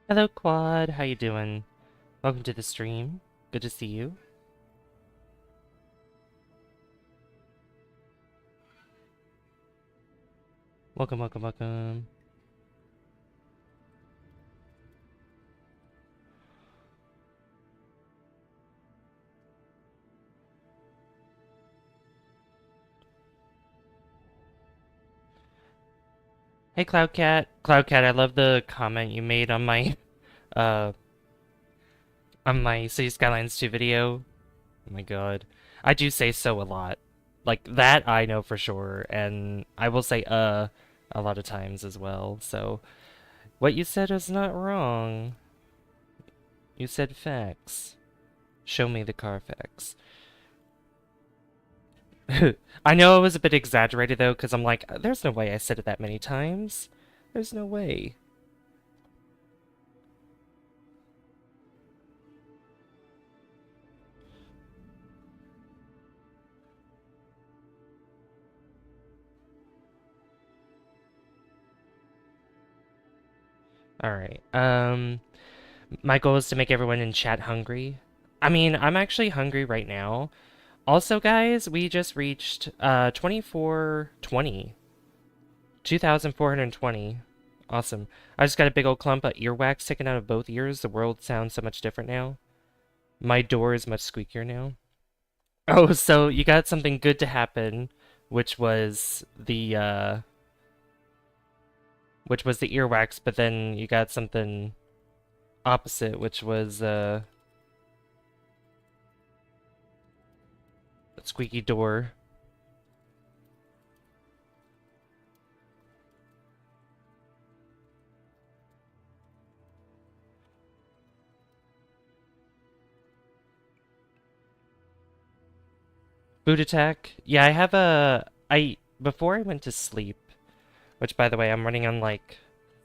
Hello, Quad. How you doing? Welcome to the stream. Good to see you. Welcome, welcome, welcome. Hey, Cloudcat. Cloudcat, I love the comment you made on uh, my City Skylines 2 video. Oh my god. I do say so a lot. Like, that I know for sure, and I will say, a lot of times as well, so... What you said is not wrong. You said facts. Show me the Carfax. I know it was a bit exaggerated though, because I'm like, there's no way I said it that many times. There's no way. Alright, my goal is to make everyone in chat hungry. I mean, I'm actually hungry right now. Also, guys, we just reached, 2420. 2,420. Awesome. I just got a big old clump of earwax sticking out of both ears. The world sounds so much different now. My door is much squeakier now. Oh, so you got something good to happen, which was the earwax, but then you got something opposite, which was a squeaky door. Boot attack. Yeah, I have before I went to sleep, which by the way, I'm running on like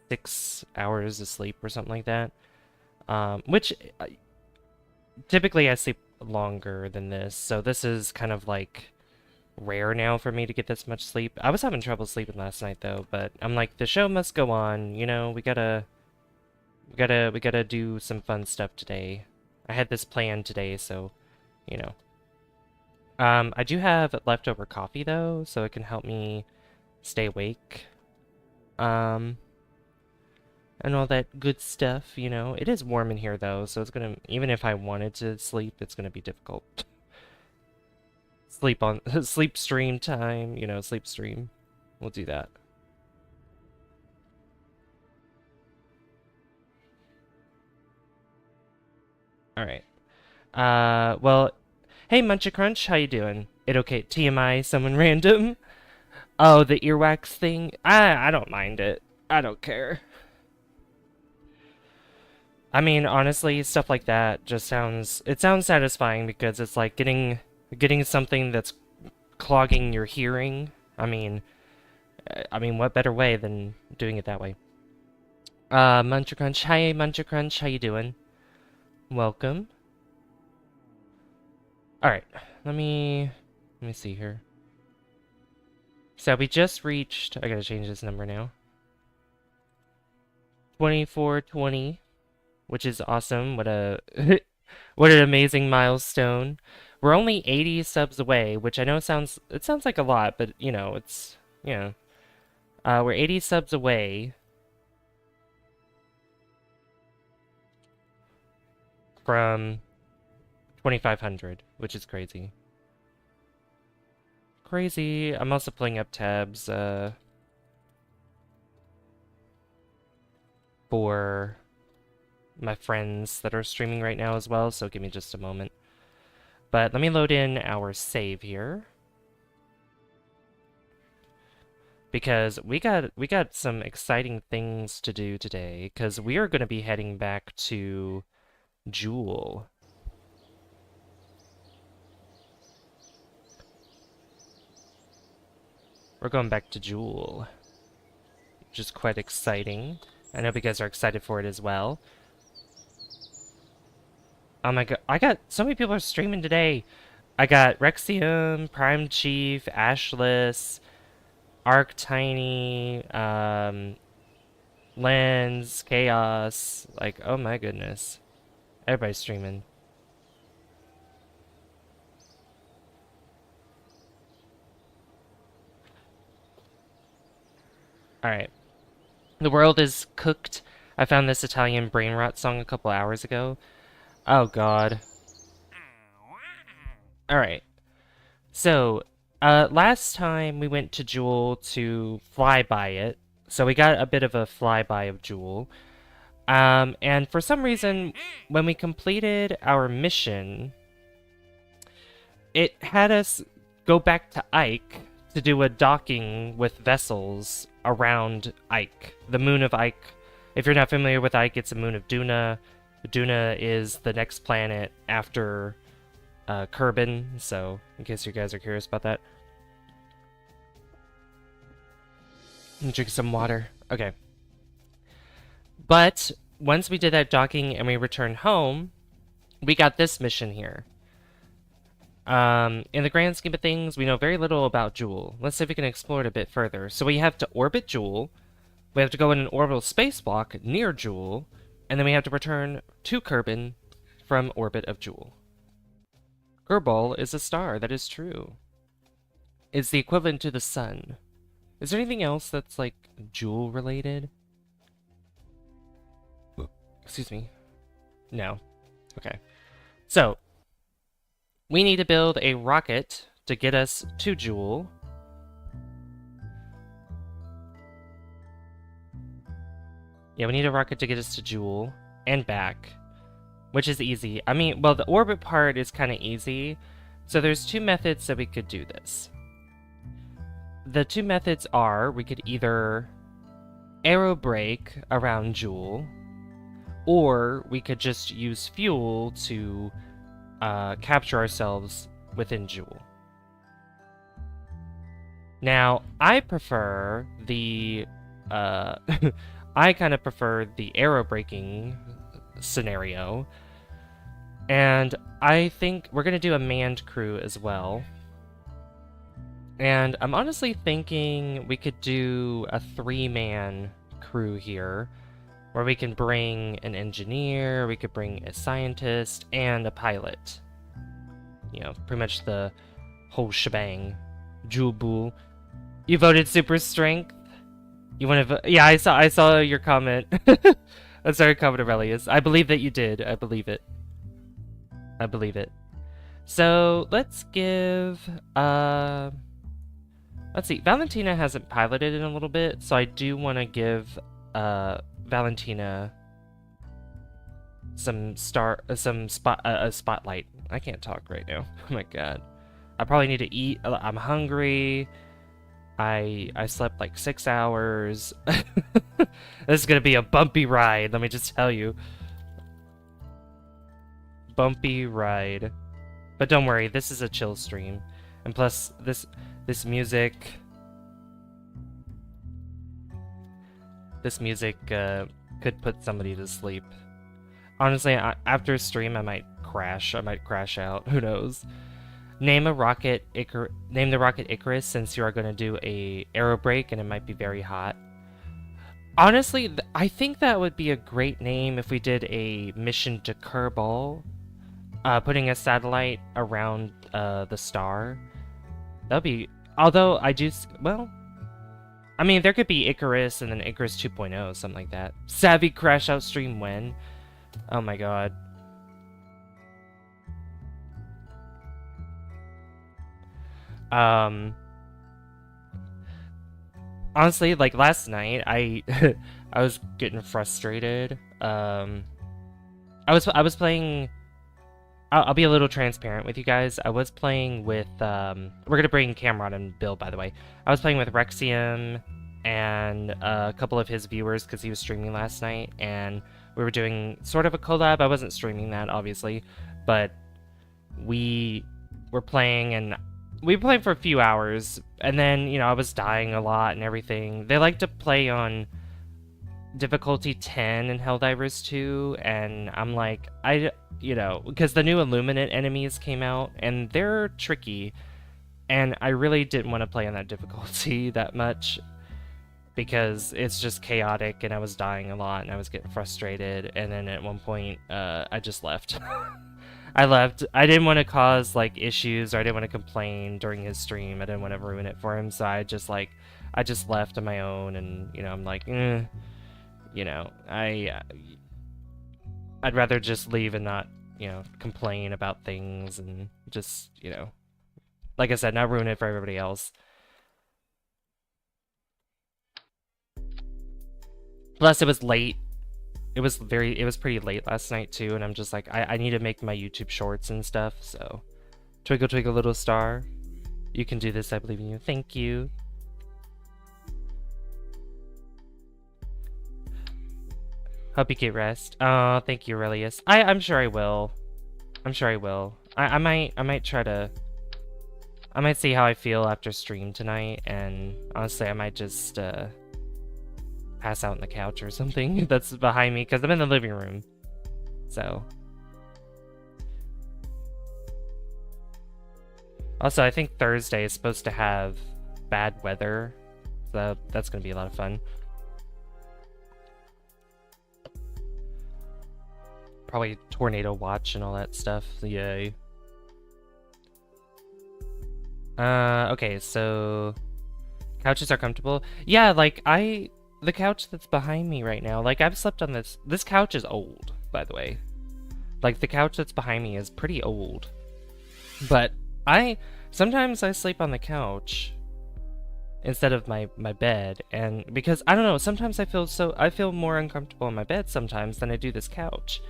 6 hours of sleep or something like that. Which typically I sleep longer than this, so this is kind of like rare now for me to get this much sleep. I was having trouble sleeping last night though, but I'm like, the show must go on, you know, we gotta do some fun stuff today. I had this plan today, so, you know. I do have leftover coffee though, so it can help me stay awake. Um, and all that good stuff, you know. It is warm in here though, so it's gonna, even if I wanted to sleep, it's gonna be difficult. Sleep on, sleep stream time, you know, sleep stream. We'll do that. Alright. Well, hey Muncha Crunch, how you doing? It okay, TMI, someone random? Oh, the earwax thing? I don't mind it. I don't care. I mean, honestly, stuff like that just sounds satisfying because it's like getting something that's clogging your hearing. I mean, what better way than doing it that way? Muncher Crunch, hi Muncher Crunch, how you doing? Welcome. Alright, let me see here. So we just reached, I gotta change this number now. 2420, which is awesome. What a what an amazing milestone. We're only 80 subs away, which I know sounds like a lot, but you know, it's you know. We're 80 subs away from 2,500, which is crazy. Crazy. I'm also pulling up tabs for my friends that are streaming right now as well, so give me just a moment. But let me load in our save here. Because we got some exciting things to do today, because we are going to be heading back to Jool. We're going back to Jool, which is quite exciting. I hope you guys are excited for it as well. Oh my god, I got so many people are streaming today. I got Rexium, Prime Chief, Ashless, Arc Tiny, Lens, Chaos, like, oh my goodness. Everybody's streaming. Alright. The world is cooked. I found this Italian brain rot song a couple hours ago. Oh god. Alright. So, last time we went to Jool to fly by it. So we got a bit of a flyby of Jool. And for some reason, when we completed our mission, it had us go back to Ike to do a docking with vessels around Ike, the moon of Ike. If you're not familiar with Ike, it's a moon of Duna. Duna is the next planet after Kerbin, so in case you guys are curious about that. Drink some water. Okay. But once we did that docking and we returned home, we got this mission here. In the grand scheme of things, we know very little about Jool. Let's see if we can explore it a bit further. So we have to orbit Jool, we have to go in an orbital spacewalk near Jool, and then we have to return to Kerbin from orbit of Jool. Kerbal is a star, that is true. It's the equivalent to the sun. Is there anything else that's, like, Jool related? Excuse me. No. Okay. So, we need to build a rocket to get us to Jool. Yeah, we need a rocket to get us to Jool and back, which is easy. I mean, well, the orbit part is kind of easy. So there's two methods that we could do this. The two methods are, we could either aerobrake around Jool, or we could just use fuel to capture ourselves within Jool. Now, I prefer the I kind of prefer the aerobraking scenario, and I think we're gonna do a manned crew as well. And I'm honestly thinking we could do a 3-man crew here, where we can bring an engineer, we could bring a scientist, and a pilot. You know, pretty much the whole shebang. Jool. You voted super strength? You want to vote? Yeah, I saw your comment. I'm sorry, comment, Aurelius. I believe that you did. I believe it. I believe it. So, let's give, let's see. Valentina hasn't piloted in a little bit, so I do want to give, Valentina some a spotlight. I can't talk right now. Oh my god. I probably need to eat. I'm hungry. I slept like 6 hours. This is gonna be a bumpy ride, let me just tell you. Bumpy ride. But don't worry, this is a chill stream. And plus, this music... This music could put somebody to sleep. Honestly, after a stream, I might crash. I might crash out. Who knows? Name the rocket Icarus, since you are going to do a aerobrake and it might be very hot. Honestly, I think that would be a great name if we did a mission to Kerbal, putting a satellite around the star. That'd be... Although, well... I mean, there could be Icarus and then Icarus 2.0, something like that. Savvy crash out stream when? Oh my god. Honestly, like last night, I was getting frustrated. I was playing. I'll be a little transparent with you guys. I was playing with. We're gonna bring Cameron and Bill, by the way. I was playing with Rexium and a couple of his viewers because he was streaming last night, and we were doing sort of a collab. I wasn't streaming that, obviously, but we were playing, and we were playing for a few hours, and then, you know, I was dying a lot and everything. They like to play on difficulty 10 in Helldivers 2, and I'm like, you know, because the new Illuminate enemies came out, and they're tricky, and I really didn't want to play on that difficulty that much. because it's just chaotic and I was dying a lot and I was getting frustrated, and then at one point I just left. I left. I didn't want to cause like issues, or I didn't want to complain during his stream. I didn't want to ruin it for him, so I just left on my own, and I'm like, I'd rather just leave and not complain about things, and just like I said, not ruin it for everybody else. Plus, it was late. It was pretty late last night too, and I'm just like, I need to make my YouTube shorts and stuff, so. Twinkle, twinkle, little star. You can do this, I believe in you. Thank you. Hope you get rest. Oh, thank you, Aurelius. I'm sure I will. I'm sure I will. I might try to... I might see how I feel after stream tonight, and honestly, I might just, pass out on the couch or something that's behind me, because I'm in the living room. So. Also, I think Thursday is supposed to have bad weather, so that's going to be a lot of fun. Probably tornado watch and all that stuff. Yay. Okay, so couches are comfortable. Yeah, like the couch that's behind me right now, like I've slept on this. This couch is old, by the way. Like the couch that's behind me is pretty old. But sometimes I sleep on the couch instead of my bed, and because I don't know, sometimes I feel more uncomfortable in my bed sometimes than I do this couch.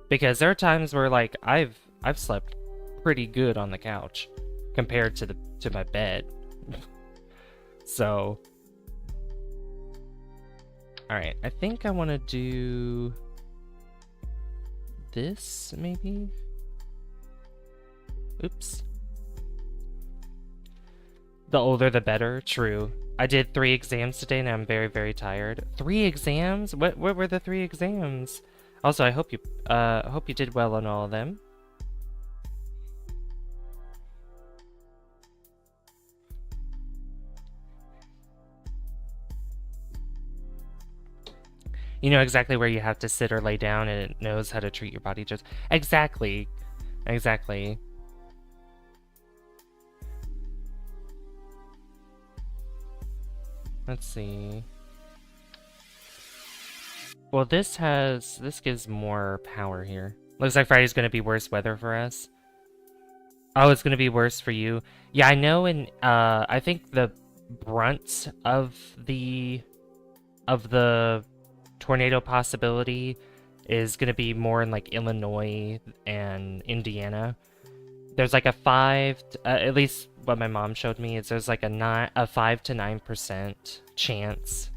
Because there are times where like I've slept pretty good on the couch compared to my bed. So alright, I think I want to do this, maybe? Oops. The older the better, true. I did 3 exams today and I'm very, very tired. 3 exams? What were the 3 exams? Also, I hope you did well on all of them. You know exactly where you have to sit or lay down, and it knows how to treat your body just... Exactly. Exactly. Let's see. Well, this gives more power here. Looks like Friday's gonna be worse weather for us. Oh, it's gonna be worse for you. Yeah, I know, and I think the brunt of the tornado possibility is gonna be more in like Illinois and Indiana. There's like a 5, at least what my mom showed me, is there's like a 5 to 9% chance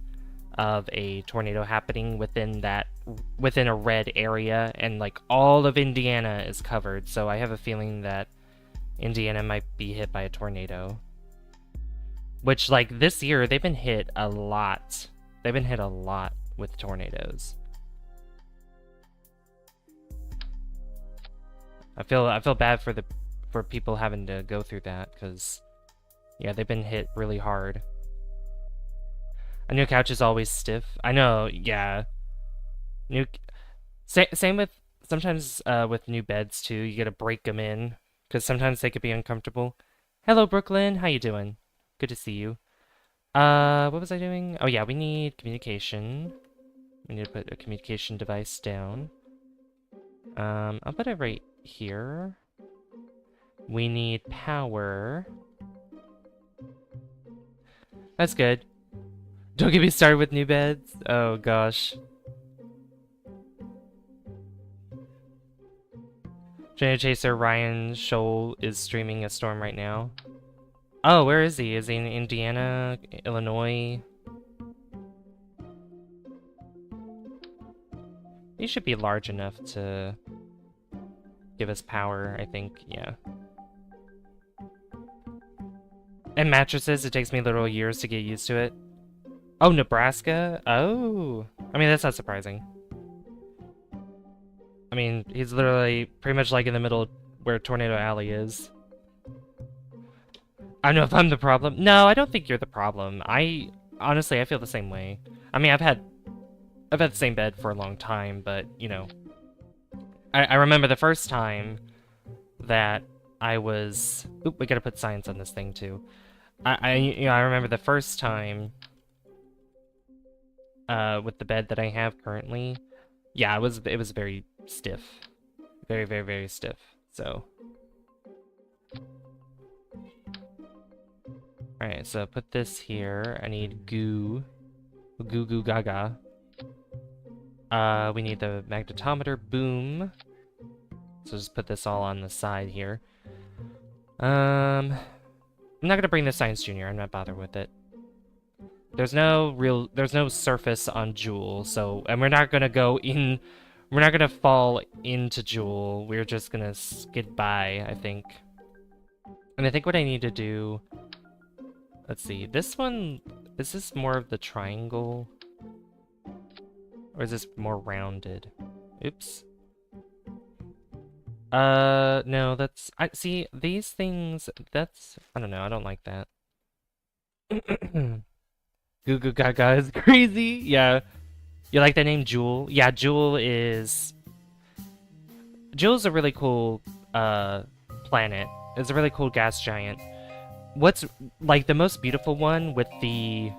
of a tornado happening within a red area, and like all of Indiana is covered. So I have a feeling that Indiana might be hit by a tornado. Which, like, this year they've been hit a lot. They've been hit a lot with tornadoes. I feel bad for people having to go through that, because yeah, they've been hit really hard. A new couch is always stiff. I know, yeah. Same with sometimes with new beds too. You gotta break them in because sometimes they could be uncomfortable. Hello, Brooklyn. How you doing? Good to see you. What was I doing? Oh yeah, we need communication. We need to put a communication device down. I'll put it right here. We need power. That's good. Don't get me started with new beds. Oh gosh. Trainer Chaser Ryan Scholl is streaming a storm right now. Oh, where is he? Is he in Indiana, Illinois? He should be large enough to give us power, I think, yeah. And mattresses, it takes me literal years to get used to it. Oh, Nebraska? Oh. I mean, that's not surprising. I mean, he's literally pretty much like in the middle where Tornado Alley is. I don't know if I'm the problem. No, I don't think you're the problem. I honestly, I feel the same way. I mean, I've had the same bed for a long time, but, you know, I remember the first time that I was... Oop, we gotta put science on this thing, too. I remember the first time, with the bed that I have currently. Yeah, it was very stiff. Very, very, very stiff, so... Alright, so put this here. I need goo. Goo goo gaga. We need the magnetometer. Boom. So just put this all on the side here. I'm not gonna bring the Science Junior. I'm not bothered with it. There's no surface on Jool, so, and we're not gonna fall into Jool. We're just gonna skid by, I think. And I think what I need to do, let's see, this one, is this more of the triangle? Or is this more rounded? Oops. No, see, these things, I don't know, I don't like that. Goo Goo Gaga is crazy, yeah. You like the name Jool? Yeah, Jool's a really cool, planet. It's a really cool gas giant. What's, like, the most beautiful one with the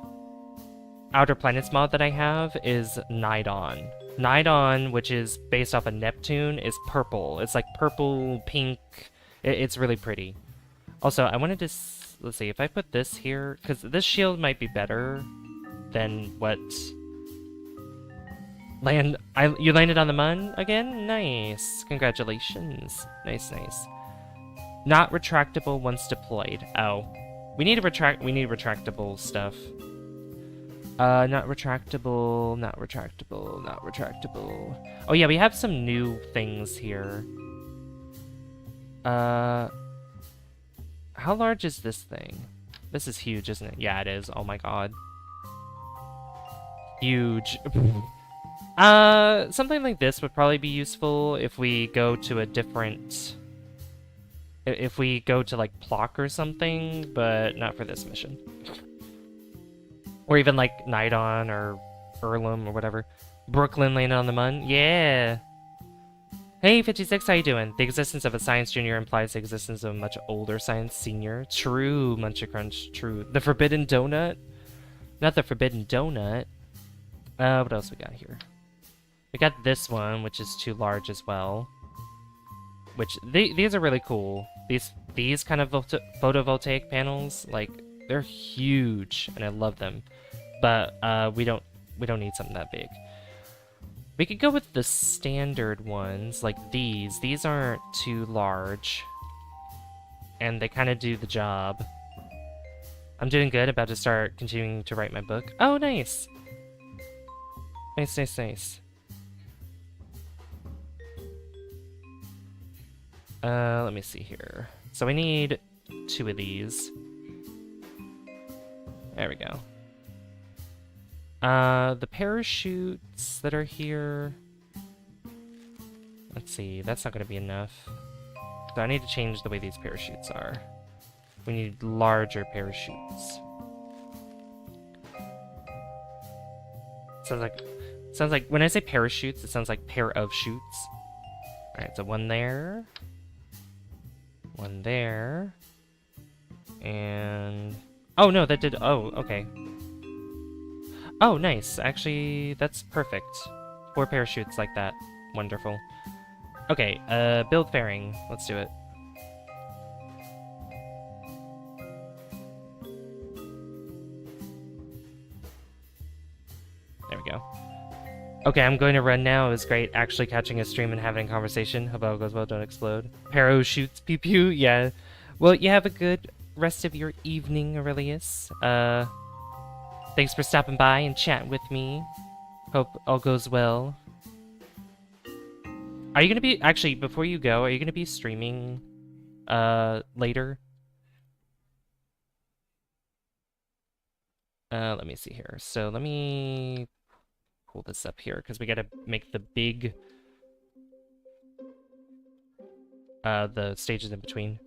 Outer Planets mod that I have is Nidon. Nidon, which is based off of Neptune, is purple. It's like purple, pink. It's really pretty. Also, I wanted to... Let's see, if I put this here... Because this shield might be better than what... You landed on the mun again? Nice. Congratulations. Nice, nice. Not retractable once deployed. Oh. We need retractable stuff. Not retractable, not retractable, not retractable. Oh yeah, we have some new things here. How large is this thing? This is huge, isn't it? Yeah, it is. Oh my god. Huge. Something like this would probably be useful if we go to a different... If we go to, like, Plock or something, but not for this mission. Or even, like, Nidon or Earlham or whatever. Brooklyn landed on the mun. Yeah! Hey, 56, how you doing? The existence of a Science Junior implies the existence of a much older Science Senior. True, Munchie true. The Forbidden Donut? Not the Forbidden Donut. What else we got here? We got this one, which is too large as well. Which, these are really cool. These kind of photovoltaic panels, like, they're huge, and I love them. But, we don't need something that big. We could go with the standard ones, like these. These aren't too large. And they kind of do the job. I'm doing good, about to start continuing to write my book. Oh, nice! Nice, nice, nice. Let me see here. So we need 2 of these. There we go. The parachutes that are here... Let's see, that's not gonna be enough. So I need to change the way these parachutes are. We need larger parachutes. Sounds like, when I say parachutes, it sounds like pair of chutes. Alright, so one there. One there. And... Oh, no, that did... Oh, okay. Oh, nice. Actually, that's perfect. 4 parachutes like that. Wonderful. Okay, build fairing. Let's do it. There we go. Okay, I'm going to run now. It was great actually catching a stream and having a conversation. Hope all goes well, don't explode. Parachutes, pew pew, yeah. Well, you have a good rest of your evening, Aurelius. Thanks for stopping by and chatting with me. Hope all goes well. Are you gonna be... Actually, before you go, are you gonna be streaming, later? Let me see here. So, let me... pull this up here, because we gotta make the big... the stages in between.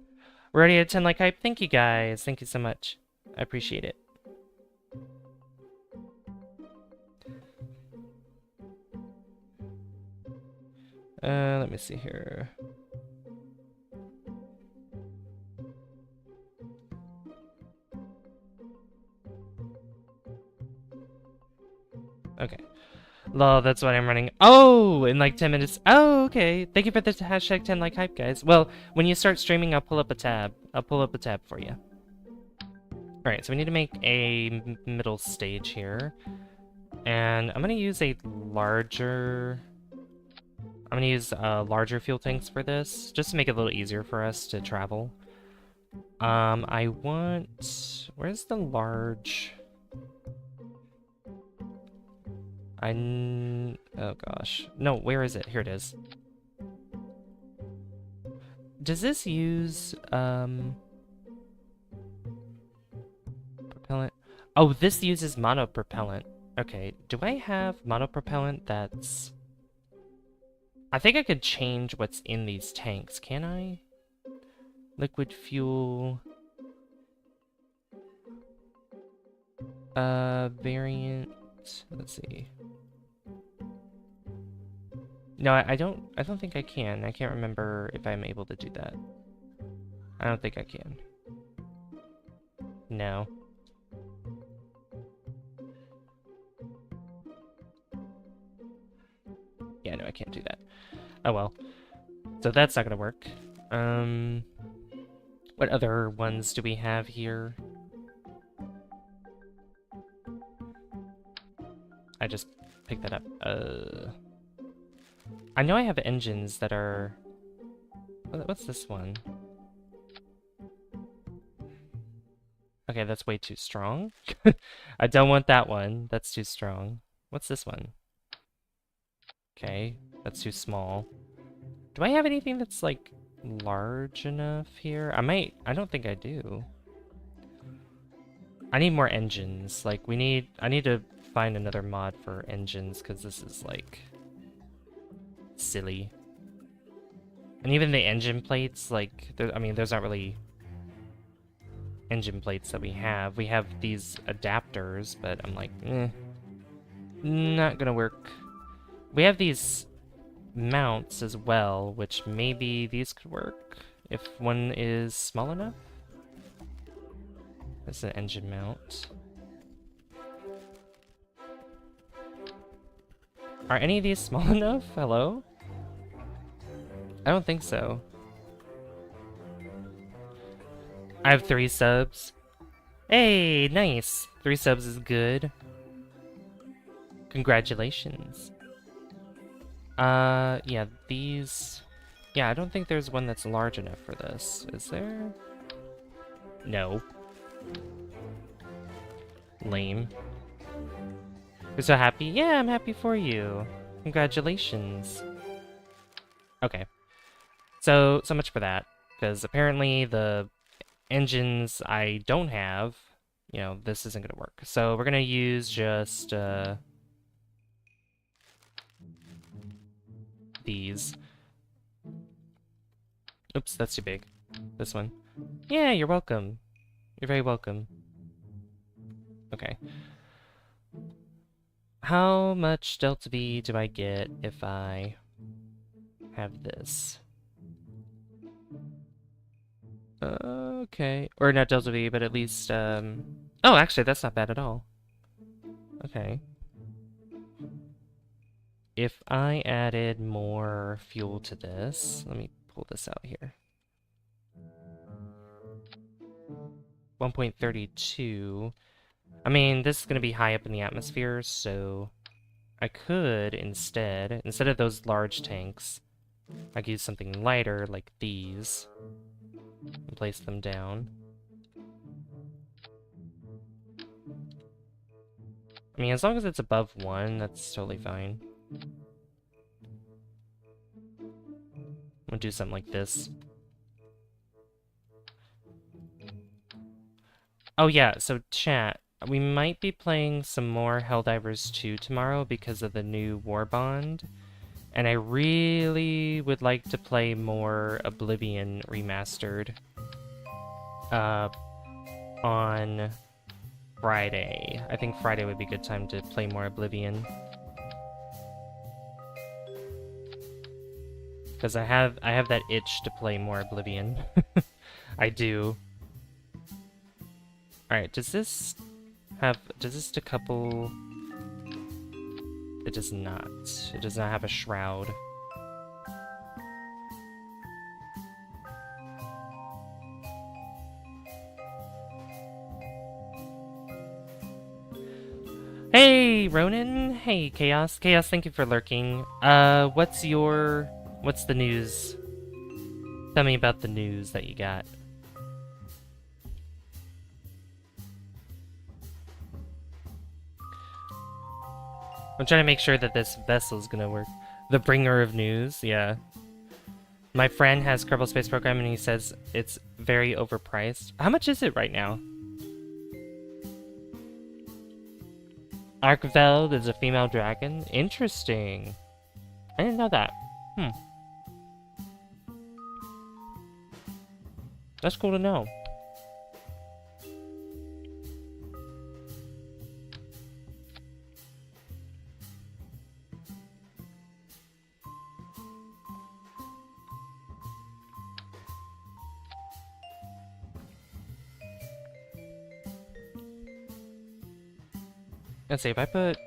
We're already at 10 like hype. Thank you guys. Thank you so much. I appreciate it. Let me see here. Okay. Lol, that's what I'm running. Oh, in like 10 minutes. Oh, okay. Thank you for the hashtag 10 like hype, guys. Well, when you start streaming, I'll pull up a tab. I'll pull up a tab for you. Alright, so we need to make a middle stage here. And I'm gonna use a larger... I'm gonna use larger fuel tanks for this, just to make it a little easier for us to travel. I want... Where's the large... Oh gosh. No, where is it? Here it is. Does this use, propellant? Oh, this uses monopropellant. Okay, do I have monopropellant that's... I think I could change what's in these tanks, can I? Liquid fuel... variant... Let's see. No, I don't think I can. I can't remember if I'm able to do that. I don't think I can. No. Yeah, no, I can't do that. Oh well. So that's not gonna work. What other ones do we have here? I just picked that up. I know I have engines that are... What's this one? Okay, that's way too strong. I don't want that one. That's too strong. What's this one? Okay, that's too small. Do I have anything that's, like, large enough here? I don't think I do. I need more engines. Like, I need to find another mod for engines, because this is, like... silly. And even the engine plates, like, I mean, there's not really engine plates that we have. We have these adapters, but I'm like, not gonna work. We have these mounts as well, which maybe these could work if one is small enough. That's an engine mount. Are any of these small enough? Hello? I don't think so. I have 3 subs. Hey, nice. 3 subs is good. Congratulations. Yeah, these... Yeah, I don't think there's one that's large enough for this. Is there? No. Lame. You're so happy? Yeah, I'm happy for you. Congratulations. Okay. So much for that. Because apparently the engines I don't have, you know, this isn't gonna work. So we're gonna use just, these. Oops, that's too big. This one. Yeah, you're welcome. You're very welcome. Okay. How much Delta V do I get if I have this? Okay. Or not Delta V, but at least, Oh, actually, that's not bad at all. Okay. If I added more fuel to this, let me pull this out here. 1.32. I mean, this is going to be high up in the atmosphere, so I could instead of those large tanks, I could use something lighter like these and place them down. I mean, as long as it's above 1, that's totally fine. I'm gonna do something like this. Oh yeah, so chat, we might be playing some more Helldivers 2 tomorrow because of the new War Bond. And I really would like to play more Oblivion Remastered on Friday. I think Friday would be a good time to play more Oblivion. Because I have that itch to play more Oblivion. I do. Alright, does this decouple? It does not. It does not have a shroud. Hey, Ronan! Hey, Chaos. Chaos, thank you for lurking. What's the news? Tell me about the news that you got. I'm trying to make sure that this vessel's gonna work. The bringer of news, yeah. My friend has Kerbal Space Program and he says it's very overpriced. How much is it right now? Arkveld is a female dragon? Interesting. I didn't know that. That's cool to know. Let's see, if I put...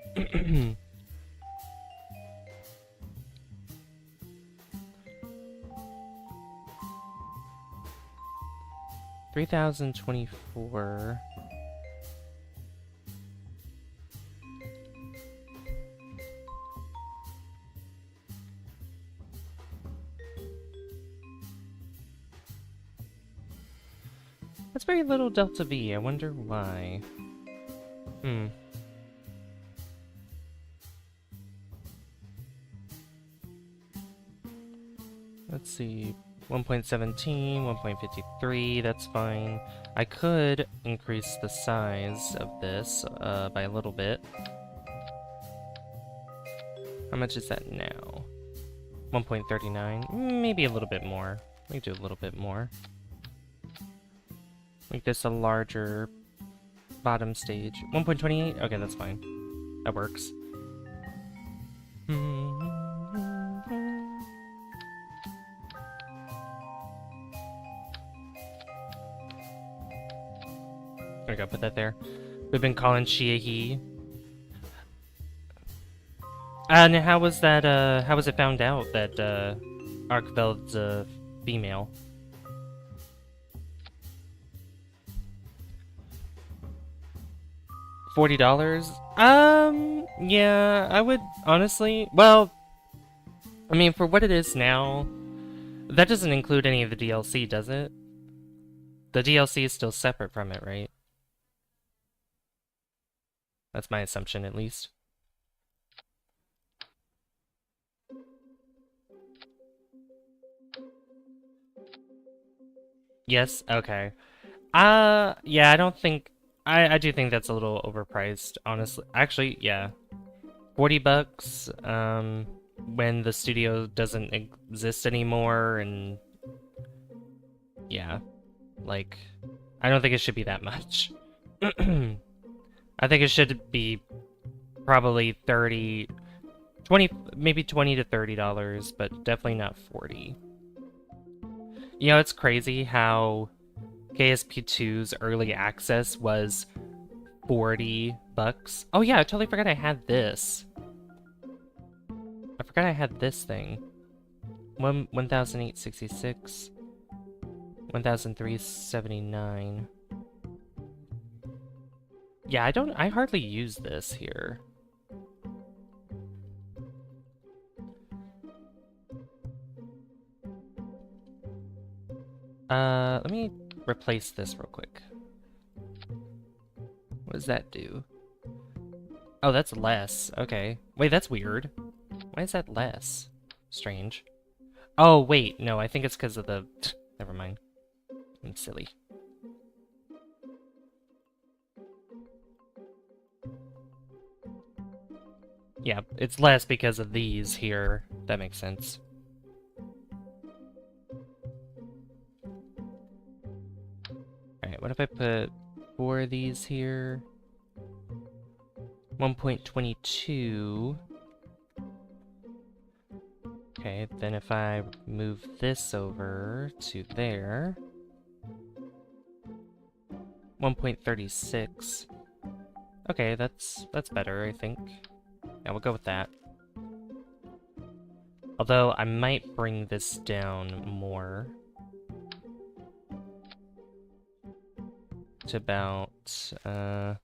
$3,024... That's very little delta V, I wonder why. Let's see, 1.17, 1.53, that's fine. I could increase the size of this by a little bit. How much is that now? 1.39, maybe a little bit more. We can do a little bit more. Make this a larger bottom stage. 1.28? Okay, that's fine. That works. There we go, put that there. We've been calling she a he. And how was that, how was it found out that, Arkveld's a female? $40? Yeah, I would, honestly, well, I mean, for what it is now, that doesn't include any of the DLC, does it? The DLC is still separate from it, right? That's my assumption, at least. Yes? Okay. Yeah, I don't think... I do think that's a little overpriced, honestly. Actually, yeah. $40, when the studio doesn't exist anymore, and... Yeah. Like, I don't think it should be that much. I think it should be probably 20, maybe $20 to $30, but definitely not 40. You know, it's crazy how KSP2's early access was $40. Oh yeah, I totally forgot I had this. I forgot I had this thing. 1,866. 1,379. Yeah, I hardly use this here. Let me replace this real quick. What does that do? Oh, that's less. Okay. Wait, that's weird. Why is that less? Strange. Oh, wait. No, I think it's because of the... Never mind. I'm silly. Yeah, it's less because of these here. That makes sense. Alright, what if I put 4 of these here? 1.22. Okay, then if I move this over to there... 1.36. Okay, that's better, I think. Yeah, we'll go with that. Although, I might bring this down more. To about, let's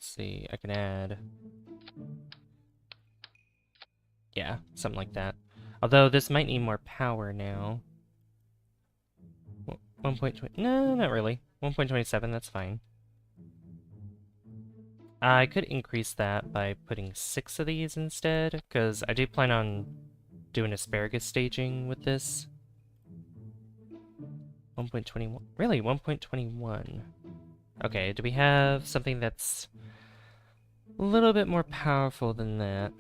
see, I can add... Yeah, something like that. Although, this might need more power now. 1.20... No, not really. 1.27, that's fine. I could increase that by putting 6 of these instead, because I do plan on doing asparagus staging with this. 1.21. Really? 1.21. Okay, do we have something that's a little bit more powerful than that?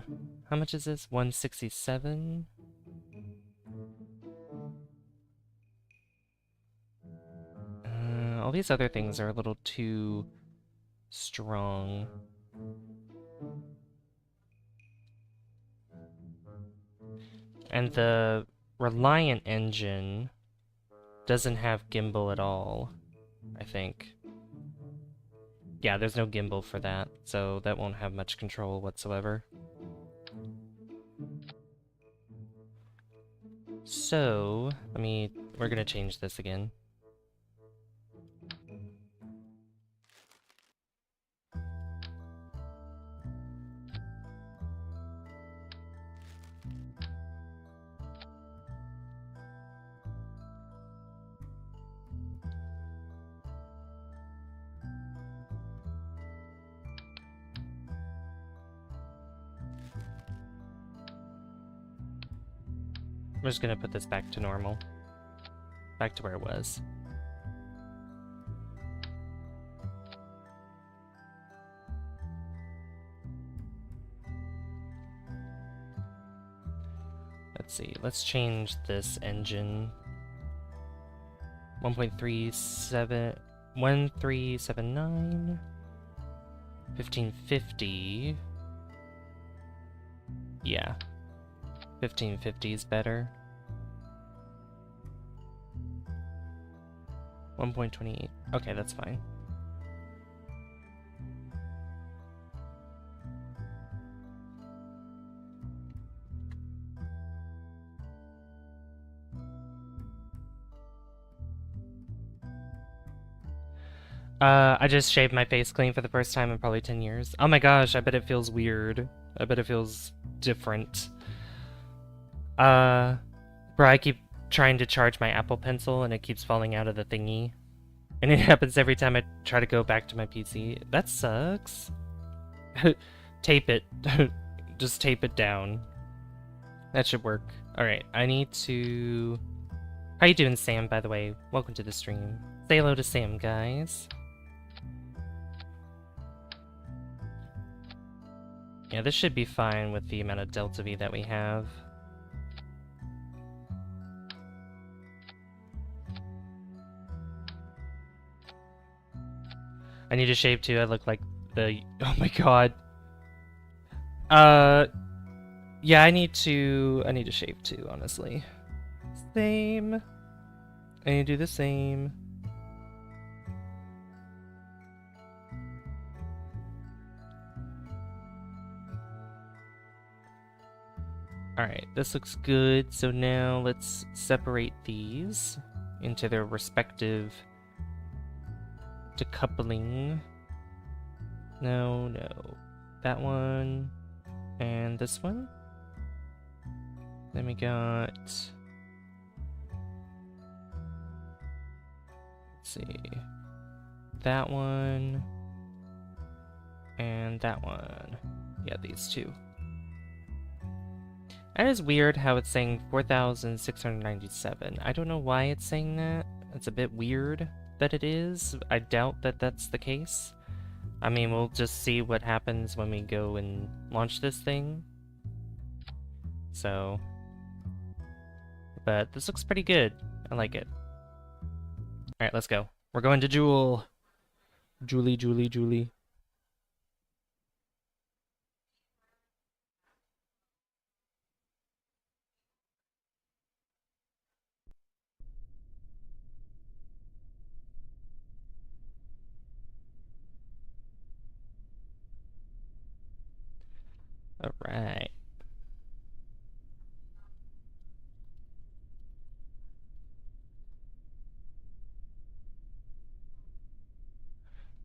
How much is this? 167? All these other things are a little too strong. And the Reliant engine doesn't have gimbal at all, I think. Yeah, there's no gimbal for that, so that won't have much control whatsoever. So, we're gonna change this again. I'm just gonna put this back to normal. Back to where it was. Let's see, let's change this engine. 1.37... 1379... 1550... Yeah. 1550 is better. 1.28. Okay, that's fine. I just shaved my face clean for the first time in probably 10 years. Oh my gosh, I bet it feels weird. I bet it feels different. Bro, I keep trying to charge my Apple Pencil and it keeps falling out of the thingy. And it happens every time I try to go back to my PC. That sucks. Tape it. Just tape it down. That should work. Alright, I need to... How you doing, Sam, by the way? Welcome to the stream. Say hello to Sam, guys. Yeah, this should be fine with the amount of delta V that we have. I need to shave too, I look like the... Oh my god. Yeah, I need to shave too, honestly. Same. I need to do the same. Alright, this looks good. So now let's separate these into their respective decoupling. No. That one and this one. Then we got... Let's see. That one and that one. Yeah, these two. That is weird how it's saying 4,697. I don't know why it's saying that. It's a bit weird that it is. I doubt that that's the case. I mean, we'll just see what happens when we go and launch this thing. So... But this looks pretty good. I like it. Alright, let's go. We're going to Jool. Julie. Alright.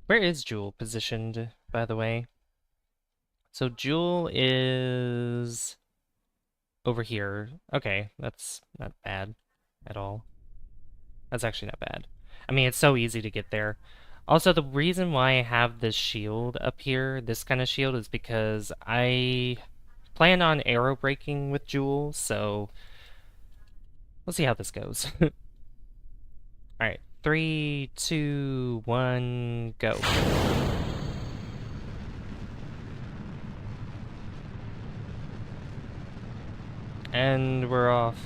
Where is Jool positioned, by the way? So Jool is over here. Okay, that's not bad at all. That's actually not bad. I mean, it's so easy to get there. Also, the reason why I have this shield up here, this kind of shield, is because I plan on arrow breaking with Jool, so we'll see how this goes. Alright, 3, 2, 1, go. And we're off.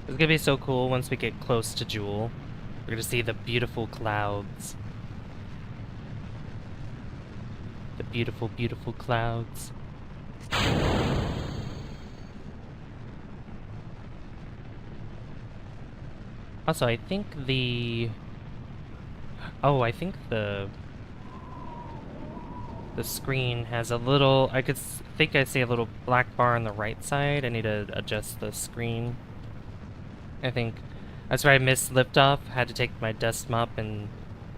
It's gonna be so cool once we get close to Jool. We're gonna see the beautiful clouds. The beautiful, beautiful clouds. Also, I think the... Oh, I think the screen has a little... I think I see a little black bar on the right side. I need to adjust the screen. I think that's where I missed liftoff. Had to take my dust mop and...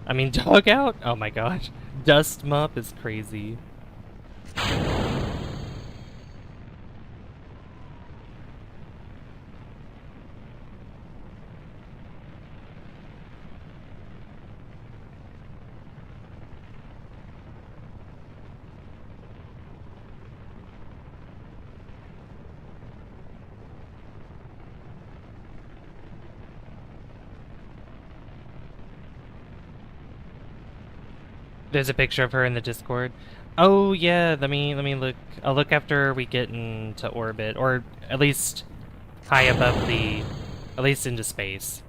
I mean, dog out? Oh my gosh. Dust mop is crazy. There's a picture of her in the Discord. Oh yeah, let me look. I'll look after we get into orbit, or at least high above the, at least into space.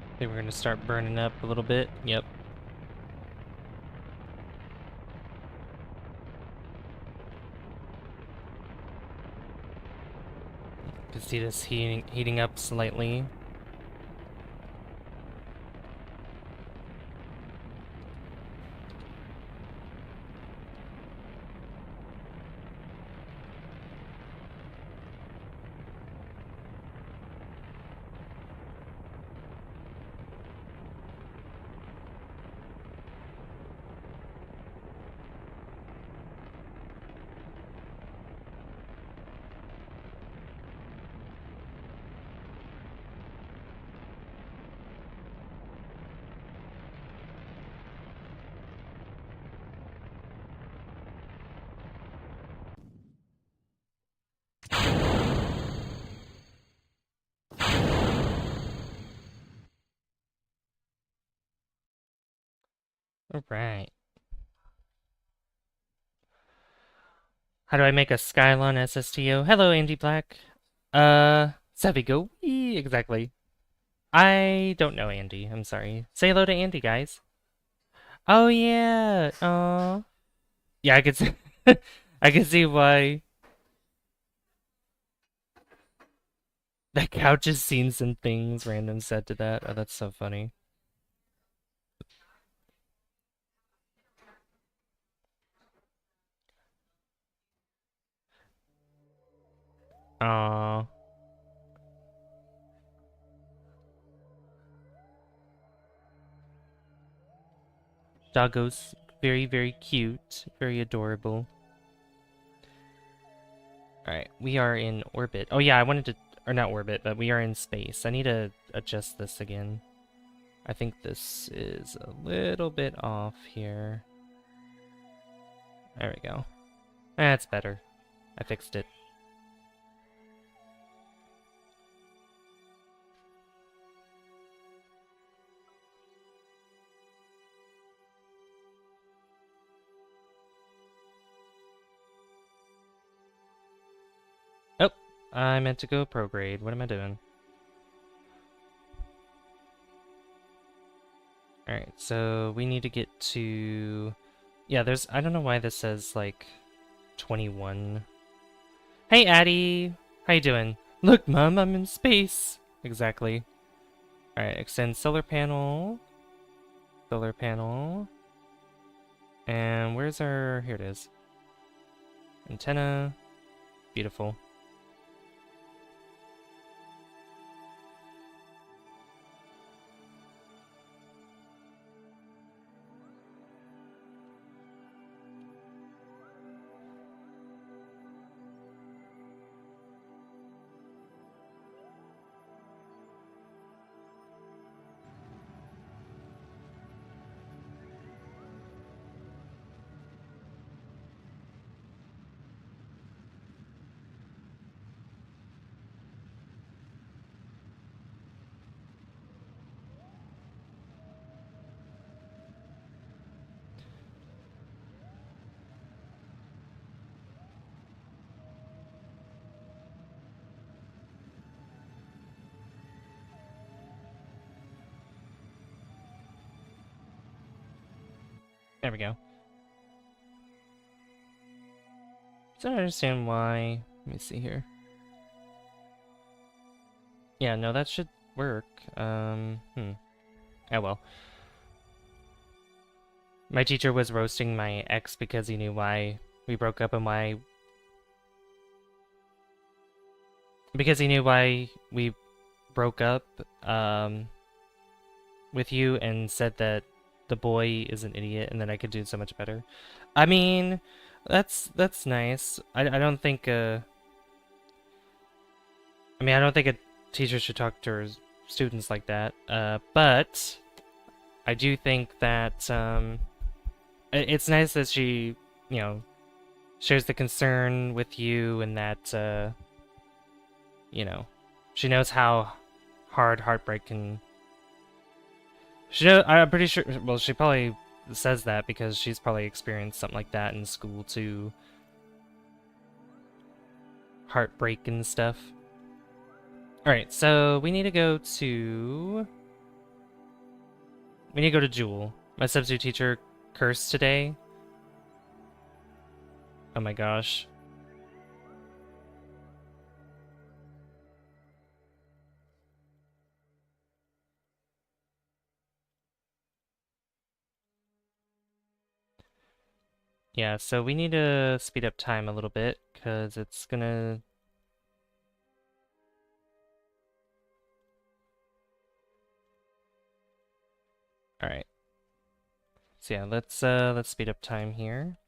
I think we're gonna start burning up a little bit. Yep. You can see this heating up slightly. All right. How do I make a Skylon SSTO? Hello, Andy Black. Savigo. Exactly. I don't know Andy. I'm sorry. Say hello to Andy, guys. Oh yeah. Yeah, I could see. I can see why. That couch has seen some things. Random said to that. Oh, that's so funny. Aww. Doggo's very, very cute. Very adorable. Alright, we are in orbit. Oh yeah, I wanted to... Or not orbit, but we are in space. I need to adjust this again. I think this is a little bit off here. There we go. That's better. I fixed it. Oh, I meant to go prograde. What am I doing? Alright, so we need to get to... Yeah, there's... I don't know why this says, like, 21. Hey, Addie! How you doing? Look, Mom, I'm in space! Exactly. Alright, extend solar panel. Solar panel. And where's our... Here it is. Antenna. Beautiful. There we go. So I don't understand why... Let me see here. Yeah, no, that should work. Oh well. My teacher was roasting my ex because he knew why we broke up and why... Because he knew why we broke up, with you and said that the boy is an idiot and that I could do so much better. I mean, that's nice. I don't think, I don't think a teacher should talk to her students like that, but I do think that, it's nice that she, you know, shares the concern with you and that, you know, she knows how hard heartbreak can... I'm pretty sure, well, she probably says that because she's probably experienced something like that in school too. Heartbreak and stuff. Alright, so we need to go to... We need to go to Jool. My substitute teacher cursed today. Oh my gosh. Yeah, so we need to speed up time a little bit, because it's gonna... Alright. So yeah, let's speed up time here.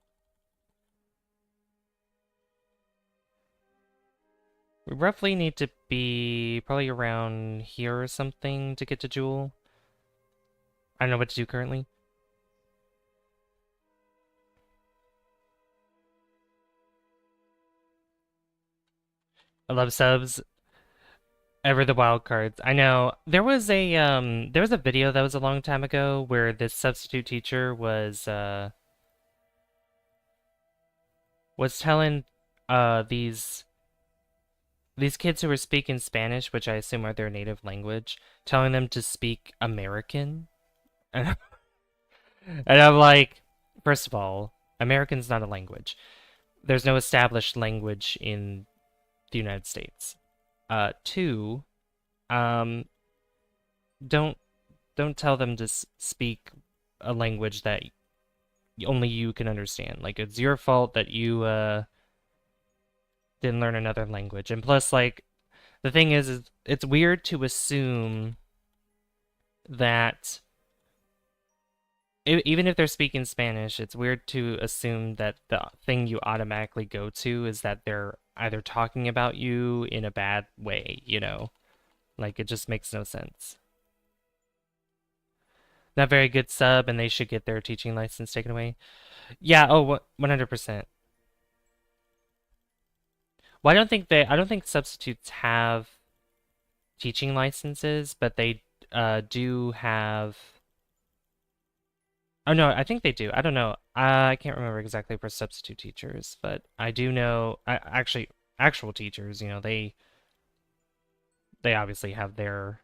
We roughly need to be probably around here or something to get to Jool. I don't know what to do currently. I love subs. Ever the wild cards. I know. There was a video that was a long time ago where this substitute teacher was telling these kids who were speaking Spanish, which I assume are their native language, telling them to speak American. And I'm like, first of all, American's not a language. There's no established language in the United States. Two, um, don't tell them to speak a language that only you can understand. Like, it's your fault that you didn't learn another language. And plus, like, the thing is it's weird to assume that even if they're speaking Spanish, it's weird to assume that the thing you automatically go to is that they're either talking about you in a bad way, you know? Like, it just makes no sense. Not very good sub, and they should get their teaching license taken away. Yeah, oh, 100%. Well, I don't think substitutes have teaching licenses, but they do have. Oh no, I think they do. I don't know. I can't remember exactly for substitute teachers, but I do know. Actually, actual teachers, they obviously have their.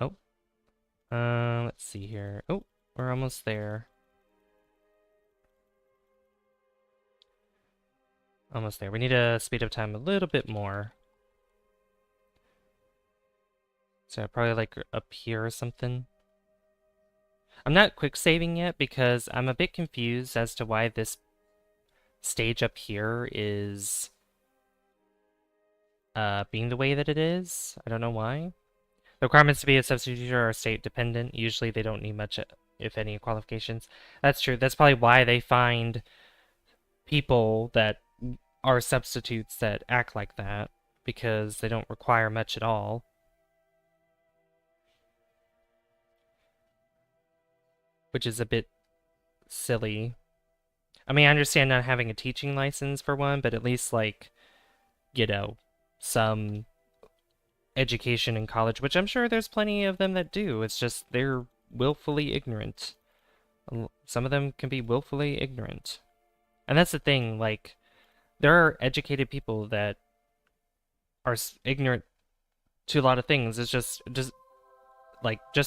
Oh, let's see here. Oh, we're almost there. Almost there. We need to speed up time a little bit more. So probably like up here or something. I'm not quick saving yet because I'm a bit confused as to why this stage up here is being the way that it is. I don't know why. The requirements to be a substitute teacher are state dependent. Usually they don't need much, if any, qualifications. That's true. That's probably why they find people that are substitutes that act like that, because they don't require much at all. Which is a bit silly. I mean, I understand not having a teaching license for one, but at least like, some education in college, which I'm sure there's plenty of them that do. It's just they're willfully ignorant. Some of them can be willfully ignorant. And that's the thing, like, there are educated people that are ignorant to a lot of things. It's just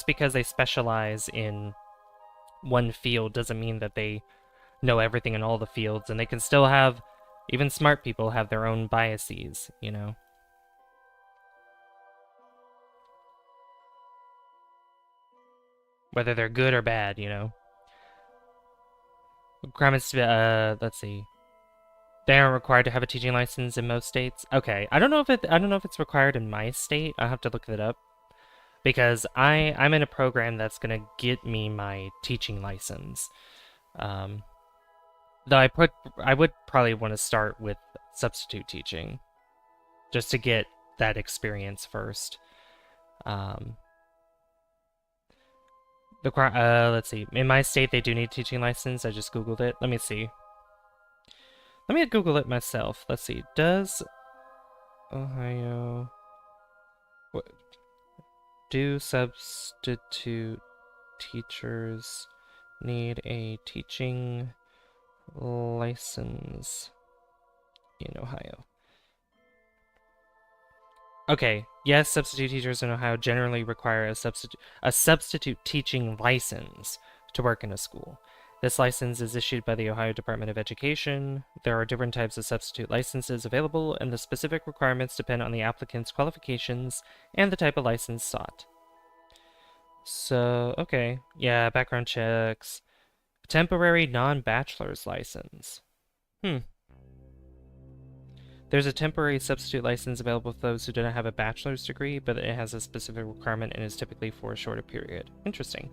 because they specialize in one field doesn't mean that they know everything in all the fields, and they can still have, even smart people have their own biases, whether they're good or bad, Requirements to, let's see. They aren't required to have a teaching license in most states. Okay, I don't know if it's required in my state. I'll have to look that up because I'm in a program that's gonna get me my teaching license. Though I would probably want to start with substitute teaching just to get that experience first. Let's see. In my state, they do need a teaching license. I just Googled it. Let me see. Let me Google it myself. Let's see. Does Ohio... Do substitute teachers need a teaching license in Ohio? Okay, yes, substitute teachers in Ohio generally require a substitute teaching license to work in a school. This license is issued by the Ohio Department of Education. There are different types of substitute licenses available, and the specific requirements depend on the applicant's qualifications and the type of license sought. So, okay. Yeah, background checks. Temporary non-bachelor's license. There's a temporary substitute license available for those who do not have a bachelor's degree, but it has a specific requirement and is typically for a shorter period. Interesting.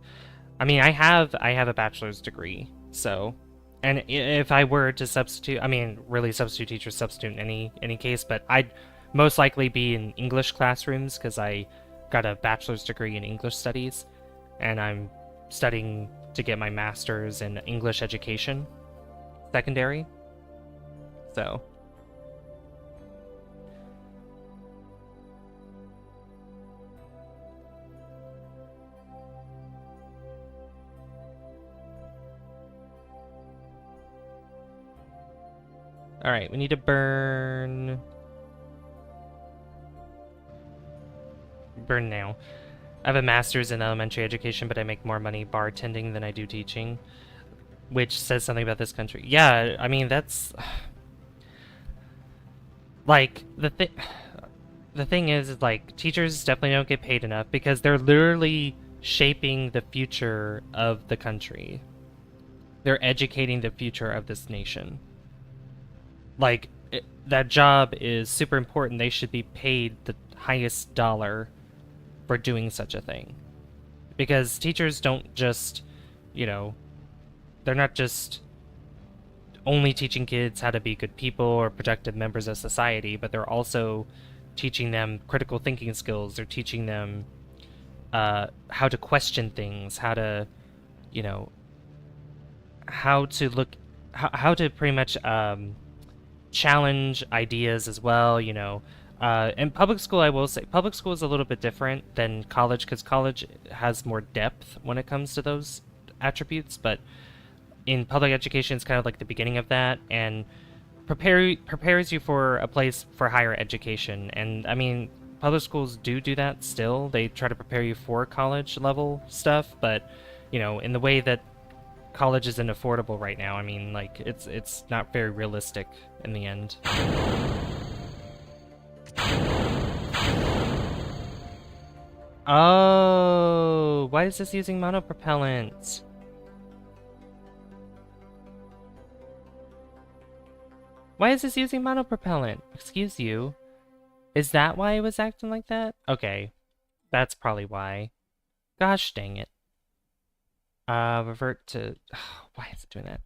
I mean, I have a bachelor's degree, so, and if I were to substitute, I mean, really substitute teacher, substitute in any case, but I'd most likely be in English classrooms because I got a bachelor's degree in English studies, and I'm studying to get my master's in English education, secondary. So. Alright, we need to burn now. I have a master's in elementary education, but I make more money bartending than I do teaching, which says something about this country. Yeah, I mean, that's... Like, the thing is, like, teachers definitely don't get paid enough because they're literally shaping the future of the country. They're educating the future of this nation. Like, that job is super important. They should be paid the highest dollar for doing such a thing. Because teachers don't just, they're not just only teaching kids how to be good people or productive members of society, but they're also teaching them critical thinking skills. They're teaching them how to question things, how to, how to look how to pretty much challenge ideas as well, you know. In public school, I will say, public school is a little bit different than college because college has more depth when it comes to those attributes, but in public education, it's kind of like the beginning of that, and prepares you for a place for higher education. And I mean, public schools do that still. They try to prepare you for college level stuff, but you know, in the way that college isn't affordable right now, I mean, like it's not very realistic in the end. Oh, why is this using monopropellant? Why is this using monopropellant? Excuse you. Is that why it was acting like that? Okay. That's probably why. Gosh dang it. Revert to... Why is it doing that?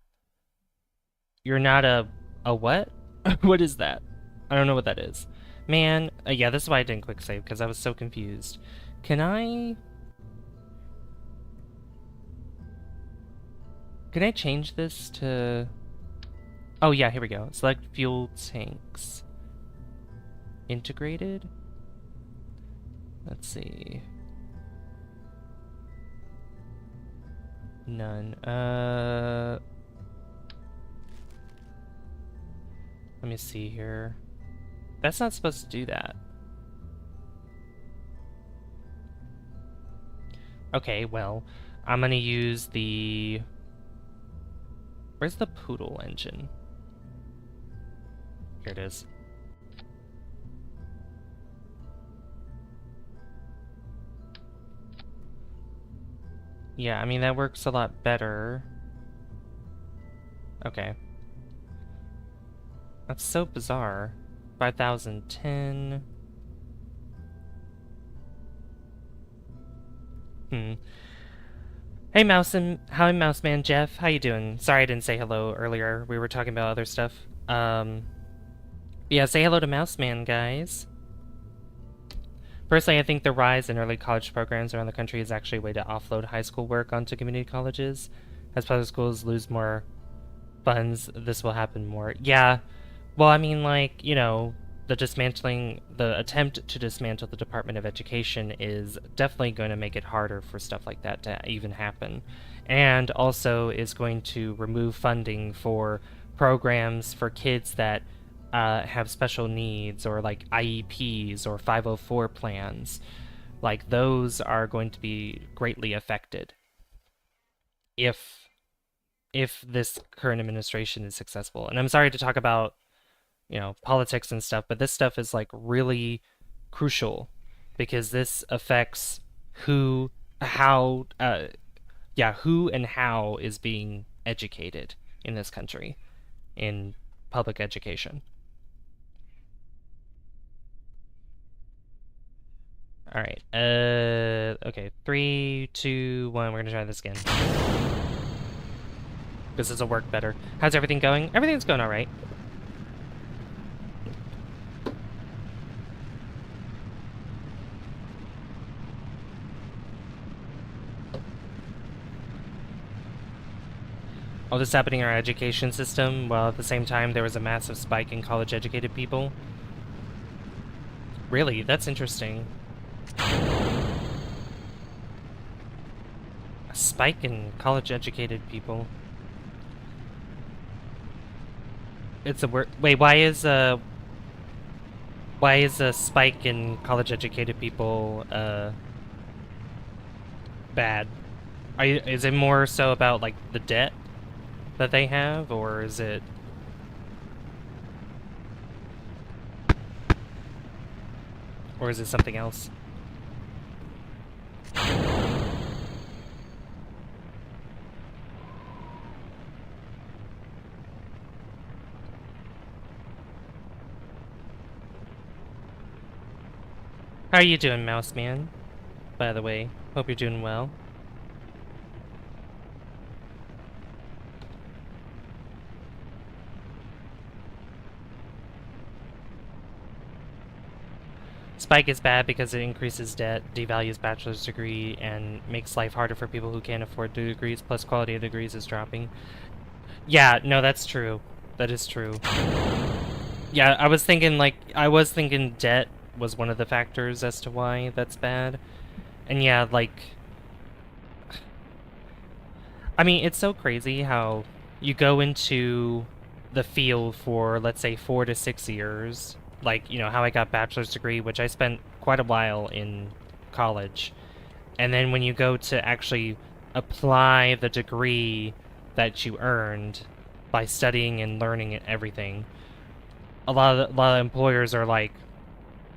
You're not a what? What is that? I don't know what that is. Man, yeah, this is why I didn't quick save, because I was so confused. Can I change this to... Oh yeah, here we go. Select fuel tanks. Integrated? Let's see. None. Let me see here. That's not supposed to do that. Okay, well, I'm gonna use the... Where's the Poodle engine? Here it is. Yeah, I mean, that works a lot better. Okay. That's so bizarre. 5010. Hey Mouse Man Jeff, how you doing? Sorry I didn't say hello earlier. We were talking about other stuff. Yeah, say hello to Mouse Man, guys. Personally, I think the rise in early college programs around the country is actually a way to offload high school work onto community colleges. As public schools lose more funds, this will happen more. Yeah, well, I mean, like, you know, the attempt to dismantle the Department of Education is definitely going to make it harder for stuff like that to even happen. And also is going to remove funding for programs for kids that have special needs, or like IEPs or 504 plans. Like, those are going to be greatly affected if this current administration is successful. And I'm sorry to talk about, you know, politics and stuff, but this stuff is like really crucial because this affects who and how is being educated in this country in public education. All right. Okay. 3, 2, 1. We're gonna try this again. This will work better. How's everything going? Everything's going all right. All this happening in our education system, while at the same time there was a massive spike in college-educated people. Really? That's interesting. A spike in college-educated people. It's a word. Wait, why is a spike in college-educated people bad? Is it more so about like the debt that they have, or is it? Or is it something else? How are you doing, Mouse Man? By the way, hope you're doing well. Spike is bad because it increases debt, devalues bachelor's degree, and makes life harder for people who can't afford the degrees, plus quality of degrees is dropping. Yeah, no, that's true. That is true. Yeah, I was thinking debt was one of the factors as to why that's bad. And yeah, like, I mean, it's so crazy how you go into the field for, let's say, 4 to 6 years. Like, how I got bachelor's degree, which I spent quite a while in college. And then when you go to actually apply the degree that you earned by studying and learning and everything, a lot of employers are like,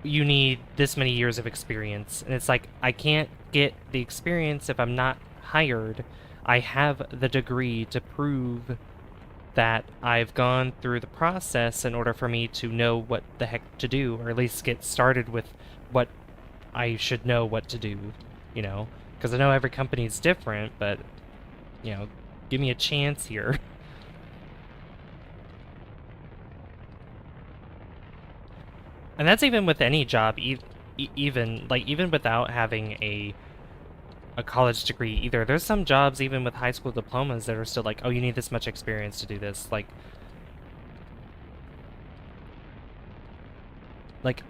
you need this many years of experience. And it's like, I can't get the experience if I'm not hired. I have the degree to prove that I've gone through the process in order for me to know what the heck to do, or at least get started with what I should know what to do, you know? Because I know every company's different, but, you know, give me a chance here. And that's even with any job, even without having a college degree either. There's some jobs even with high school diplomas that are still like, oh, you need this much experience to do this. Like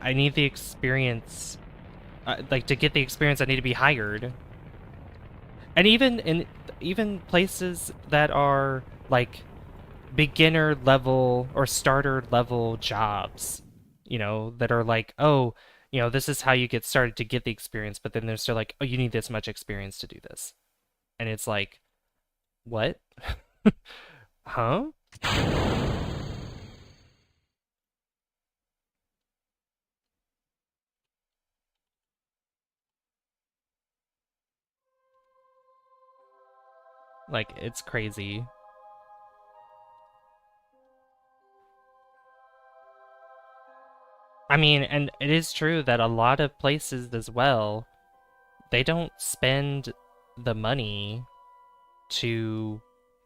I need the experience. Like to get the experience, I need to be hired. And even places that are like beginner level or starter level jobs, that are like, oh, this is how you get started to get the experience, but then they're still like, oh, you need this much experience to do this. And it's like, what? Huh? Like, it's crazy. I mean, and it is true that a lot of places as well, they don't spend the money to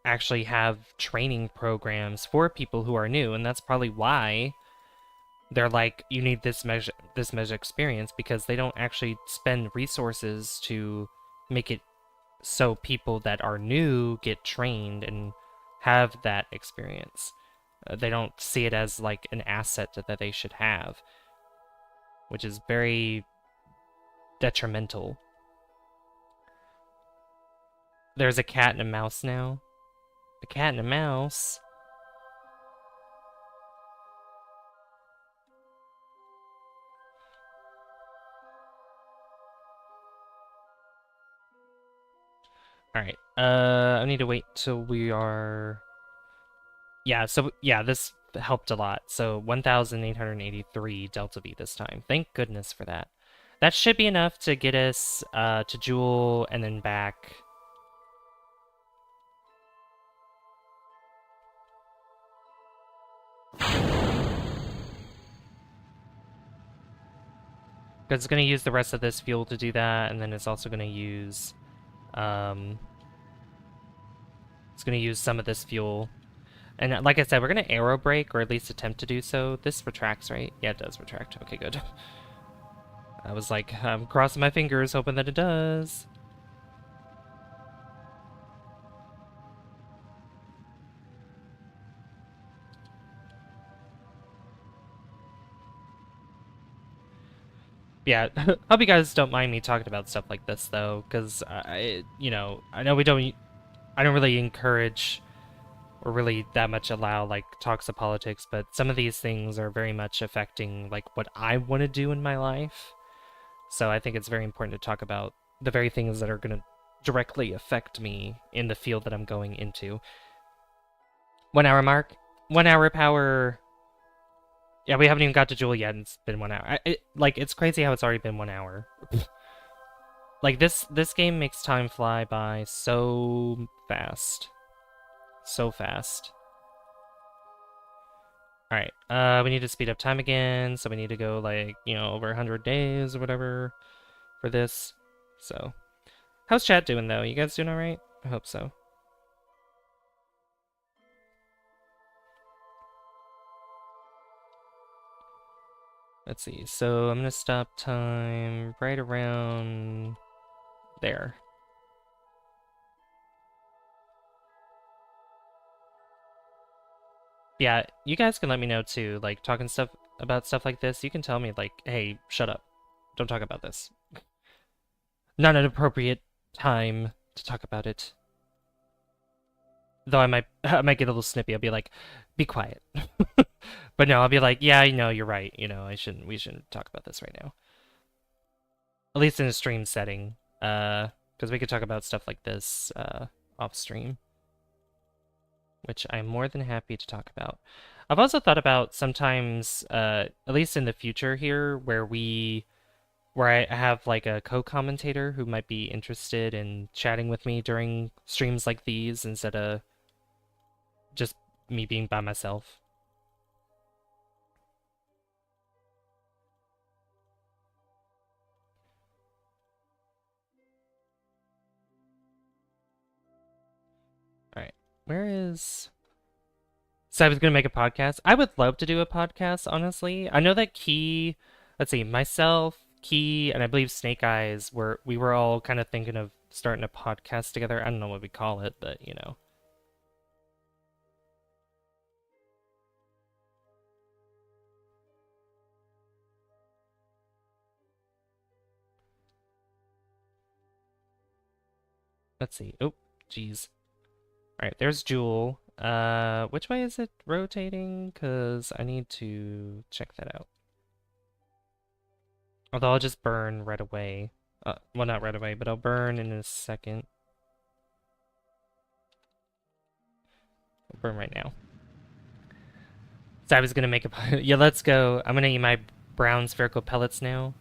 actually have training programs for people who are new, and that's probably why they're like, you need this measure experience, because they don't actually spend resources to make it so people that are new get trained and have that experience. They don't see it as like an asset that they should have, which is very detrimental. There's a cat and a mouse now. A cat and a mouse. All right. I need to wait till we are. Yeah. So yeah, this helped a lot. So 1,883 Delta V this time. Thank goodness for that. That should be enough to get us to Jool and then back. Because it's going to use the rest of this fuel to do that, and then it's also going to use, um, it's going to use some of this fuel. And like I said, we're going to aero brake, or at least attempt to do so. This retracts, right? Yeah, it does retract. Okay, good. I was like, I'm crossing my fingers, hoping that it does. Yeah, hope you guys don't mind me talking about stuff like this, though, because, I know I don't really encourage or really that much allow like talks of politics, but some of these things are very much affecting like what I want to do in my life. So I think it's very important to talk about the very things that are going to directly affect me in the field that I'm going into. 1 hour mark, 1 hour power. Yeah, we haven't even got to Jool yet, and it's been 1 hour. It's crazy how it's already been 1 hour. Like this game makes time fly by so fast, so fast. All right, we need to speed up time again, so we need to go like, over 100 days or whatever for this. So, how's chat doing though? You guys doing all right? I hope so. Let's see. So I'm gonna stop time right around there. Yeah, you guys can let me know too, like talking stuff about stuff like this. You can tell me like, hey, shut up. Don't talk about this. Not an appropriate time to talk about it. Though I might I might get a little snippy. I'll be like, be quiet. But no, I'll be like, yeah, you're right. We shouldn't talk about this right now. At least in a stream setting. Because we could talk about stuff like this off stream, which I'm more than happy to talk about. I've also thought about sometimes, at least in the future here, where I have like a co-commentator who might be interested in chatting with me during streams like these instead of just me being by myself. All right, where is? So I was gonna make a podcast. I would love to do a podcast, honestly. I know that Key, let's see, myself, Key, and I believe Snake Eyes we were all kind of thinking of starting a podcast together. I don't know what we call it, but let's see. Oh, geez. All right, there's Jool. Which way is it rotating? Because I need to check that out. Although I'll just burn right away. Well, not right away, but I'll burn in a second. I'll burn right now. So I was gonna make a... Yeah, let's go. I'm gonna eat my brown spherical pellets now.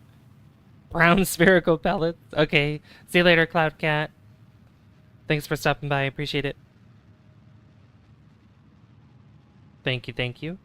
Brown spherical pellets? Okay. See you later, Cloud Cat. Thanks for stopping by. I appreciate it. Thank you, thank you.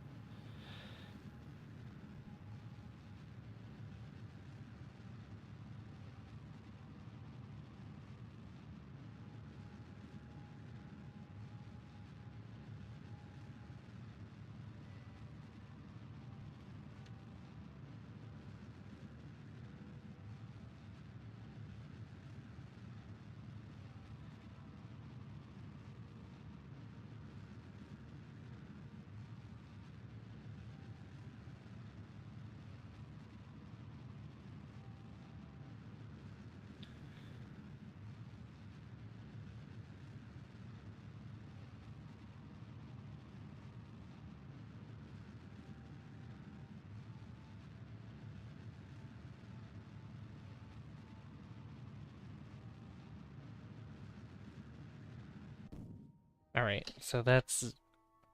Alright, so that's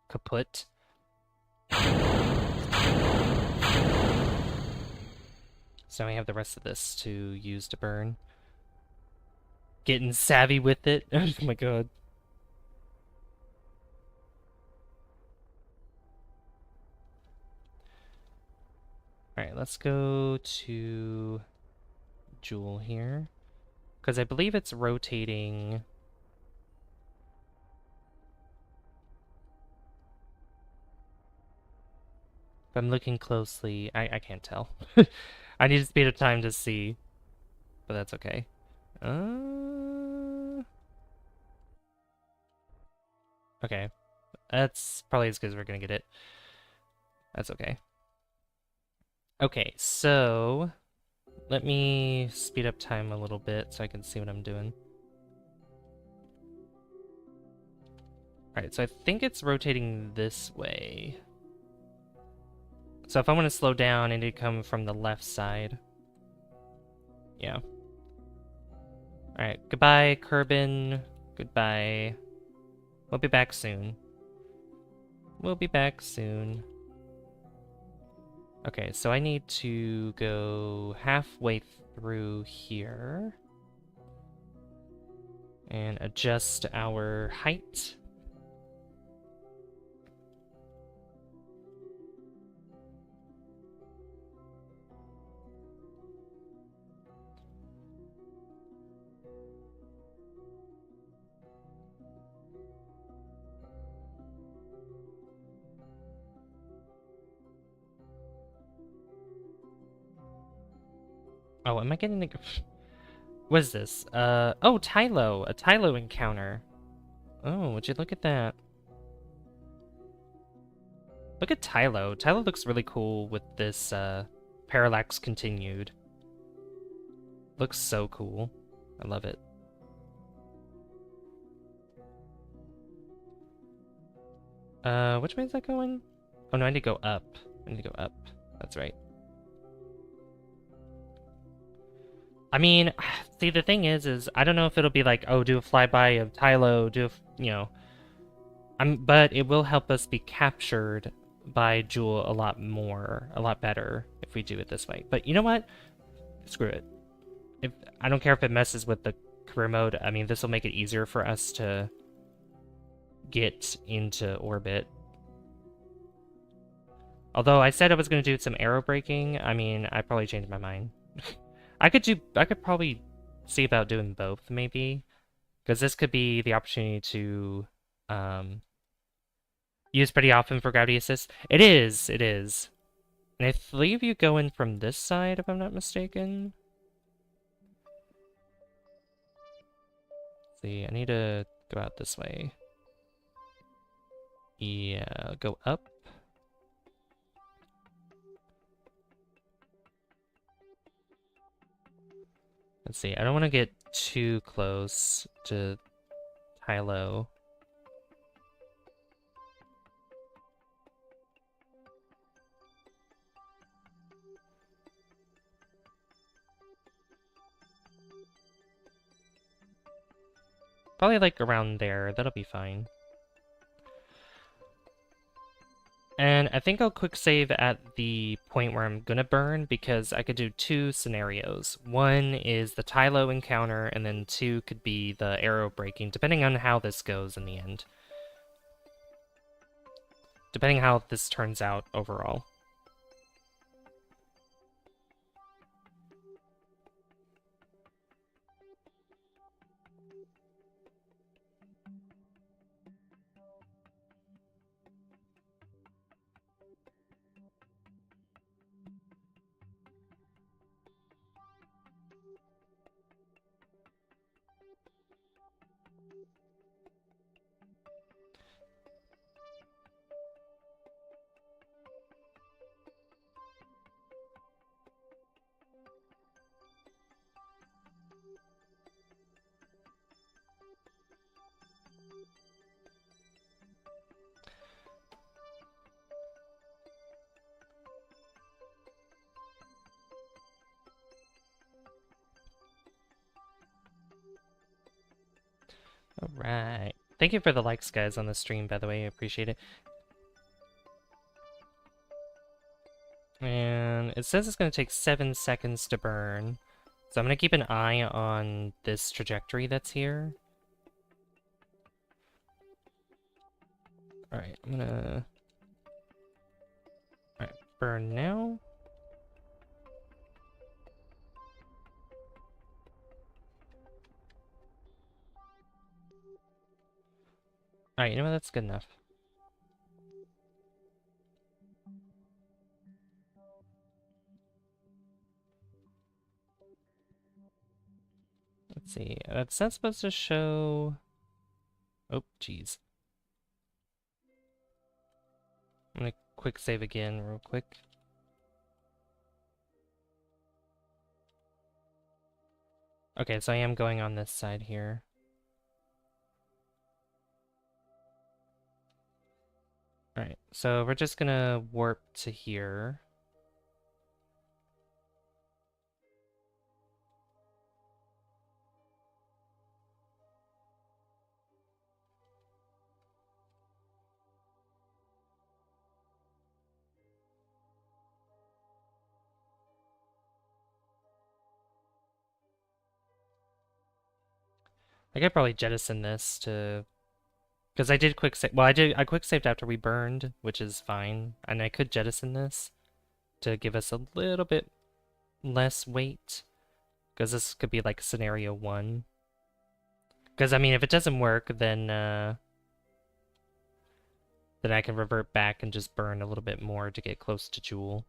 kaput. So now we have the rest of this to use to burn. Getting savvy with it. Oh my god. Alright, let's go to Jool here. Because I believe it's rotating. If I'm looking closely, I can't tell. I need a speed of time to see. But that's okay. Okay. That's probably as good as we're gonna get it. That's okay. Okay, so let me speed up time a little bit so I can see what I'm doing. Alright, so I think it's rotating this way. So if I want to slow down, I need to come from the left side. Yeah. Alright, goodbye, Kerbin. Goodbye. We'll be back soon. We'll be back soon. Okay, so I need to go halfway through here. And adjust our height. Oh, am I getting the... What is this? Oh, Tylo! A Tylo encounter. Oh, would you look at that? Look at Tylo. Tylo looks really cool with this parallax continued. Looks so cool. I love it. Which way is that going? Oh no, I need to go up. I need to go up. That's right. I mean, see, the thing is I don't know if it'll be like, oh, do a flyby of Tylo, you know. But it will help us be captured by Jool a lot better if we do it this way. But you know what? Screw it. I don't care if it messes with the career mode. I mean, this will make it easier for us to get into orbit. Although I said I was going to do some aero braking, I mean, I probably changed my mind. I could probably see about doing both, maybe. Because this could be the opportunity to use pretty often for gravity assist. It is. And I believe you go in from this side, if I'm not mistaken. Let's see, I need to go out this way. Yeah, go up. Let's see, I don't want to get too close to Tylo. Probably like around there, that'll be fine. And I think I'll quick save at the point where I'm gonna burn because I could do two scenarios. One is the Tylo encounter, and then two could be the aero braking, depending on how this goes in the end. Depending how this turns out overall. Alright. Thank you for the likes, guys, on the stream, by the way. I appreciate it. And it says it's going to take 7 seconds to burn. So I'm going to keep an eye on this trajectory that's here. Alright, I'm going to... Alright, burn now. Alright, you know what? That's good enough. Let's see. That's not supposed to show... Oh, jeez. I'm gonna quick save again real quick. Okay, so I am going on this side here. Alright, so we're just gonna warp to here. I could probably jettison this to... Because I did quick save... Well, I quick saved after we burned, which is fine. And I could jettison this to give us a little bit less weight. Because this could be like scenario 1. Because, I mean, if it doesn't work, then I can revert back and just burn a little bit more to get close to Jool.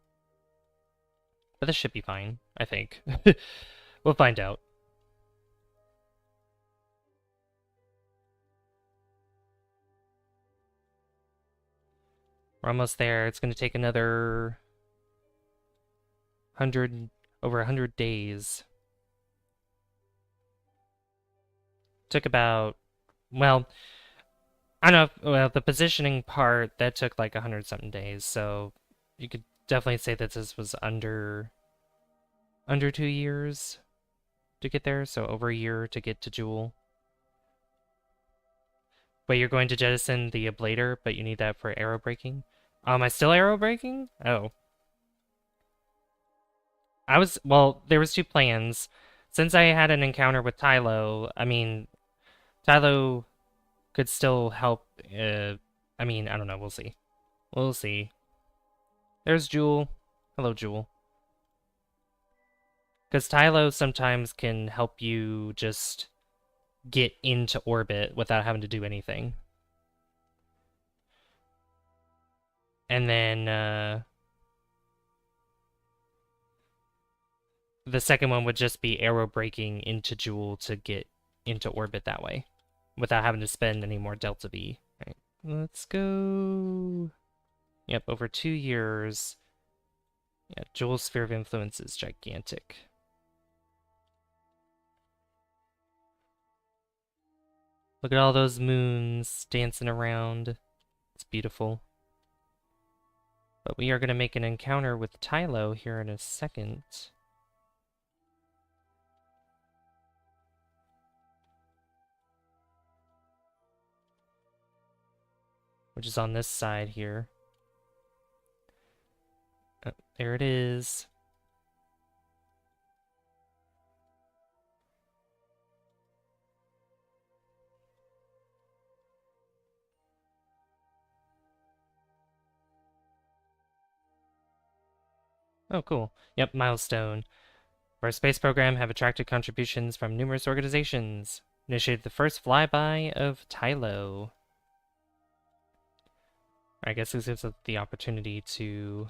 But this should be fine, I think. We'll find out. We're almost there. It's going to take another 100, over 100 days. Took about, well, I don't know, well, the positioning part, that took like 100-something days, so you could definitely say that this was under 2 years to get there, so over a year to get to Jool. Wait, you're going to jettison the ablator, but you need that for arrow braking? Am I still arrow braking? Oh. Well, there was two plans. Since I had an encounter with Tylo, I mean, Tylo could still help, I mean, I don't know, we'll see. We'll see. There's Jool. Hello, Jool. Because Tylo sometimes can help you just get into orbit without having to do anything. And then, the second one would just be arrow braking into Jool to get into orbit that way, without having to spend any more Delta V. All right, let's go. Yep, over 2 years. Yeah, Jool's sphere of influence is gigantic. Look at all those moons dancing around. It's beautiful. But we are going to make an encounter with Tylo here in a second. Which is on this side here. Oh, there it is. Oh, cool. Yep, milestone. Our space program have attracted contributions from numerous organizations. Initiated the first flyby of Tylo. I guess this gives us the opportunity to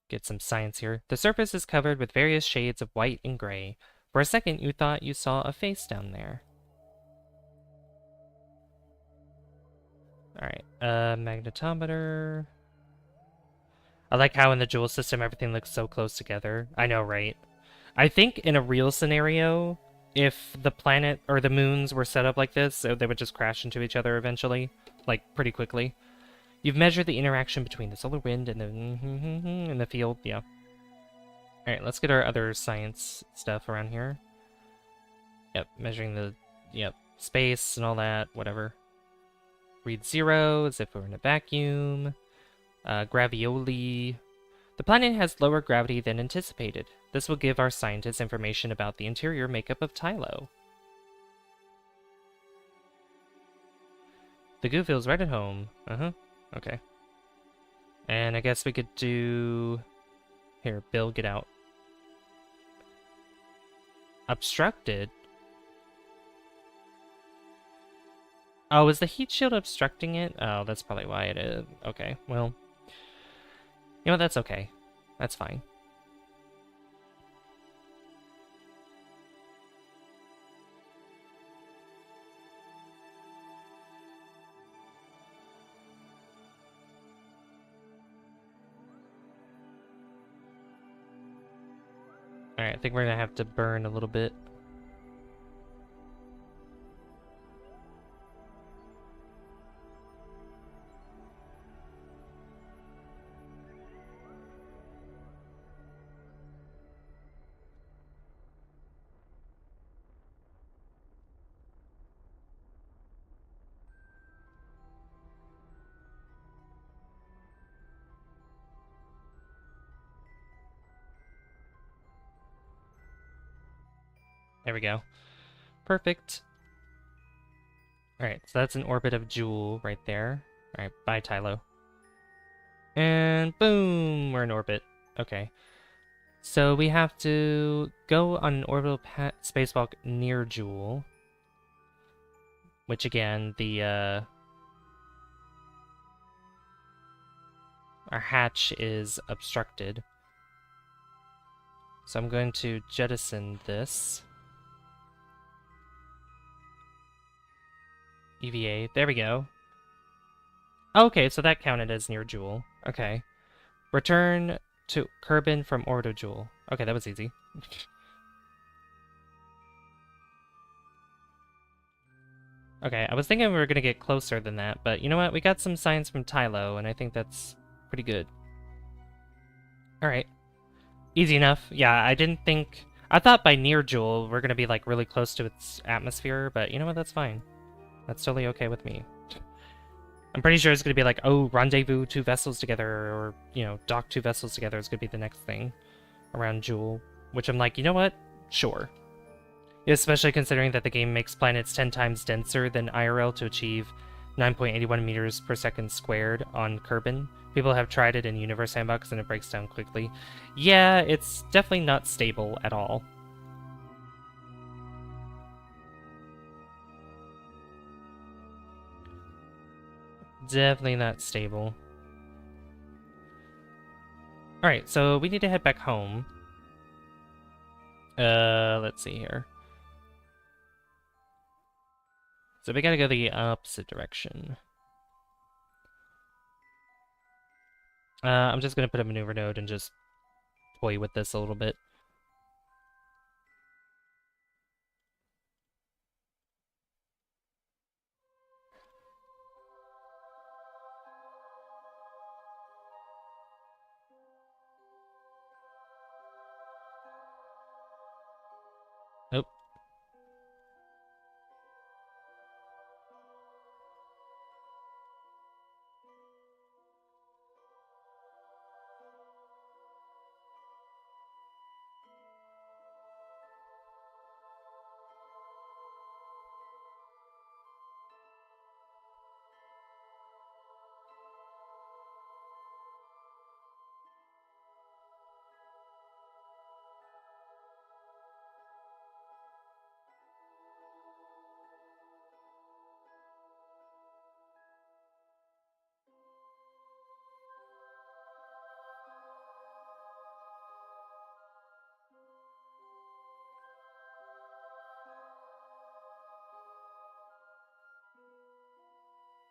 get some science here. The surface is covered with various shades of white and gray. For a second, you thought you saw a face down there. Alright, magnetometer. I like how in the Jool system everything looks so close together. I know, right? I think in a real scenario, if the planet or the moons were set up like this, so they would just crash into each other eventually, like pretty quickly. You've measured the interaction between the solar wind and the field, yeah. All right, let's get our other science stuff around here. Yep, measuring the, yep, space and all that, whatever. Read 0 as if we're in a vacuum. Gravioli. The planet has lower gravity than anticipated. This will give our scientists information about the interior makeup of Tylo. The goo feels right at home. Uh-huh. Okay. And I guess we could do... Here, Bill, get out. Obstructed? Oh, is the heat shield obstructing it? Oh, that's probably why it is. Okay, well... You know, that's okay. That's fine. Alright, I think we're gonna have to burn a little bit. There we go. Perfect. Alright, so that's an orbit of Jool right there. Alright, bye, Tylo. And boom! We're in orbit. Okay. So we have to go on an orbital spacewalk near Jool. Which again, the, our hatch is obstructed. So I'm going to jettison this. EVA, there we go. Okay, so that counted as near Jool. Okay. Return to Kerbin from Ordo Jool. Okay, that was easy. Okay, I was thinking we were gonna get closer than that, but you know what? We got some signs from Tylo, and I think that's pretty good. Alright. Easy enough. Yeah, I didn't think... I thought by near Jool we're gonna be, like, really close to its atmosphere, but you know what? That's fine. That's totally okay with me. I'm pretty sure it's gonna be like, oh, rendezvous two vessels together, or, you know, dock two vessels together is gonna be the next thing around Jool. Which I'm like, you know what? Sure. Especially considering that the game makes planets 10 times denser than IRL to achieve 9.81 meters per second squared on Kerbin. People have tried it in Universe Sandbox and it breaks down quickly. Yeah, it's definitely not stable at all. Definitely not stable. Alright, so we need to head back home. Let's see here. So we gotta go the opposite direction. I'm just gonna put a maneuver node and just toy with this a little bit. Oh.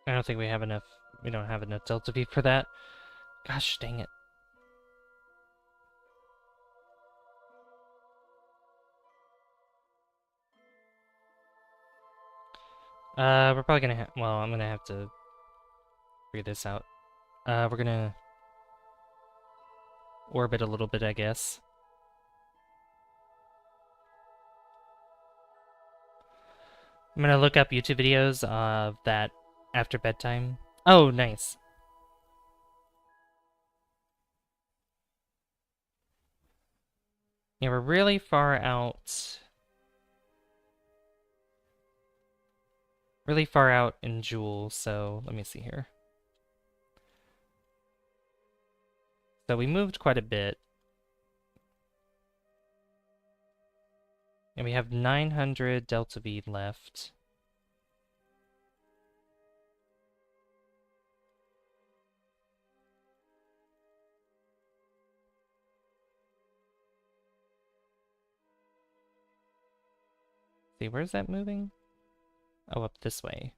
I don't think we have enough. We don't have enough Delta V for that. Gosh dang it. We're probably gonna have. Well, I'm gonna have to figure this out. We're gonna orbit a little bit, I guess. I'm gonna look up YouTube videos of that after bedtime. Oh, nice. Yeah, we're really far out. Really far out in Jool, so let me see here. So we moved quite a bit. And we have 900 Delta V left. See, where's that moving? Oh, up this way.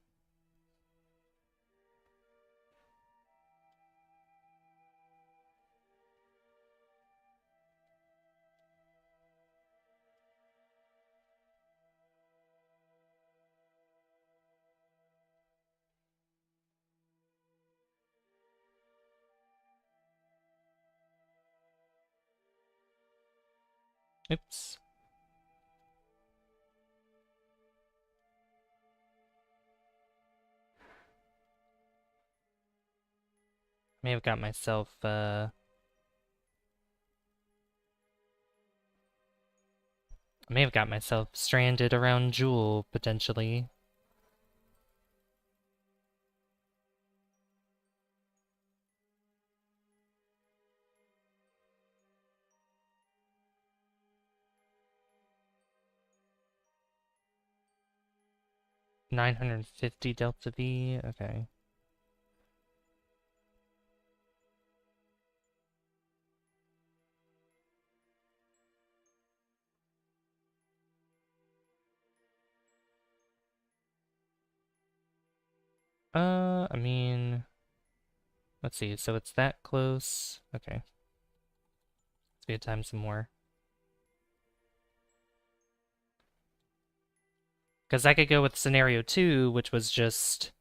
Oops. May have got myself, I may have got myself stranded around Jool, potentially. $950 Delta V, okay. I mean... Let's see, so it's that close. Okay. Let's be a time some more. Because I could go with scenario 2, which was just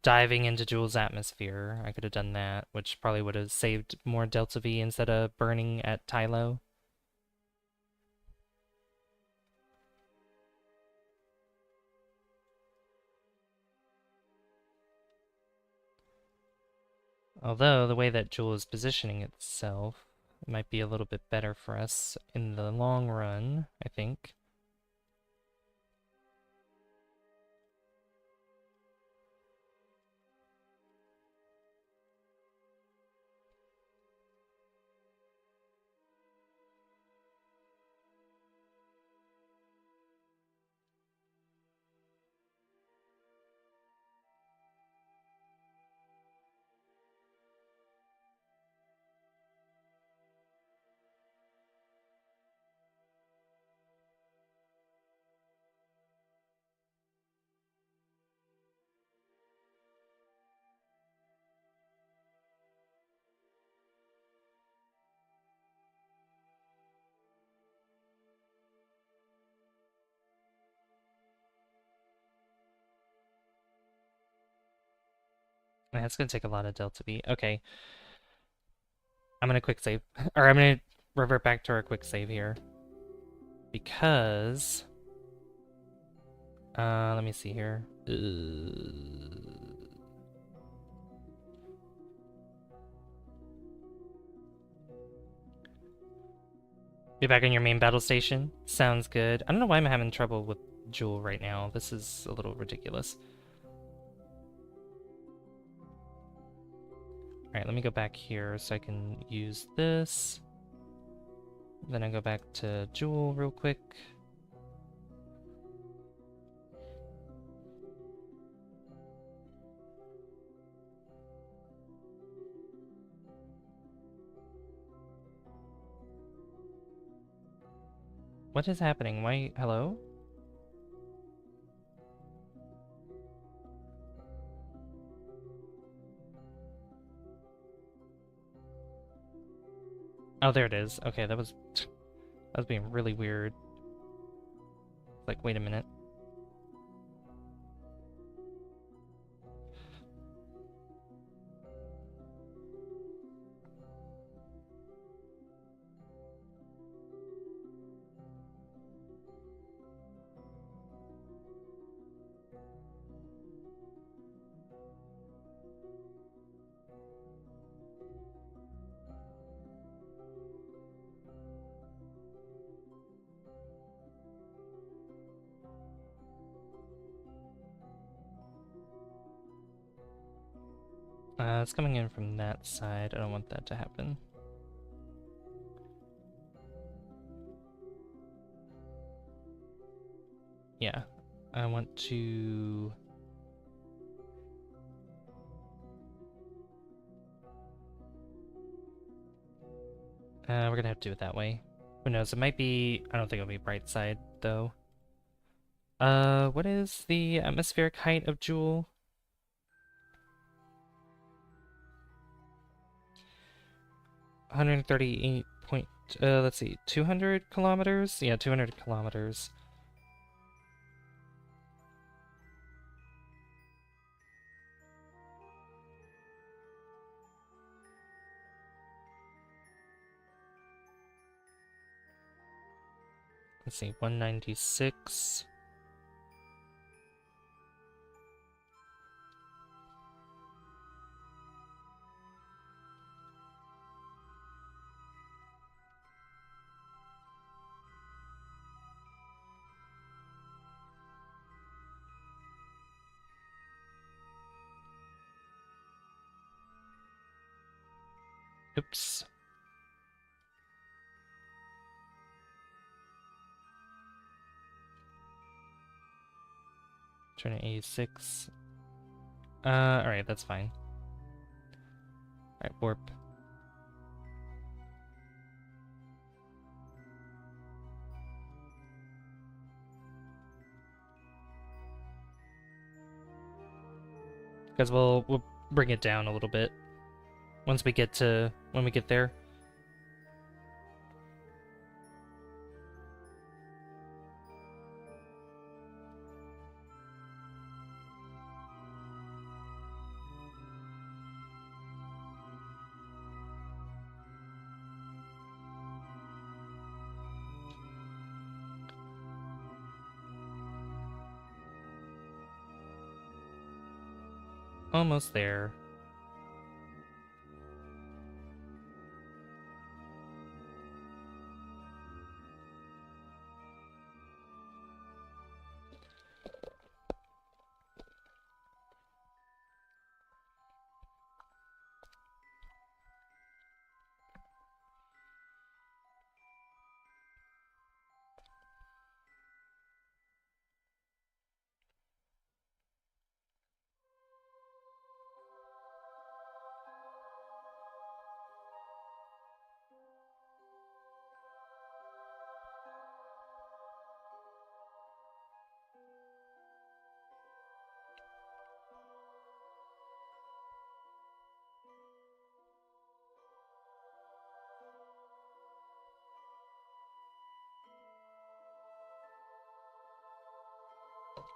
diving into Jool's atmosphere. I could have done that, which probably would have saved more Delta V instead of burning at Tylo. Although, the way that Jool is positioning itself, it might be a little bit better for us in the long run, I think. That's gonna take a lot of Delta V. Okay. I'm gonna quick save. Or I'm gonna revert back to our quick save here. Because... let me see here. Be back on your main battle station? Sounds good. I don't know why I'm having trouble with Jool right now. This is a little ridiculous. Alright, let me go back here so I can use this. Then I go back to Jool real quick. What is happening? Why? Hello? Oh, there it is. Okay, that was being really weird. Like, wait a minute. It's coming in from that side. I don't want that to happen. Yeah, I want to... we're gonna have to do it that way. Who knows? It might be... I don't think it'll be bright side, though. What is the atmospheric height of Jool? 138 point... let's see, 200 kilometers? Yeah, 200 kilometers. Let's see, 196. Oops. Turn to 86. Alright, that's fine. Alright, warp. Because we'll bring it down a little bit. Once we get to when we get there. Almost there.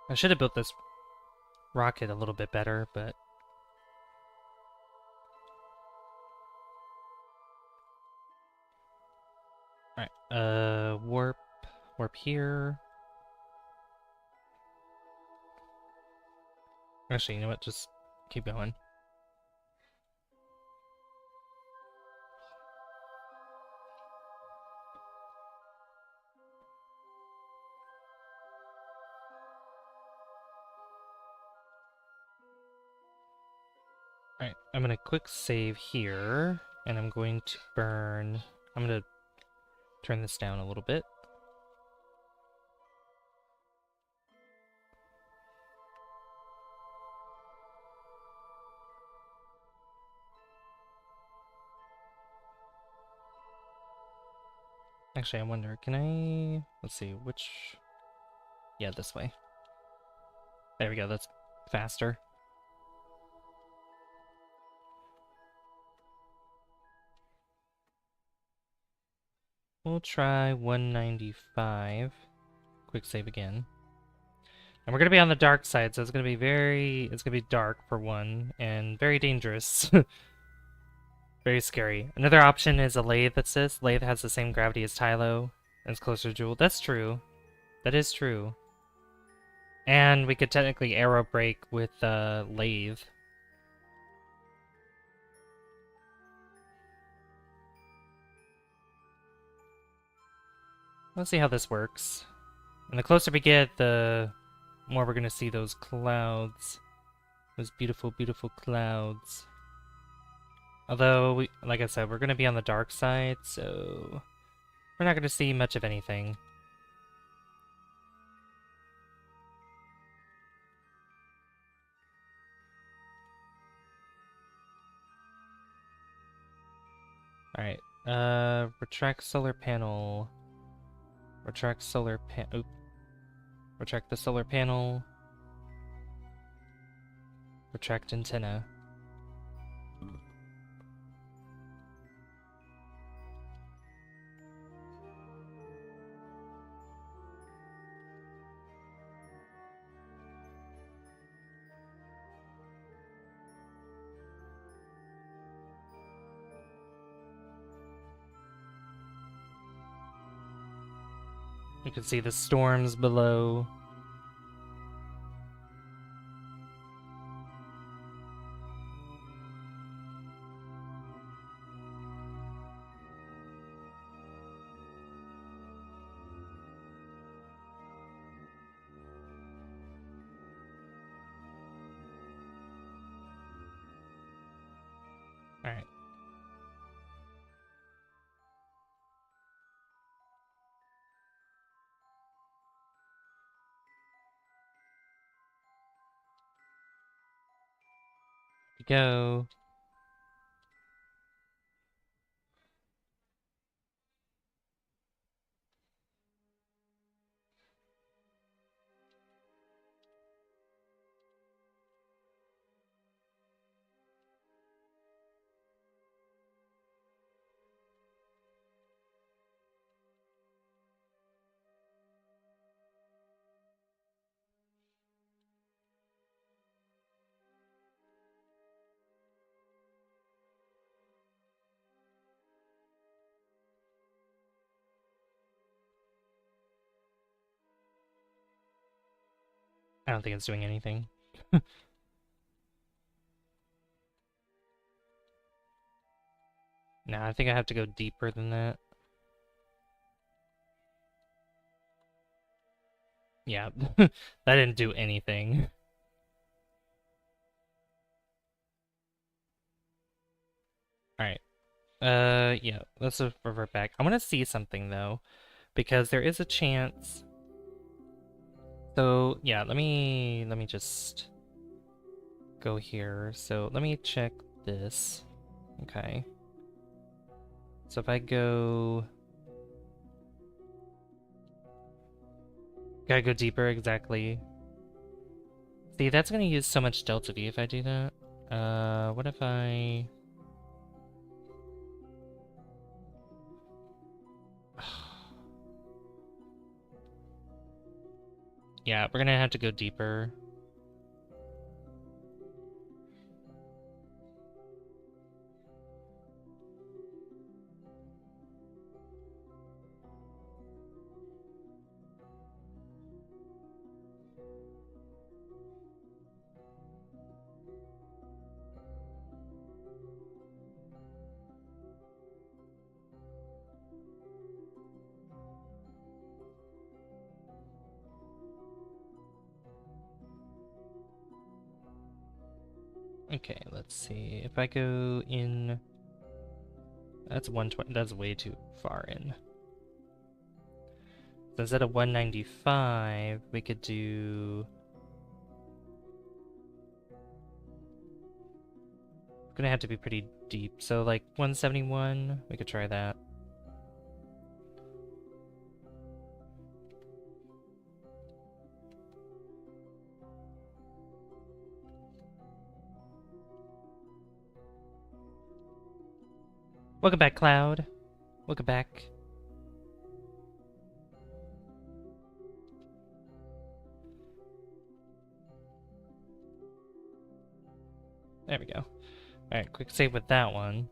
I should have built this rocket a little bit better, but alright. Warp here. Actually, you know what? Just keep going. Alright, I'm gonna quick save here, and I'm going to burn... I'm gonna turn this down a little bit. Actually, I wonder, can I... Let's see, which... Yeah, this way. There we go, that's faster. We'll try 195. Quick save again. And we're gonna be on the dark side, so it's gonna be dark for one, and very dangerous. Very scary. Another option is a lathe assist. Lathe has the same gravity as Tylo, and it's closer to Jool. That's true. That is true. And we could technically aero brake with lathe. Let's see how this works. And the closer we get, the more we're gonna see those clouds. Those beautiful, beautiful clouds. Although, like I said, we're gonna be on the dark side, so we're not gonna see much of anything. Alright, retract solar panel. Retract solar oop. Retract the solar panel. Retract antenna. You can see the storms below. Alright. We go. I don't think it's doing anything. No, I think I have to go deeper than that. Yeah, that didn't do anything. Alright. Yeah, let's just revert back. I want to see something, though, because there is a chance. So, yeah, let me just go here. So, let me check this. Okay. So if I go... Gotta go deeper, exactly. See, that's gonna use so much delta V if I do that. What if I... Yeah, we're gonna have to go deeper. Okay, let's see. If I go in... That's 120. That's way too far in. So instead of 195, we could do... It's gonna have to be pretty deep. So like 171, we could try that. Welcome back, Cloud. Welcome back. There we go. Alright, quick save with that one.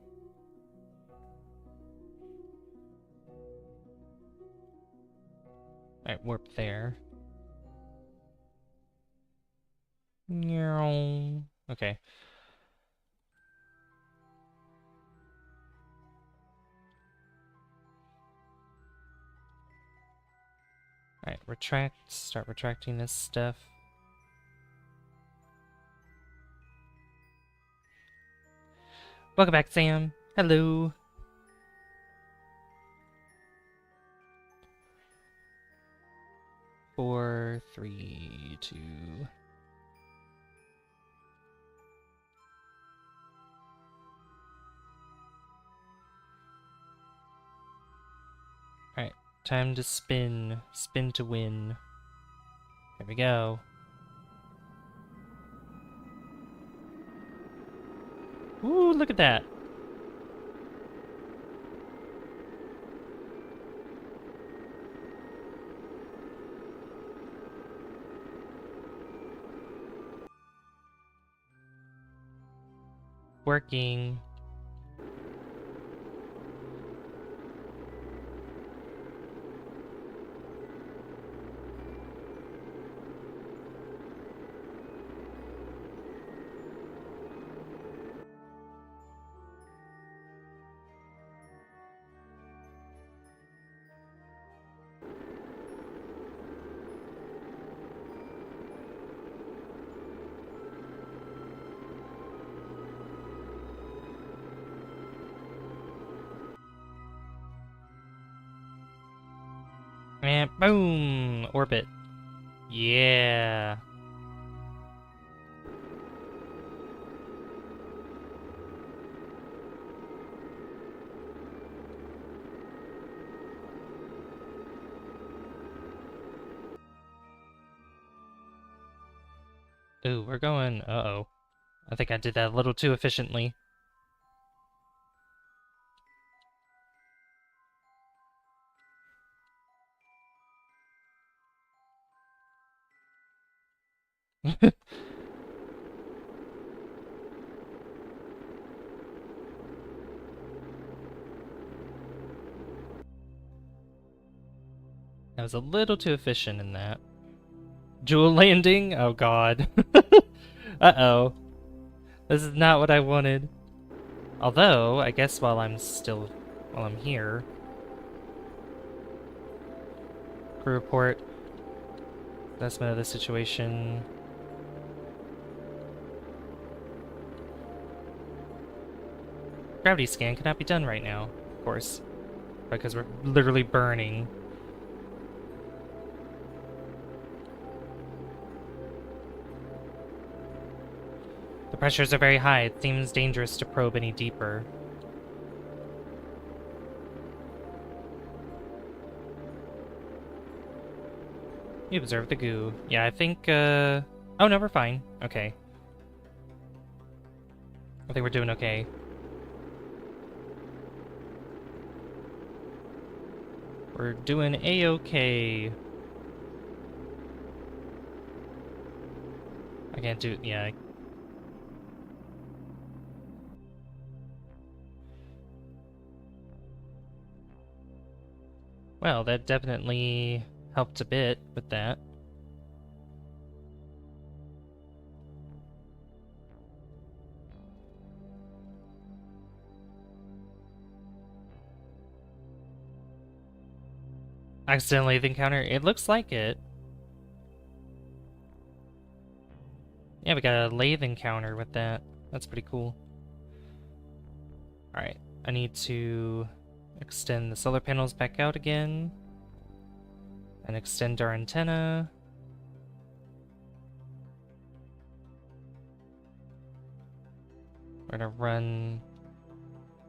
Alright, warp there. Okay. Alright, retract. Start retracting this stuff. Welcome back, Sam. Hello. Four, three, two. Alright, time to spin. Spin to win. Here we go. Ooh, look at that. Working. And boom! Orbit. Yeah. Ooh, we're going... Uh-oh. I think I did that a little too efficiently. I was a little too efficient in that. Jool landing? Oh god. Uh-oh. This is not what I wanted. Although, I guess while I'm here. Crew report. Assessment of the situation. Gravity scan cannot be done right now, of course. Because we're literally burning. The pressures are very high. It seems dangerous to probe any deeper. You observe the goo. Yeah, I think, oh no, we're fine. Okay. I think we're doing okay. We're doing A-okay. I can't do, yeah. Well, that definitely helped a bit with that. Accidentally the encounter? It looks like it. Yeah, we got a lathe encounter with that. That's pretty cool. Alright, I need to extend the solar panels back out again. And extend our antenna. We're gonna run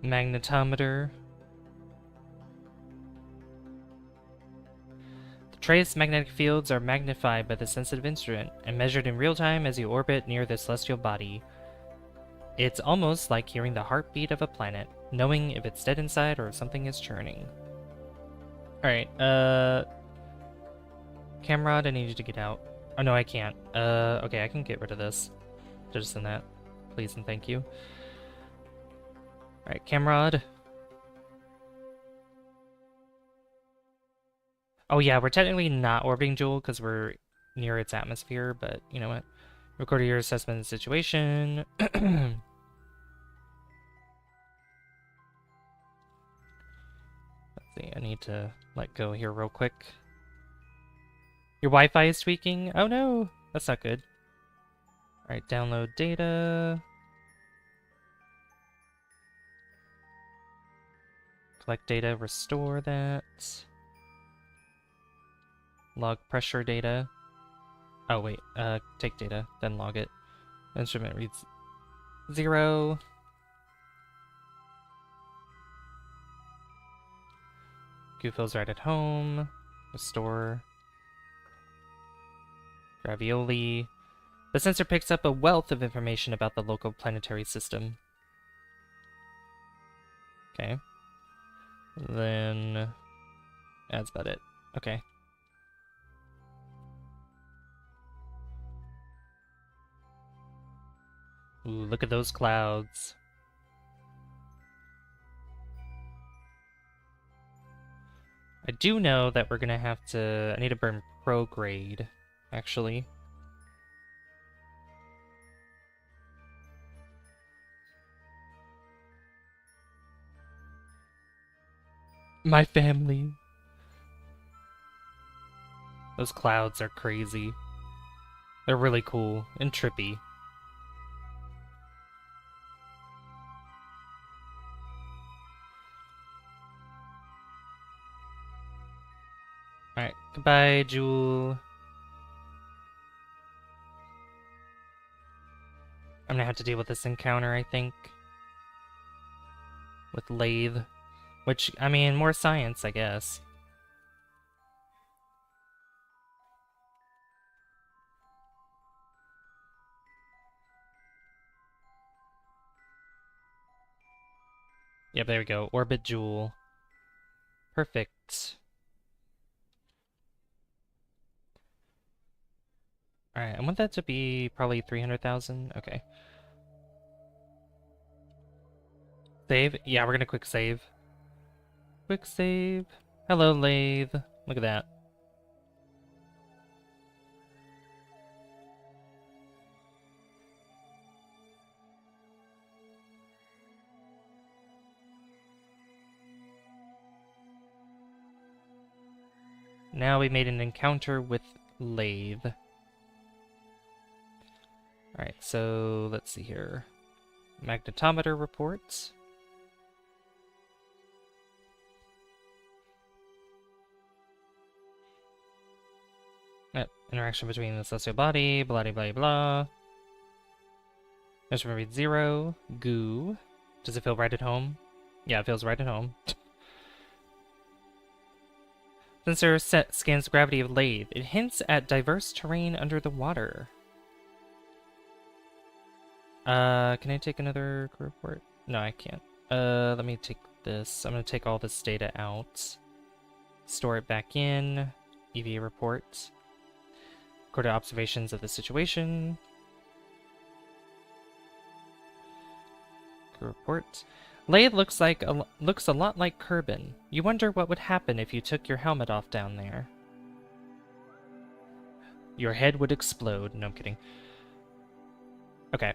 magnetometer. The trace magnetic fields are magnified by the sensitive instrument and measured in real time as you orbit near the celestial body. It's almost like hearing the heartbeat of a planet, knowing if it's dead inside or if something is churning. Alright, Camrod, I need you to get out. Oh no, I can't. Okay, I can get rid of this. Jettison that. Please and thank you. Alright, Camrod. Oh yeah, we're technically not orbiting Jool because we're near its atmosphere, but you know what? Record your assessment of the situation. Let's see, I need to let go here real quick. Your Wi-Fi is tweaking? Oh no, that's not good. Alright, download data. Collect data, restore that. Log pressure data. Oh wait, take data, then log it. Instrument reads 0. Goo feels right at home. Restore. Ravioli. The sensor picks up a wealth of information about the local planetary system. Okay. Then that's about it. Okay. Ooh, look at those clouds. I do know that we're gonna have to... I need to burn prograde, actually. My family. Those clouds are crazy. They're really cool and trippy. Alright, goodbye, Jool. I'm gonna have to deal with this encounter, I think. With Lathe. Which, I mean, more science, I guess. Yep, there we go. Orbit Jool. Perfect. Alright, I want that to be probably 300,000. Okay. Save? Yeah, we're gonna quick save. Quick save. Hello, Lathe. Look at that. Now we made an encounter with Lathe. Alright, so let's see here. Magnetometer reports. Yep, interaction between the celestial body, blah blah blah blah. Measurement rate 0. Goo. Does it feel right at home? Yeah, it feels right at home. Sensor scans the gravity of Lathe. It hints at diverse terrain under the water. Can I take another crew report? No, I can't. Let me take this. I'm gonna take all this data out. Store it back in. EVA report. Record observations of the situation. Crew report. Lathe looks a lot like Kerbin. You wonder what would happen if you took your helmet off down there. Your head would explode. No, I'm kidding. Okay.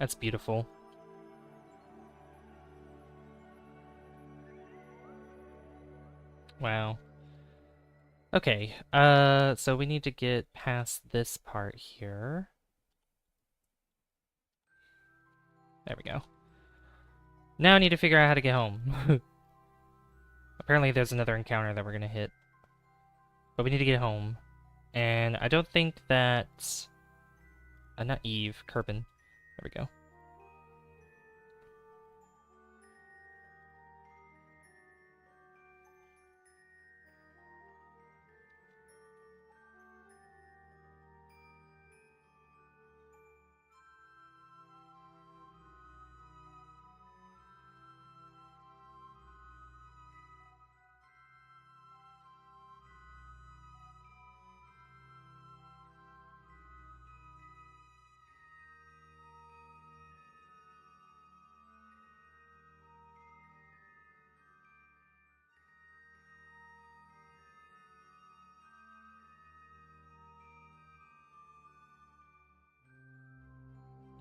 That's beautiful. Wow. Okay, so we need to get past this part here. There we go. Now I need to figure out how to get home. Apparently there's another encounter that we're gonna hit. But we need to get home. And I don't think that... not Eve, Kerbin. There we go.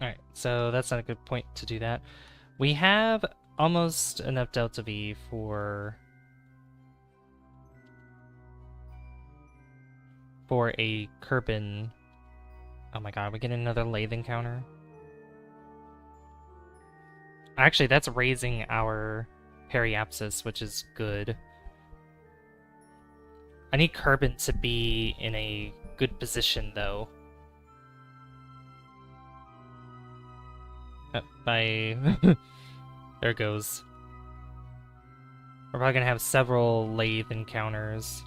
Alright, so that's not a good point to do that. We have almost enough Delta V for a Kerbin. Oh my god, we get another Lathe encounter. Actually, that's raising our periapsis, which is good. I need Kerbin to be in a good position, though. There it goes. We're probably gonna have several Lathe encounters.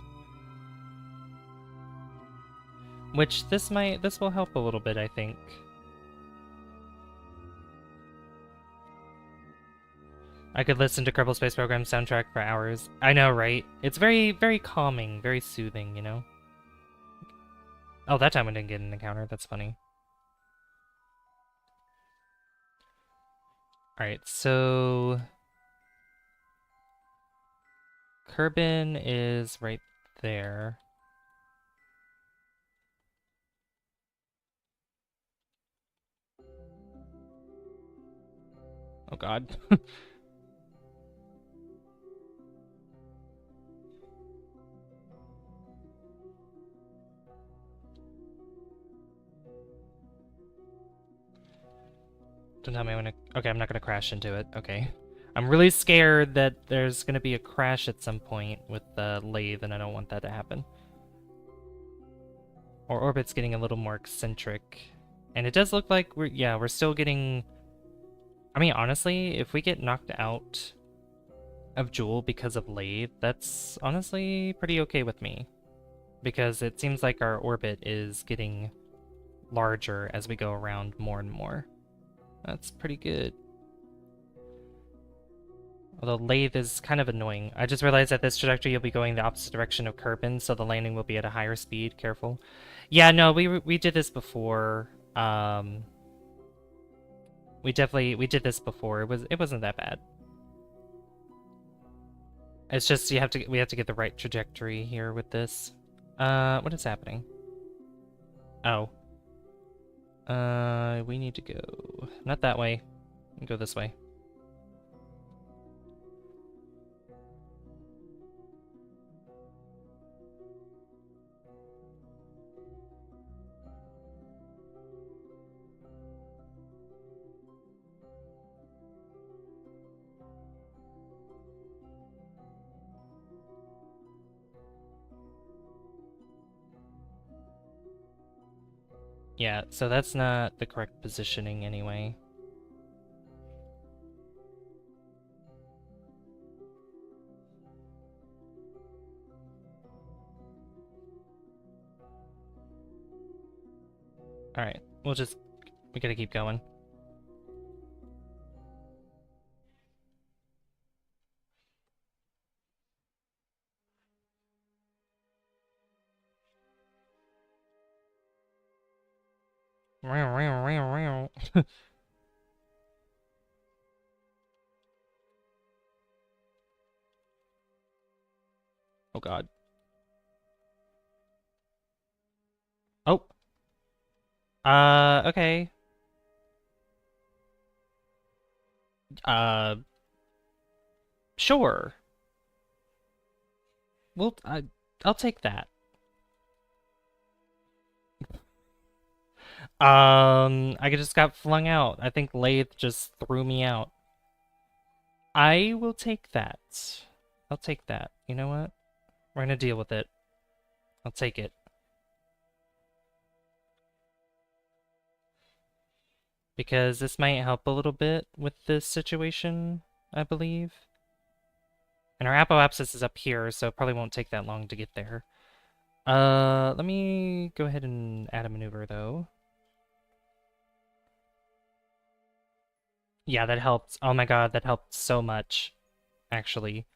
Which this will help a little bit, I think. I could listen to Kerbal Space Program soundtrack for hours. I know, right? It's very, very calming, very soothing, you know? Oh, that time we didn't get an encounter. That's funny. Alright, so... Kerbin is right there. Oh god. Don't tell me I'm gonna... Okay, I'm not gonna crash into it. Okay. I'm really scared that there's gonna be a crash at some point with the Lathe, and I don't want that to happen. Our orbit's getting a little more eccentric. And it does look like we're still getting... I mean, honestly, if we get knocked out of Jool because of Lathe, that's honestly pretty okay with me. Because it seems like our orbit is getting larger as we go around more and more. That's pretty good. Although Lathe is kind of annoying. I just realized that this trajectory you'll be going the opposite direction of Kerbin, so the landing will be at a higher speed. Careful. Yeah, no, we did this before. We did this before. It wasn't that bad. It's just we have to get the right trajectory here with this. What is happening? Oh. We need to go not that way. Go this way. Yeah, so that's not the correct positioning anyway. Alright, we gotta keep going. Oh god. Oh! Okay. Uh, sure. Well, I'll take that. I just got flung out. I think Lathe just threw me out. I will take that. I'll take that. You know what? We're gonna deal with it. I'll take it. Because this might help a little bit with this situation, I believe. And our apoapsis is up here, so it probably won't take that long to get there. Let me go ahead and add a maneuver, though. Yeah, that helped. Oh my god, that helped so much, actually.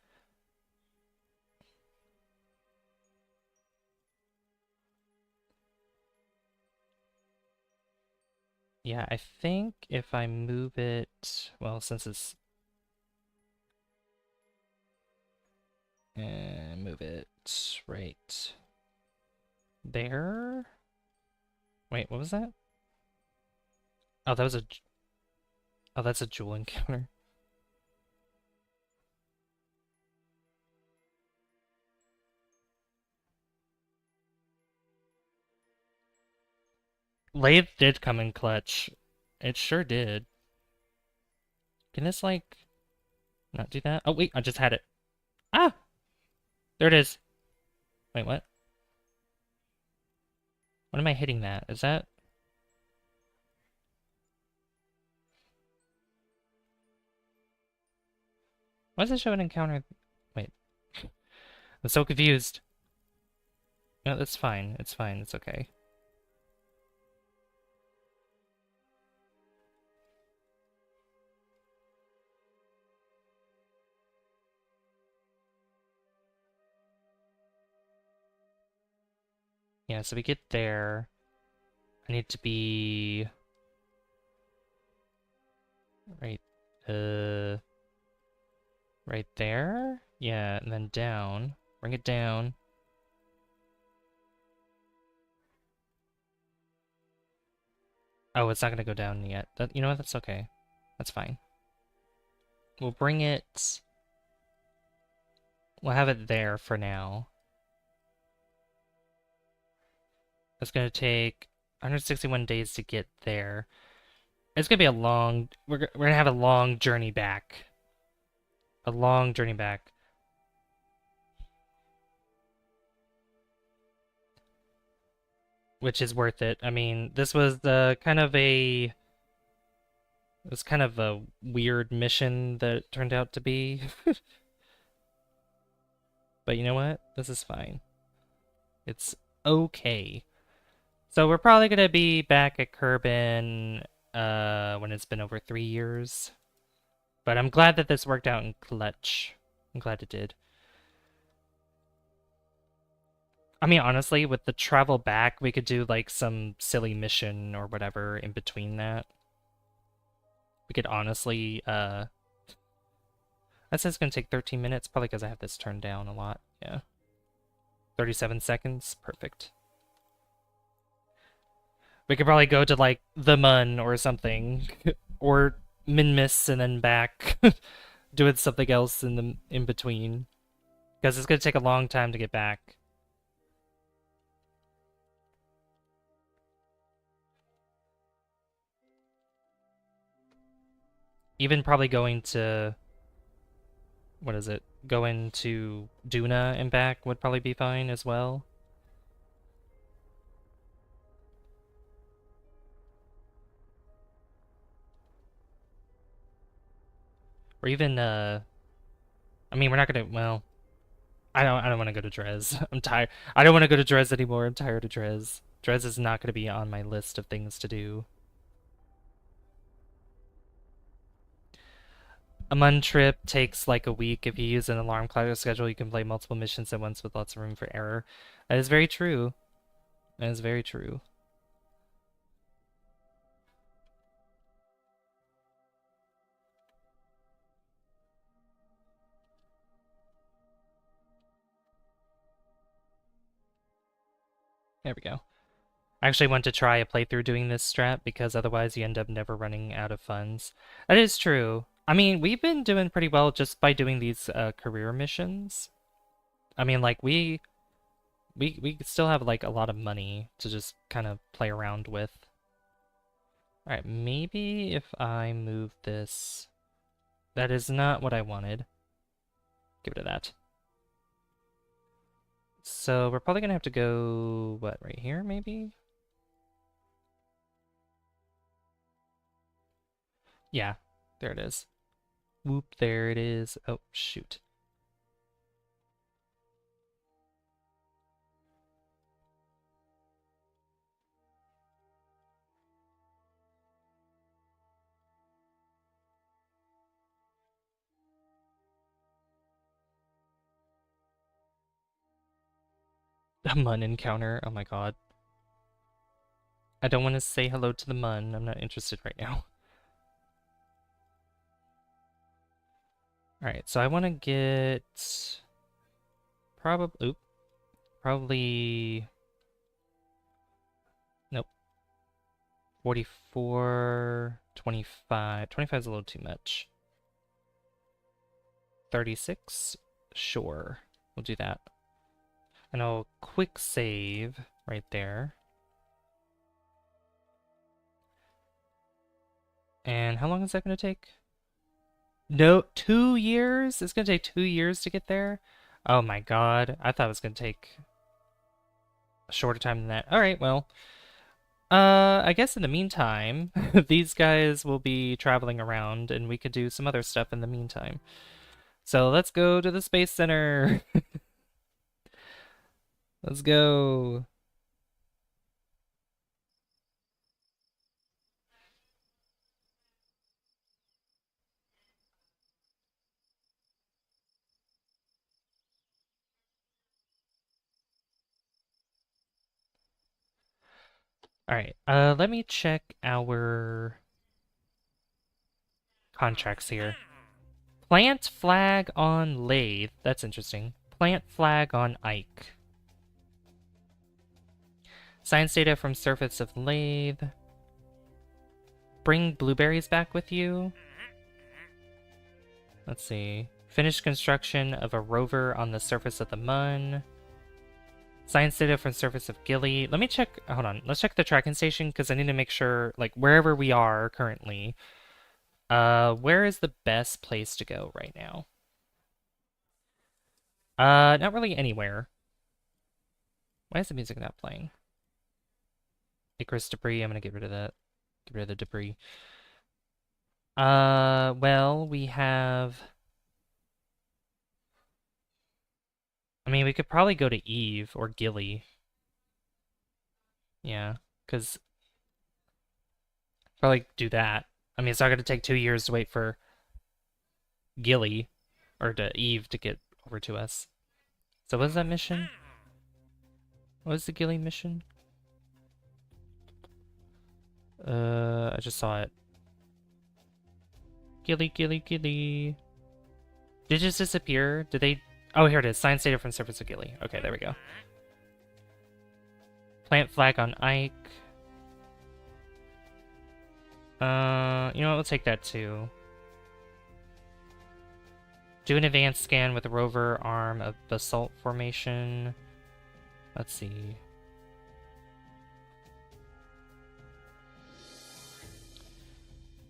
Yeah, I think if I move it, well, since it's move it right there. Wait, what was that? Oh, that was a. Oh, that's a Jool encounter. Lathe did come in clutch. It sure did. Can this, like, not do that? Oh, wait, I just had it. Ah! There it is. Wait, what? What am I hitting that? Is that... Why does it show an encounter? Wait. I'm so confused. No, that's fine. It's fine. It's okay. Yeah, so we get there. I need to be... Right, right there? Yeah, and then down. Bring it down. Oh, it's not gonna go down yet. You know what? That's okay. That's fine. We'll bring it... We'll have it there for now. It's gonna take 161 days to get there. It's gonna be a long... We're gonna have a long journey back. A long journey back. Which is worth it. I mean, this was the kind of a... It was kind of a weird mission that it turned out to be. But you know what? This is fine. It's okay. So we're probably gonna be back at Kerbin when it's been over 3 years. But I'm glad that this worked out in clutch. I'm glad it did. I mean, honestly, with the travel back, we could do like some silly mission or whatever in between that. We could honestly, that says it's gonna take 13 minutes, probably because I have this turned down a lot. Yeah. 37 seconds, perfect. We could probably go to like the Mun or something, or Minmus and then back, doing something else in between, because it's gonna take a long time to get back. Even probably going to, what is it? Going to Duna and back would probably be fine as well. Or even, I mean, we're not gonna, well, I don't want to go to Drez. I'm tired. I don't want to go to Drez anymore. I'm tired of Drez. Drez is not gonna be on my list of things to do. A Mun trip takes like a week. If you use an alarm clock schedule, you can play multiple missions at once with lots of room for error. That is very true. That is very true. There we go. I actually want to try a playthrough doing this strat because otherwise you end up never running out of funds. That is true. I mean, we've been doing pretty well just by doing these career missions. I mean, like we still have like a lot of money to just kind of play around with. All right, maybe if I move this, that is not what I wanted. Get rid of that. So we're probably gonna have to go, what, right here maybe? Yeah, there it is. Whoop, there it is. Oh, shoot. A Mun encounter. Oh my god. I don't want to say hello to the Mun. I'm not interested right now. Alright, so I want to get... Probably... Nope. 44... 25. 25 is a little too much. 36? Sure. We'll do that. And I'll quick save right there. And how long is that going to take? No, 2 years? It's going to take 2 years to get there? Oh my god. I thought it was going to take a shorter time than that. Alright, well. I guess in the meantime, these guys will be traveling around and we could do some other stuff in the meantime. So let's go to the Space Center. Let's go. Alright, let me check our contracts here. Plant flag on lathe. That's interesting. Plant flag on Ike. Science data from surface of lathe. Bring blueberries back with you. Let's see. Finish construction of a rover on the surface of the Mun. Science data from surface of Gilly. Let me check. Hold on. Let's check the tracking station because I need to make sure, like, wherever we are currently, where is the best place to go right now? Not really anywhere. Why is the music not playing? Icarus debris. I'm gonna get rid of that. Get rid of the debris. Well, we have... I mean, we could probably go to Eve or Gilly. Yeah, because... Probably do that. I mean, it's not gonna take 2 years to wait for Gilly or to Eve to get over to us. So what is that mission? What is the Gilly mission? I just saw it. Gilly, Gilly, Gilly. Did it just disappear? Did they... Oh, here it is. Science data from surface of Gilly. Okay, there we go. Plant flag on Ike. You know what? We'll take that too. Do an advanced scan with a rover arm of basalt formation. Let's see.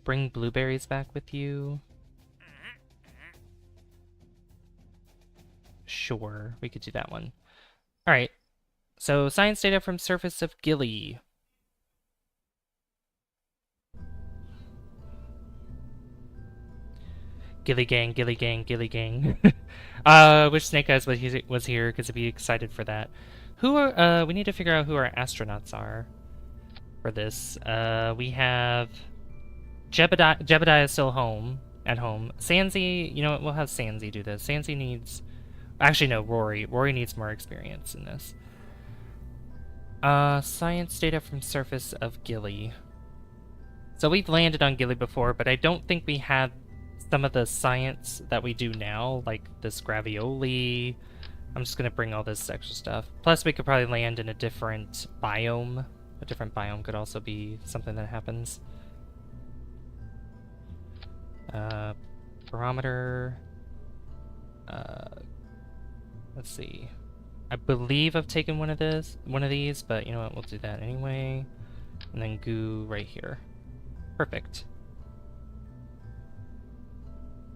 Bring blueberries back with you. Sure, we could do that one. Alright, so science data from surface of Gilly. Gilly gang, gilly gang, gilly gang. Wish Snake Eyes was here because I'd be excited for that. Who are, we need to figure out who our astronauts are for this. We have Jebediah is still at home. Sansi, you know what, we'll have Sansi do this. Sansi needs, actually no, Rory. Rory needs more experience in this. Science data from surface of Gilly. So we've landed on Gilly before, but I don't think we had some of the science that we do now, like this gravioli. I'm just gonna bring all this extra stuff. Plus we could probably land in a different biome. A different biome could also be something that happens. Barometer. Let's see. I believe I've taken one of these, but you know what, we'll do that anyway. And then goo right here. Perfect.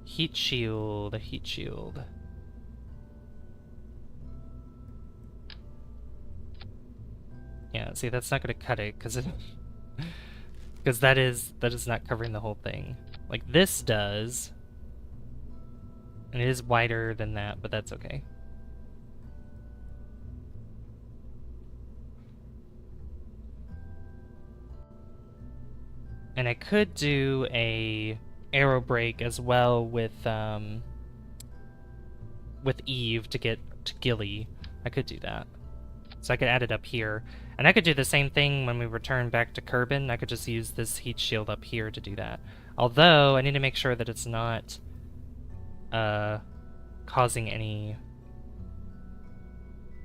Heat shield, a heat shield. Yeah, see, that's not gonna cut it, because that is not covering the whole thing. Like this does. And it is wider than that, but that's okay. And I could do a arrow break as well with Eve to get to Gilly. I could do that. So I could add it up here. And I could do the same thing when we return back to Kerbin. I could just use this heat shield up here to do that. Although, I need to make sure that it's not causing any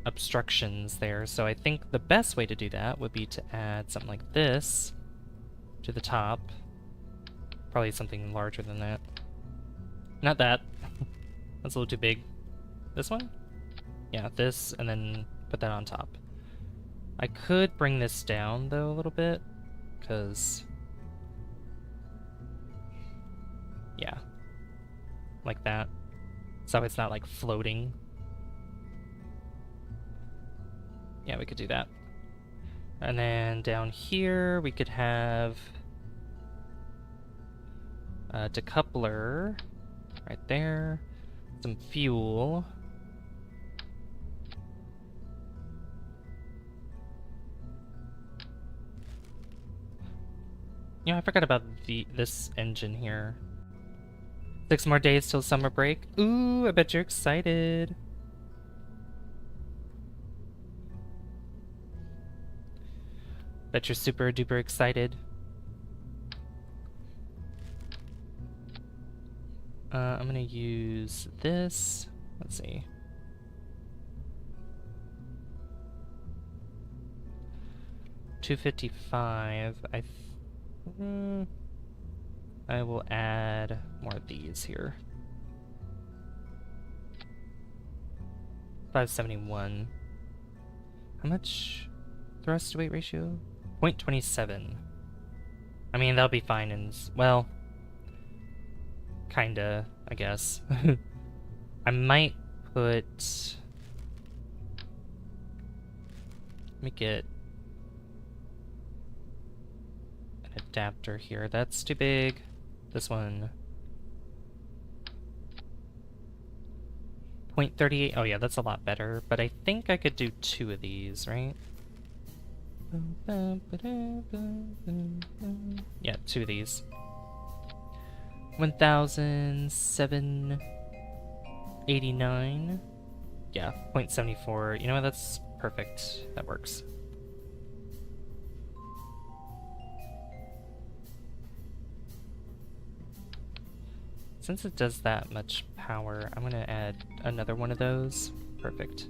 obstructions there. So I think the best way to do that would be to add something like this to the top. Probably something larger than that. Not that. That's a little too big. This one? Yeah, this, and then put that on top. I could bring this down, though, a little bit, because... yeah. Like that. So it's not, like, floating. Yeah, we could do that. And then down here, we could have a decoupler right there, some fuel. You know, I forgot about this engine here. 6 more days till summer break. Ooh, I bet you're excited. Bet you're super duper excited. I'm gonna use this. Let's see. $255. I will add more of these here. 571. How much thrust to weight ratio? 0.27. I mean, that'll be fine in, well, kinda, I guess. I might put, let me get an adapter here. That's too big. This one. 0.38. Oh yeah, that's a lot better. But I think I could do 2 of these, right? Yeah, 2 of these. 1,789. Yeah, 0.74. You know what? That's perfect. That works. Since it does that much power, I'm gonna add another one of those. Perfect.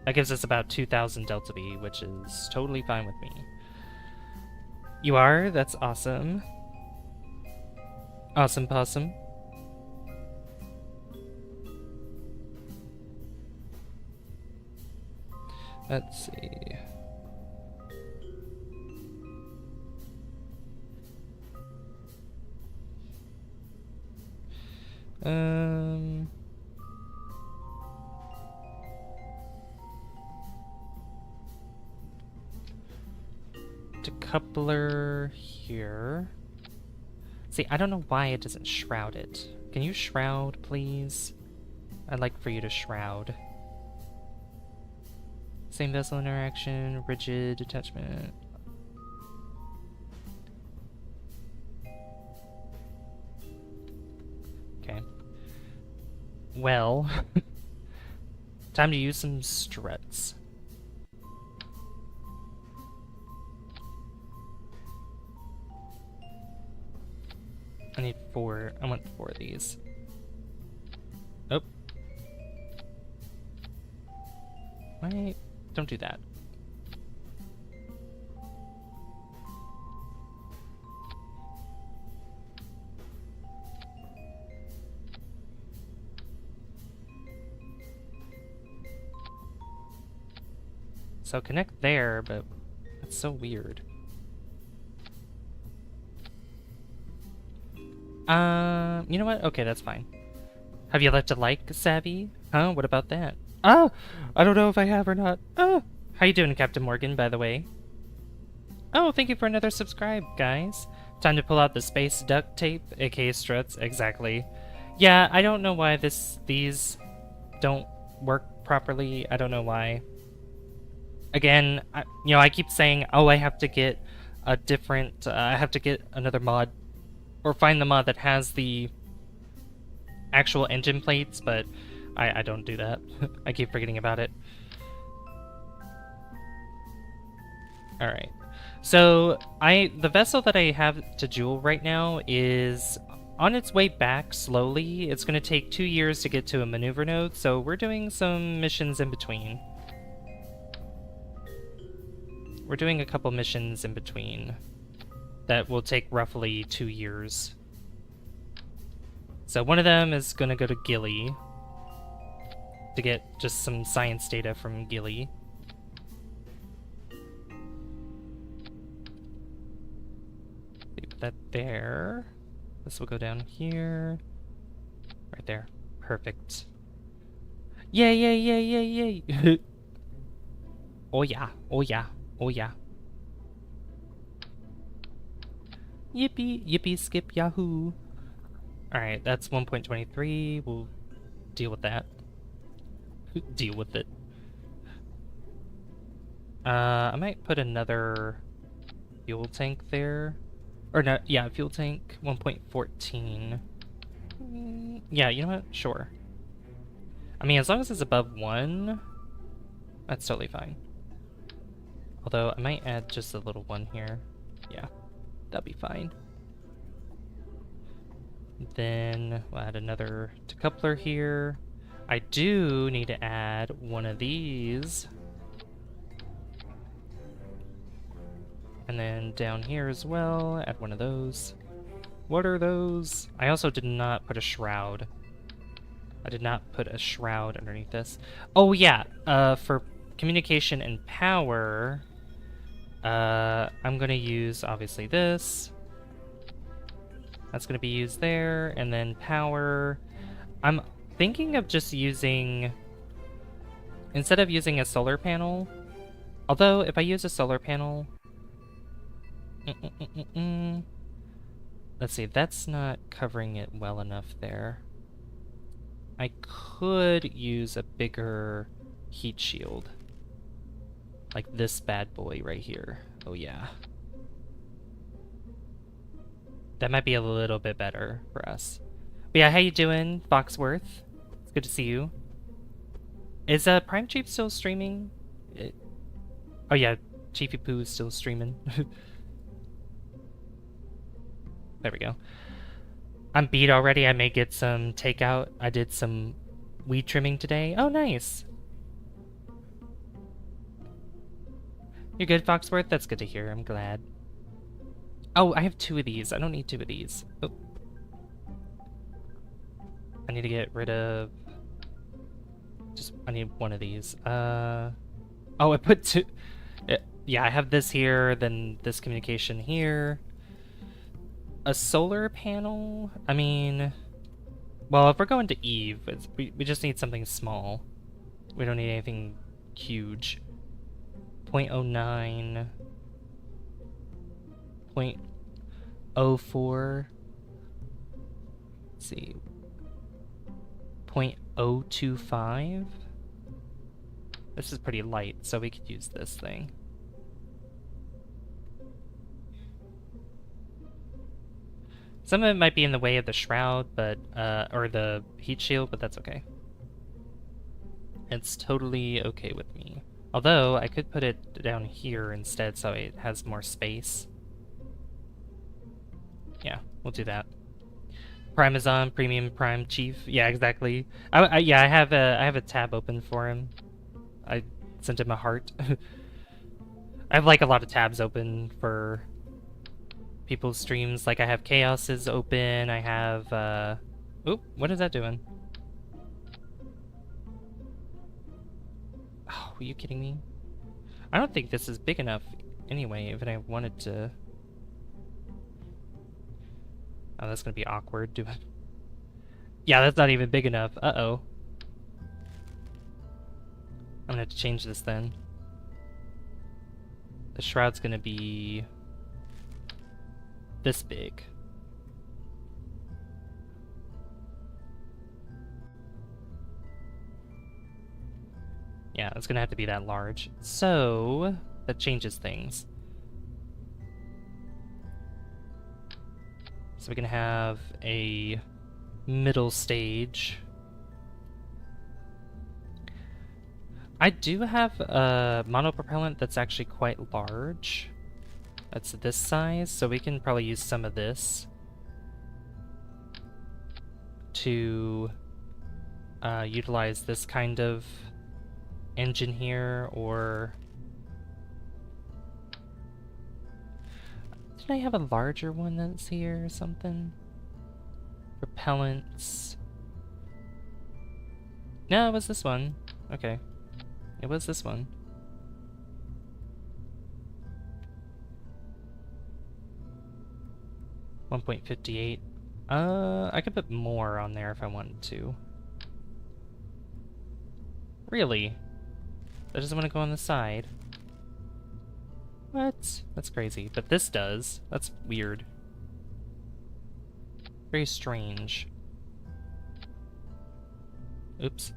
That gives us about 2,000 Delta B, which is totally fine with me. You are? That's awesome. Awesome possum. Let's see. Decoupler here. See, I don't know why it doesn't shroud it. Can you shroud, please? I'd like for you to shroud. Same vessel interaction, rigid attachment. Okay. Well, time to use some struts. I need 4. I want 4 of these. Oh. Wait. Don't do that. So connect there, but that's so weird. You know what? Okay, that's fine. Have you left a like, Savvy? Huh? What about that? Ah! I don't know if I have or not. Ah! How you doing, Captain Morgan, by the way? Oh, thank you for another subscribe, guys. Time to pull out the space duct tape, aka struts, exactly. Yeah, I don't know why these don't work properly. I don't know why. Again, I keep saying, oh, I have to get a different, I have to get another mod, or find the mod that has the actual engine plates, but I don't do that. I keep forgetting about it. Alright. So, the vessel that I have to Jool right now is on its way back slowly. It's going to take 2 years to get to a maneuver node, so we're doing some missions in between. We're doing a couple missions in between that will take roughly 2 years. So one of them is going to go to Gilly to get just some science data from Gilly. Leave that there. This will go down here. Right there. Perfect. Yay, yay, yay, yay, yay! Oh yeah, oh yeah, oh yeah. Yippee, yippee, skip, yahoo! Alright, that's 1.23. We'll deal with that. Deal with it. I might put another fuel tank there. Or no, yeah, fuel tank 1.14. Yeah, you know what? Sure. I mean, as long as it's above 1, that's totally fine. Although, I might add just a little one here. Yeah, that'll be fine. Then we'll add another decoupler here. I do need to add one of these. And then down here as well, add one of those. What are those? I also did not put a shroud. I did not put a shroud underneath this. Oh yeah, for communication and power, I'm gonna use obviously this. That's gonna be used there, and then power. I'm thinking of just using, instead of using a solar panel, although if I use a solar panel, let's see, that's not covering it well enough there. I could use a bigger heat shield, like this bad boy right here. Oh yeah. That might be a little bit better for us. But yeah, how you doing, Foxworth? It's good to see you. Is Prime Chief still streaming? Oh yeah, Chiefy Poo is still streaming. There we go. I'm beat already. I may get some takeout. I did some weed trimming today. Oh, nice. You're good, Foxworth? That's good to hear. I'm glad. Oh, I have 2 of these. I don't need 2 of these. Oh. I need to get rid of... I need 1 of these. Oh, I put 2... Yeah, I have this here, then this communication here. A solar panel? I mean... Well, if we're going to Eve, we just need something small. We don't need anything huge. 0.09... 0.04. Let's see. 0.025. This is pretty light, so we could use this thing. Some of it might be in the way of the shroud, but or the heat shield, but that's okay. It's totally okay with me. Although I could put it down here instead, so it has more space. Yeah, we'll do that. Primazon, Premium Prime Chief. Yeah, exactly. Yeah, I have a tab open for him. I sent him a heart. I have like a lot of tabs open for people's streams. Like I have Chaos's open. I have oop, what is that doing? Oh, are you kidding me? I don't think this is big enough anyway, even if I wanted to. Oh, that's gonna be awkward. Yeah, that's not even big enough. Uh-oh. I'm gonna have to change this then. The shroud's gonna be this big. Yeah, it's gonna have to be that large. So, that changes things. So we can have a middle stage. I do have a monopropellant that's actually quite large. That's this size, so we can probably use some of this to utilize this kind of engine here, or did I have a larger one that's here or something? Propellants. No, it was this one. Okay. It was this one. $1.58. I could put more on there if I wanted to. Really? That doesn't want to go on the side. What? That's crazy. But this does. That's weird. Very strange. Oops.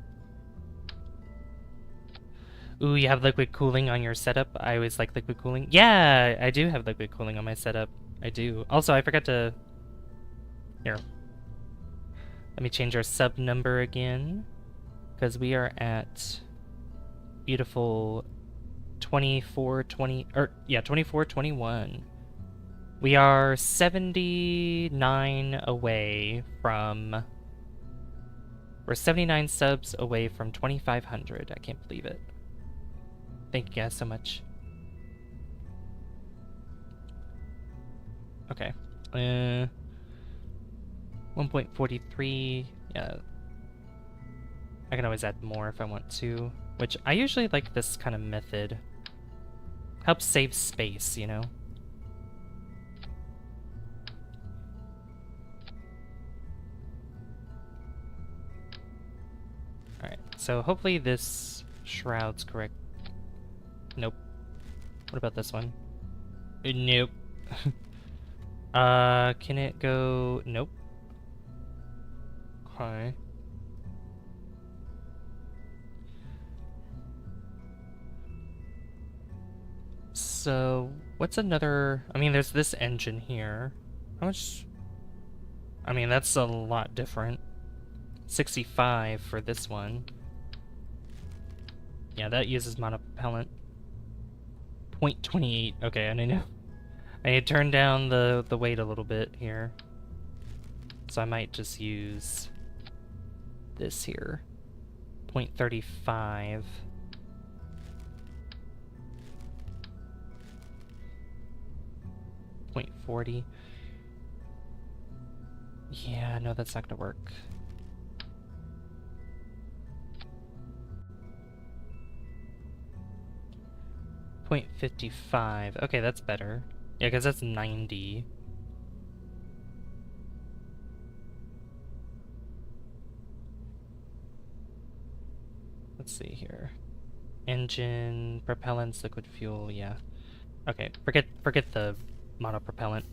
Ooh, you have liquid cooling on your setup? I always like liquid cooling. Yeah, I do have liquid cooling on my setup. I do. Also, I forgot to... Here. Let me change our sub number again. Because we are at... beautiful 2420, or yeah, 2421. We are 79 away from, we're 79 subs away from 2,500. I can't believe it. Thank you guys so much. Okay. 1.43. Yeah. I can always add more if I want to. Which, I usually like this kind of method. Helps save space, you know? Alright, so hopefully this shroud's correct. Nope. What about this one? Nope. Can it go... Nope. Okay. So, what's another... I mean, there's this engine here. How much... I mean, that's a lot different. 65 for this one. Yeah, that uses monopropellant. 0.28. Okay, I need to turn down the weight a little bit here. So I might just use this here. 0.35. 0.40. Yeah, no, that's not gonna work. .55. Okay, that's better. Yeah, because that's 90. Let's see here. Engine, propellants, liquid fuel, yeah. Okay, forget the monopropellant.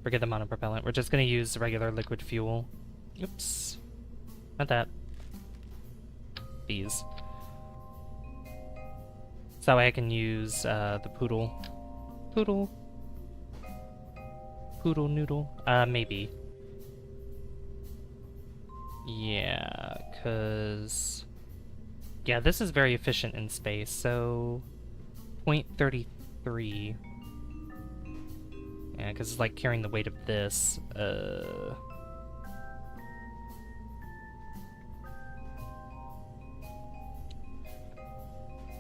Forget the monopropellant. We're just gonna use regular liquid fuel. Oops. Not that. these. So that way I can use the poodle. Poodle noodle. Maybe. Yeah, cause yeah, this is very efficient in space. So 0.33. Yeah, because it's like carrying the weight of this.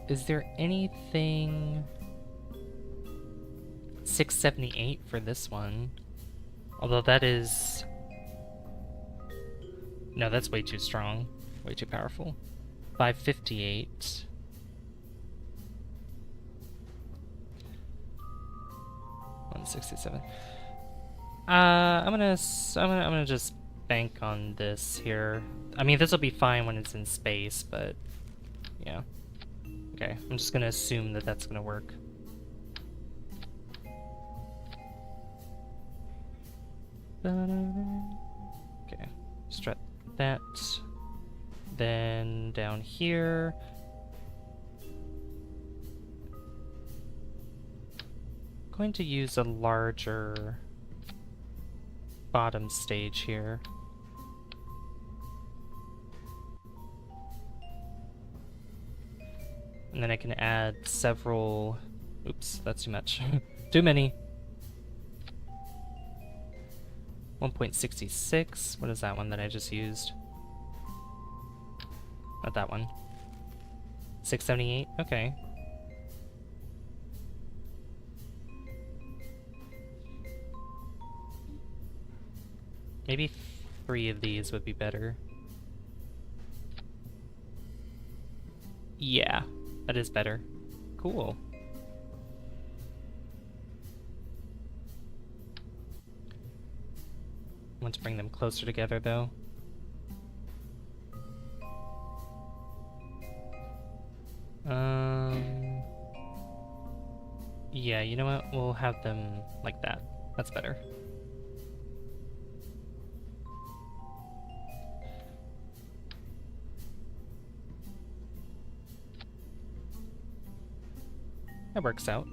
Is there anything 678 for this one? Although that is... No, that's way too strong. Way too powerful. 558. 167. I'm gonna just bank on this here. I mean, this will be fine when it's in space, but yeah. Okay, I'm just gonna assume that that's gonna work. Okay, strut that. Then down here. Going to use a larger bottom stage here. And then I can add several... Oops, that's too much. Too many. 1.66. What is that one that I just used? Not that one. 678? Okay. Maybe 3 of these would be better. Yeah, that is better. Cool. I want to bring them closer together, though. Yeah, you know what? We'll have them like that. That's better. That works out.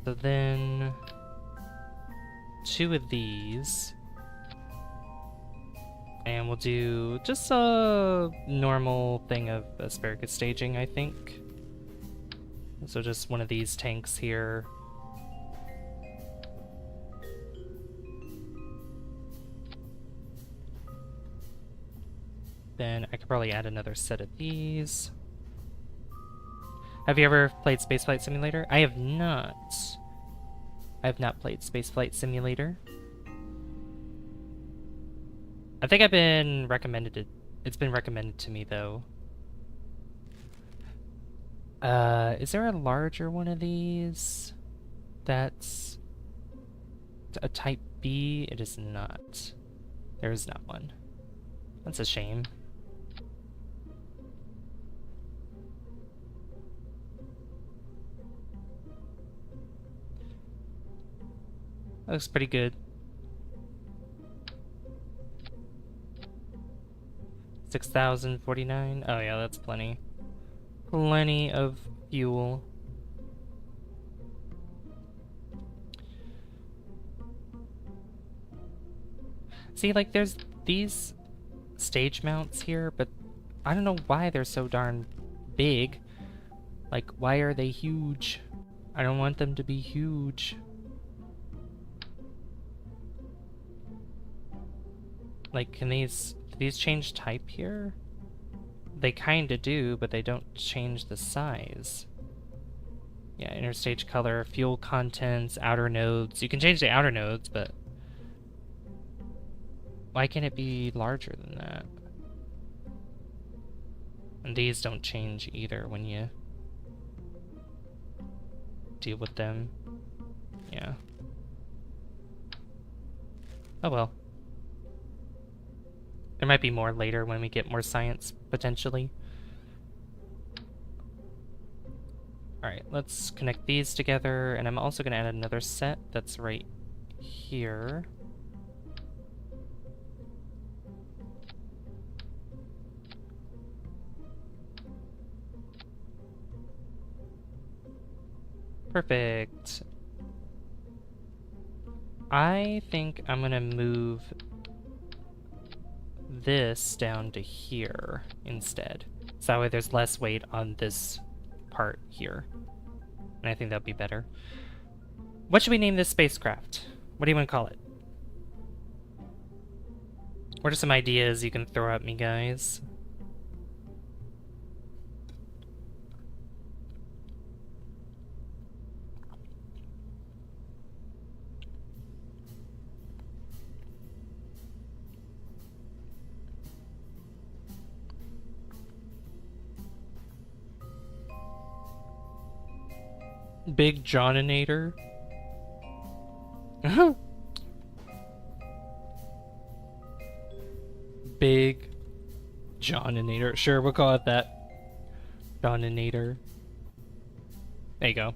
So then 2 of these. And we'll do just a normal thing of asparagus staging, I think. So just one of these tanks here. Then I could probably add another set of these. Have you ever played Spaceflight Simulator? I have not. I have not played Spaceflight Simulator. I think I've been recommended it. It's been recommended to me though. Is there a larger one of these? That's a type B? It is not. There is not one. That's a shame. That looks pretty good. 6,049. Oh yeah, that's plenty. Plenty of fuel. See, like, there's these stage mounts here, but I don't know why they're so darn big. Like, why are they huge? I don't want them to be huge. Like, can do these change type here? They kinda do, but they don't change the size. Yeah, inner stage color, fuel contents, outer nodes. You can change the outer nodes, but why can't it be larger than that? And these don't change either when you deal with them. Yeah. Oh well. There might be more later when we get more science, potentially. Alright, let's connect these together, and I'm also going to add another set that's right here. Perfect. I think I'm gonna move this down to here instead. So that way there's less weight on this part here. And I think that'd be better. What should we name this spacecraft? What do you want to call it? What are some ideas you can throw at me, guys? Big Johninator? Big Johninator. Sure, we'll call it that. Johninator. There you go.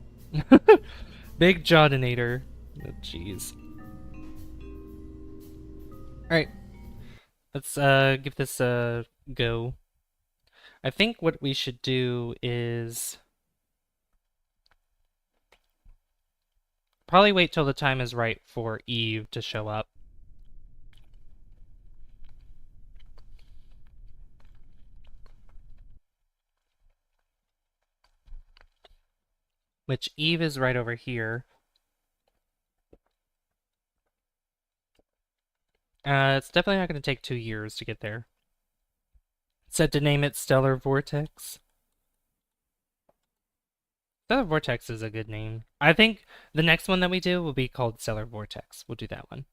Big Johninator. Oh, jeez. Alright. Let's give this a go. I think what we should do is probably wait till the time is right for Eve to show up. Which Eve is right over here. It's definitely not going to take 2 years to get there. Said to name it Stellar Vortex. Stellar Vortex is a good name. I think the next one that we do will be called Stellar Vortex. We'll do that one.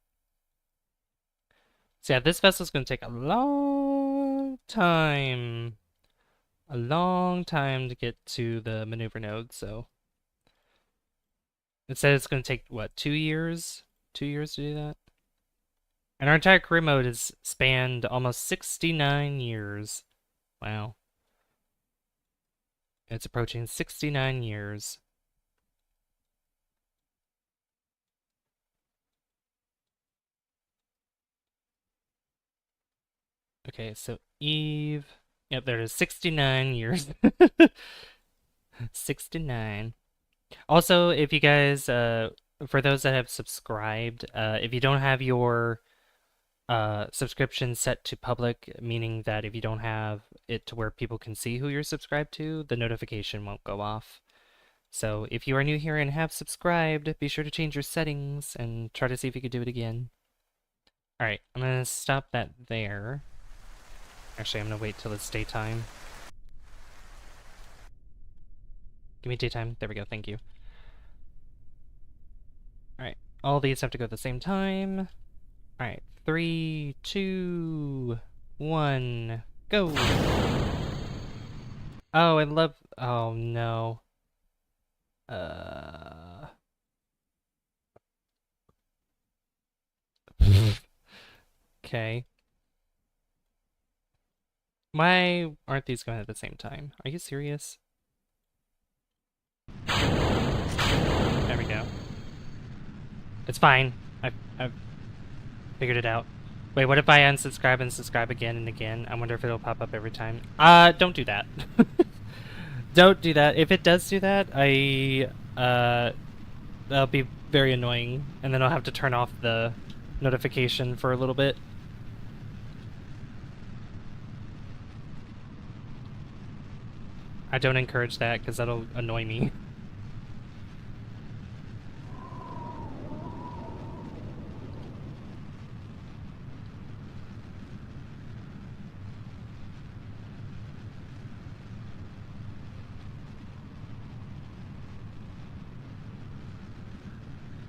So yeah, this vessel's going to take a long time. A long time to get to the maneuver node, so... It said it's going to take, what, 2 years? 2 years to do that? And our entire career mode has spanned almost 69 years. Wow. It's approaching 69 years. Okay, so Eve... Yep, there it is, 69 years. 69. Also, if you guys, for those that have subscribed, if you don't have your subscription set to public, meaning that if you don't have it to where people can see who you're subscribed to, the notification won't go off. So if you are new here and have subscribed, be sure to change your settings and try to see if you could do it again. Alright, I'm gonna stop that there. Actually, I'm gonna wait till it's daytime. Give me daytime. There we go, thank you. Alright, all these have to go at the same time. Alright, 3, 2, 1, go! Oh, I love... Oh, no. Okay. Why aren't these going at the same time? Are you serious? There we go. It's fine. I've figured it out. Wait, what if I unsubscribe and subscribe again and again? I wonder if it'll pop up every time. Don't do that. Don't do that. If it does do that, that'll be very annoying, and then I'll have to turn off the notification for a little bit. I don't encourage that, because that'll annoy me.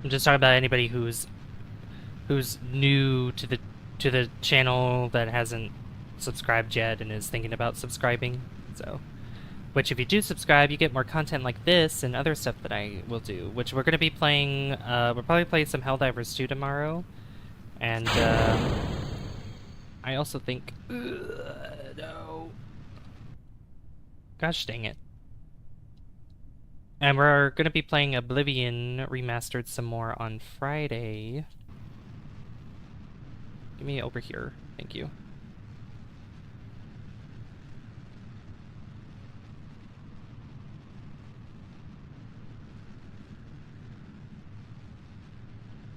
I'm just talking about anybody who's new to the channel that hasn't subscribed yet and is thinking about subscribing. So, which if you do subscribe, you get more content like this and other stuff that I will do. Which we're gonna be playing. We'll probably play some Helldivers 2 tomorrow, and I also think. No. Gosh dang it. And we're going to be playing Oblivion Remastered some more on Friday. Give me over here. Thank you.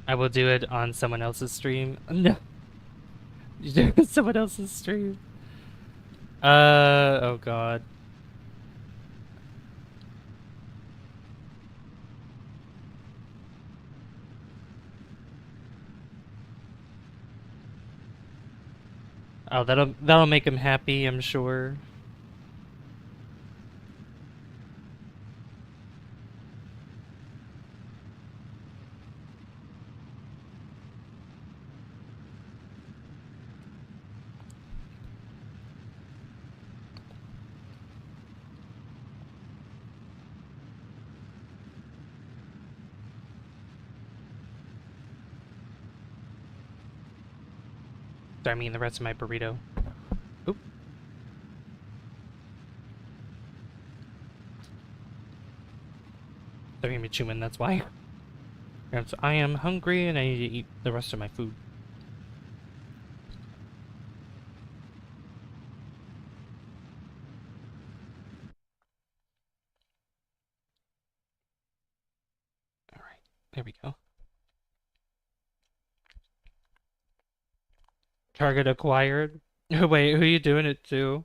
I will do it on someone else's stream. No, you do it on someone else's stream. Oh god. Oh, that'll make him happy, I'm sure. I mean the rest of my burrito. Oop. They're gonna be chewing, that's why. And so I am hungry and I need to eat the rest of my food. Alright, there we go. Target acquired. Wait, who are you doing it to?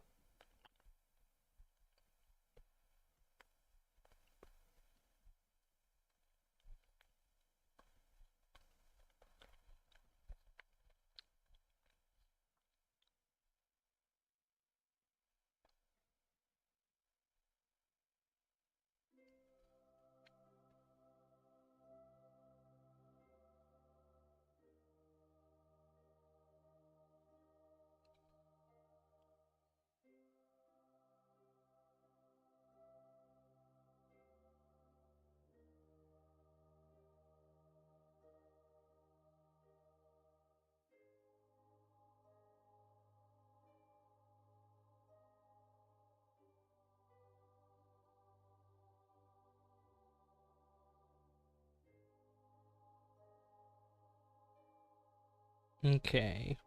Okay.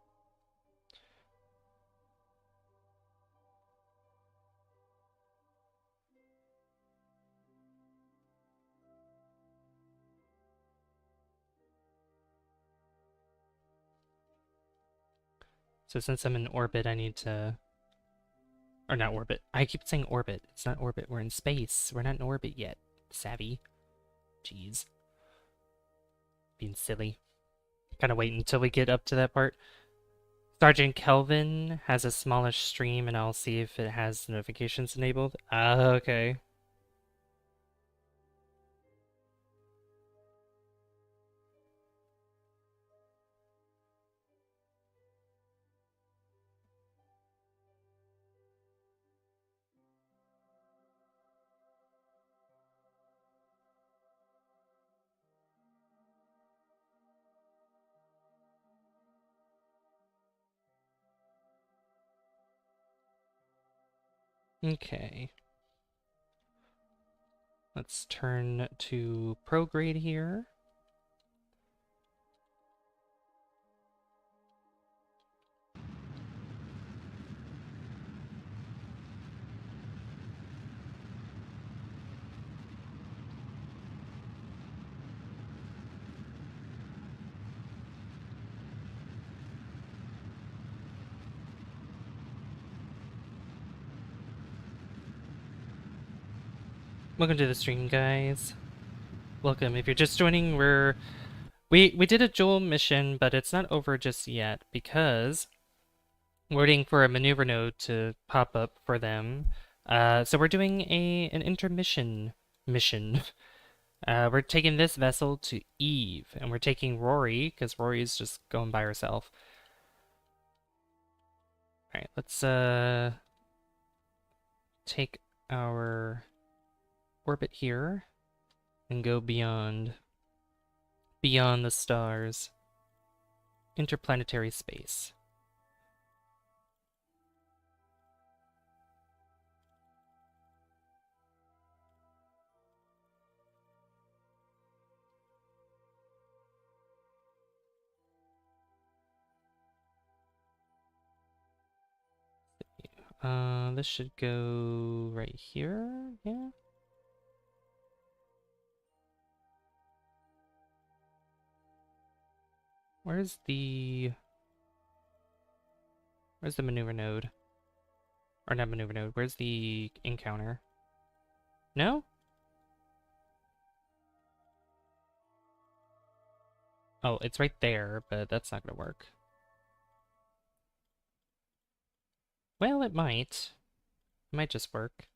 So since I'm in orbit, I need to... Or not orbit. I keep saying orbit. It's not orbit. We're in space. We're not in orbit yet. Savvy. Jeez. Being silly. Gotta wait until we get up to that part. Sergeant Kelvin has a smallish stream, and I'll see if it has notifications enabled. Okay. Okay. Let's turn to prograde here. Welcome to the stream, guys. Welcome. If you're just joining, we did a Jool mission, but it's not over just yet because we're waiting for a maneuver node to pop up for them. So we're doing an intermission mission. We're taking this vessel to Eve, and we're taking Rory because Rory's just going by herself. All right, let's take our orbit here and go beyond the stars. Interplanetary space. This should go right here, yeah? Where's the maneuver node? Or not maneuver node, where's the encounter? No? Oh, it's right there, but that's not gonna work. Well, it might. It might just work.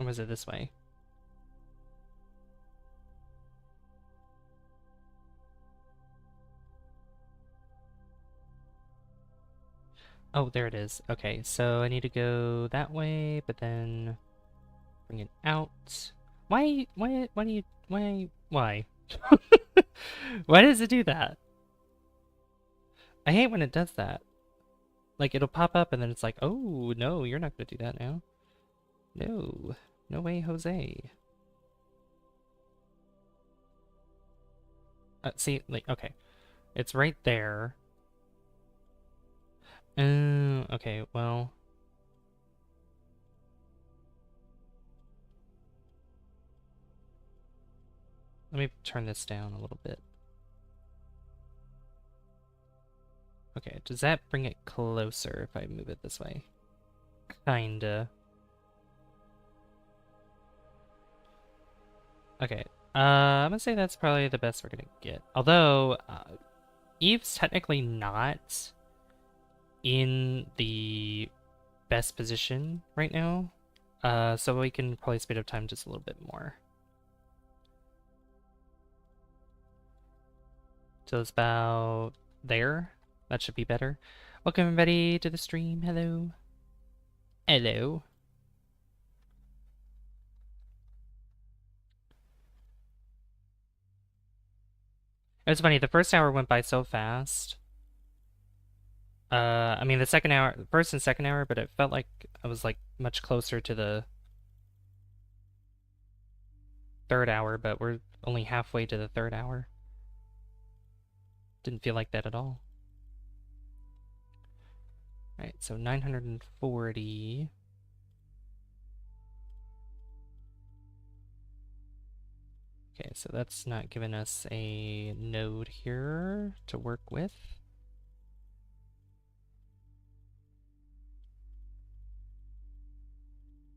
Or was it this way? Oh, there it is. Okay, so I need to go that way, but then bring it out. Why do you, why? Why does it do that? I hate when it does that. Like, it'll pop up and then it's like, oh, no, you're not gonna do that now. No. No way, Jose. See, like, okay. It's right there. Okay, well. Let me turn this down a little bit. Okay, does that bring it closer if I move it this way? Kinda. Okay, I'm gonna say that's probably the best we're gonna get. Although, Eve's technically not in the best position right now. So we can probably speed up time just a little bit more. So it's about there. That should be better. Welcome everybody to the stream. Hello. Hello. It was funny, the first hour went by so fast. I mean the second hour, first and second hour, but it felt like I was like much closer to the third hour, but we're only halfway to the third hour. Didn't feel like that at all. Alright, so 940. Okay, so that's not giving us a node here to work with.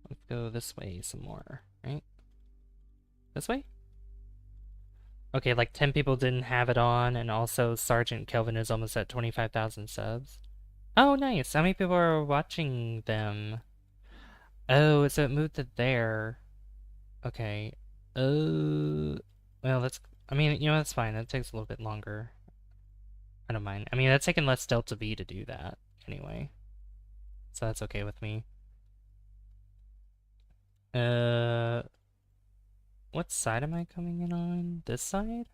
Let's go this way some more, right? This way? Okay, like 10 people didn't have it on, and also Sergeant Kelvin is almost at 25,000 subs. Oh, nice. How many people are watching them? Oh, so it moved to there. Okay. Well, that's, I mean, you know, that's fine. That takes a little bit longer. I don't mind. I mean, that's taking less delta V to do that anyway. So that's okay with me. What side am I coming in on? This side?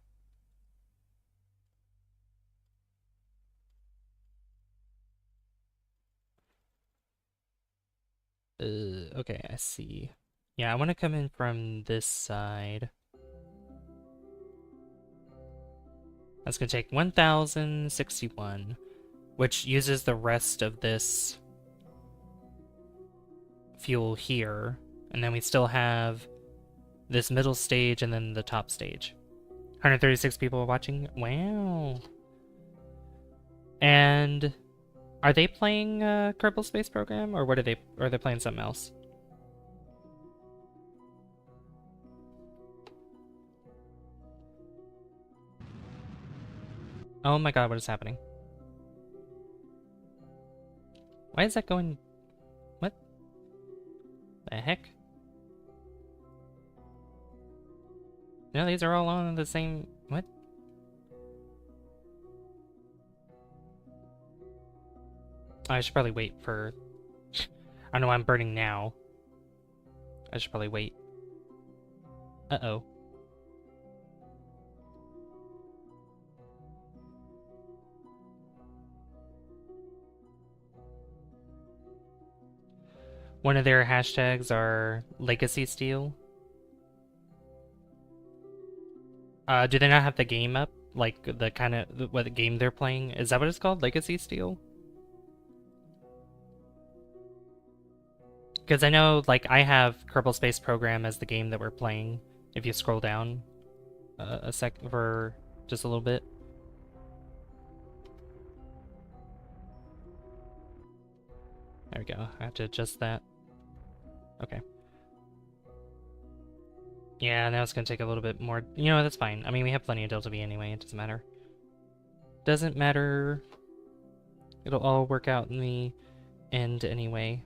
Okay, I see. Yeah, I want to come in from this side. That's gonna take 1061, which uses the rest of this fuel here. And then we still have this middle stage and then the top stage. 136 people watching. Wow. And are they playing Kerbal Space Program, or what are they? Or are they playing something else? Oh my god, what is happening? Why is that going? What the heck? No, these are all on the same. What? I should probably wait for. I know I'm burning now. I should probably wait. Uh-oh. One of their hashtags are Legacy Steel. Do they not have the game up? Like the kind of what game they're playing? Is that what it's called? Legacy Steel? Because I know, like, I have Kerbal Space Program as the game that we're playing. If you scroll down a sec for just a little bit. There we go. I have to adjust that. Okay. Yeah, now it's gonna take a little bit more. You know, that's fine. I mean, we have plenty of Delta V anyway. It doesn't matter. Doesn't matter. It'll all work out in the end anyway.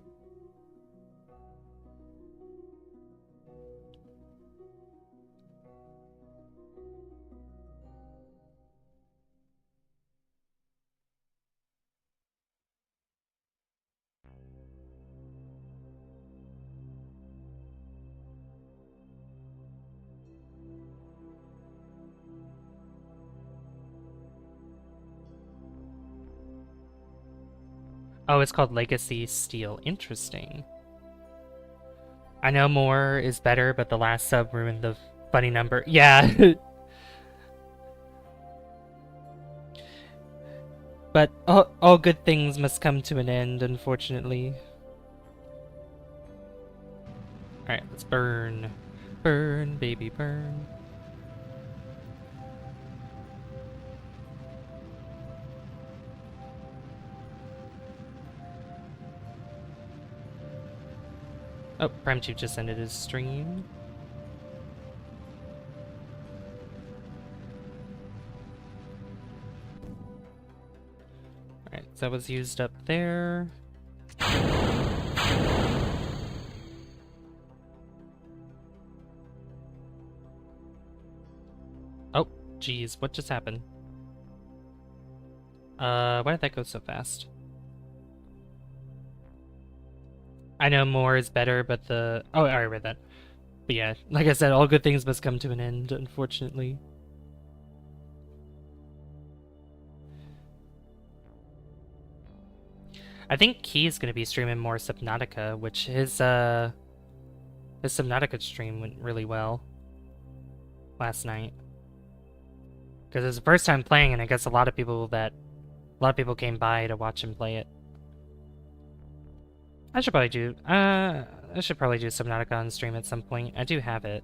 Oh, it's called Legacy Steel. Interesting. I know more is better, but the last sub ruined the funny number. Yeah. But all good things must come to an end, unfortunately. Alright, let's burn. Burn, baby, burn. Oh, Prime 2 just ended his stream. Alright, so that was used up there. Oh, geez, what just happened? Why did that go so fast? I know more is better, but the... Oh, I already read that. But yeah, like I said, all good things must come to an end, unfortunately. I think he's gonna be streaming more Subnautica, which his Subnautica stream went really well last night. Because it was the first time playing, and I guess a lot of people came by to watch him play it. I should probably do Subnautica on stream at some point. I do have it.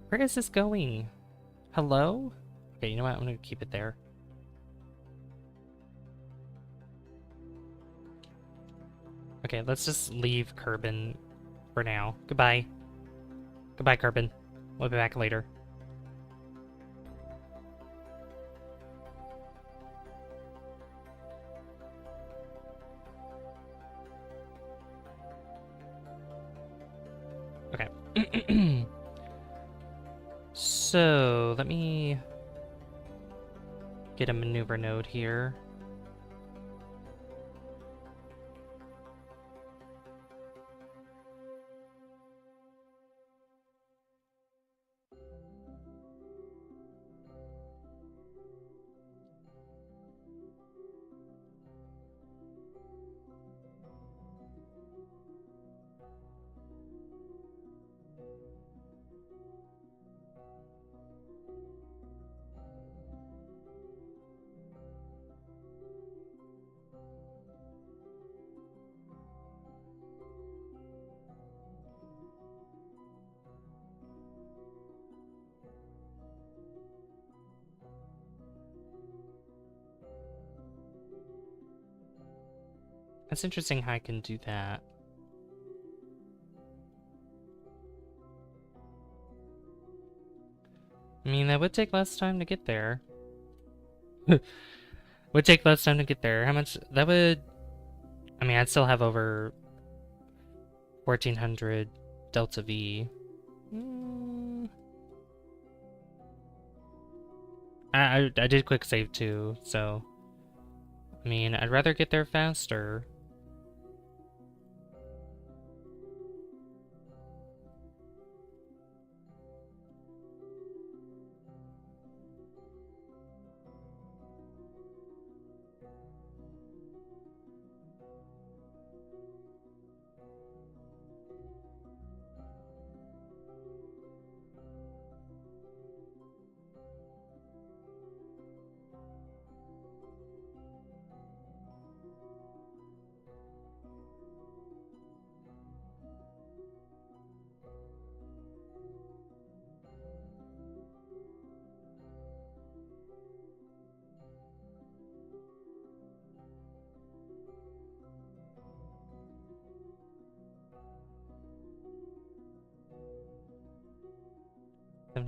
Where is this going? Hello? Okay, you know what? I'm gonna keep it there. Okay, let's just leave Kerbin for now. Goodbye. Goodbye, Kerbin. We'll be back later. Okay. So, let me get a maneuver node here. That's interesting how I can do that. I mean, that would take less time to get there. Would take less time to get there. How much? That would... I mean, I'd still have over 1400 Delta V. I did quick save too, so... I mean, I'd rather get there faster.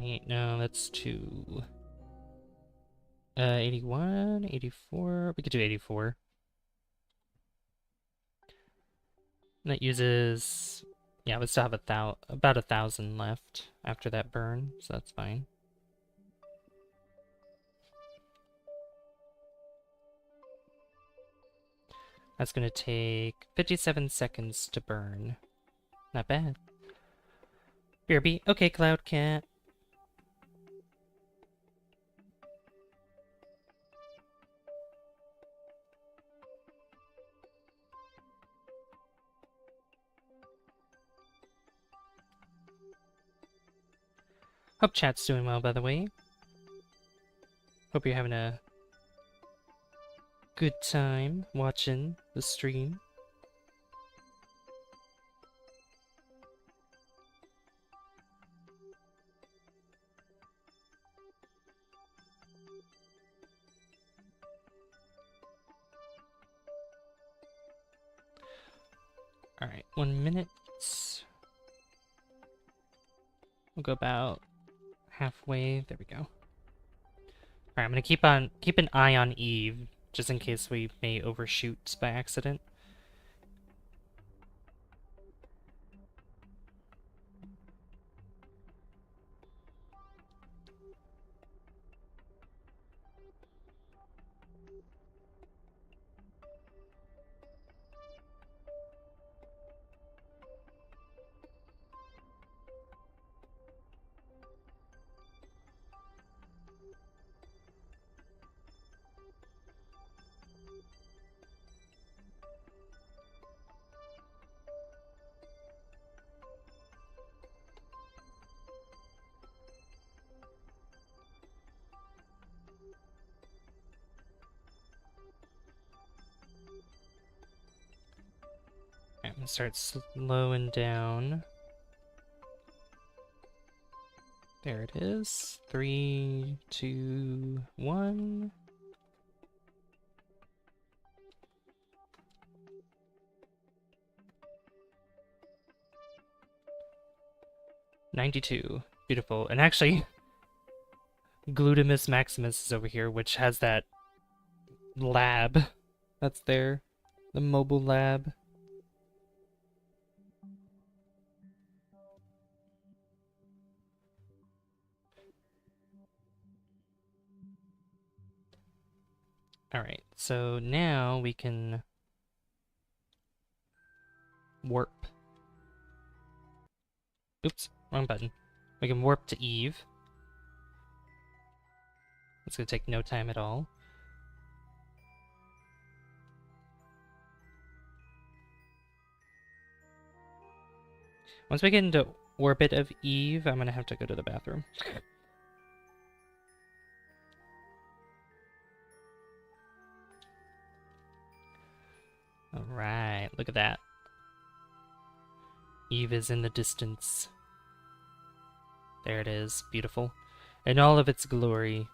28. No, that's too... 81, 84. We could do 84. And that uses... Yeah, we still have about 1,000 left after that burn, so that's fine. That's gonna take 57 seconds to burn. Not bad. BRB. Okay, Cloud Cat. Hope chat's doing well, by the way. Hope you're having a good time watching the stream. Alright, 1 minute. We'll go about halfway. There we go. Alright, I'm gonna keep an eye on Eve, just in case we may overshoot by accident. I'm gonna start slowing down. There it is. 3, 2, 1. $92. Beautiful. And actually, Glutamus Maximus is over here, which has that lab that's there. The mobile lab. Alright, so now we can warp. Oops, wrong button. We can warp to Eve. It's gonna take no time at all. Once we get into orbit of Eve, I'm gonna have to go to the bathroom. Alright, look at that. Eve is in the distance. There it is, beautiful. In all of its glory.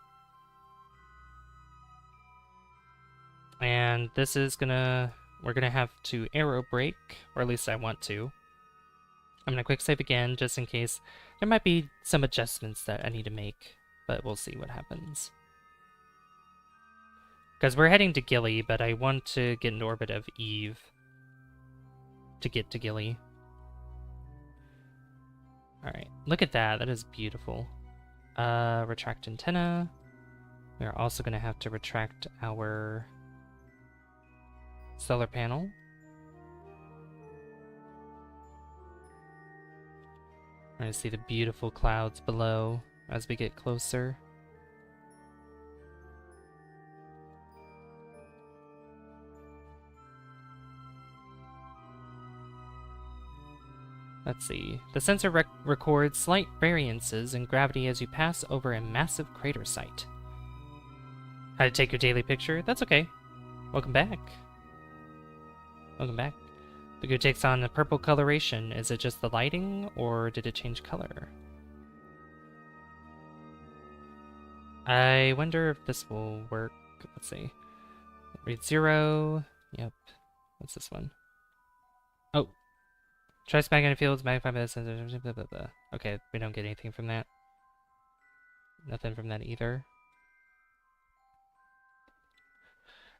And this is we're gonna have to arrow break, or at least I want to. I'm gonna quick save again, just in case. There might be some adjustments that I need to make, but we'll see what happens. Because we're heading to Gilly, but I want to get in orbit of Eve to get to Gilly. Alright, look at that. That is beautiful. Retract antenna. We're also going to have to retract our solar panel. We're going to see the beautiful clouds below as we get closer. Let's see. The sensor records slight variances in gravity as you pass over a massive crater site. How to take your daily picture? That's okay. Welcome back. Welcome back. The goo takes on a purple coloration. Is it just the lighting, or did it change color? I wonder if this will work. Let's see. Read 0. Yep. What's this one? Oh. Try smacking in fields, magnify by the sensor. Blah, blah, blah. Okay, we don't get anything from that. Nothing from that either.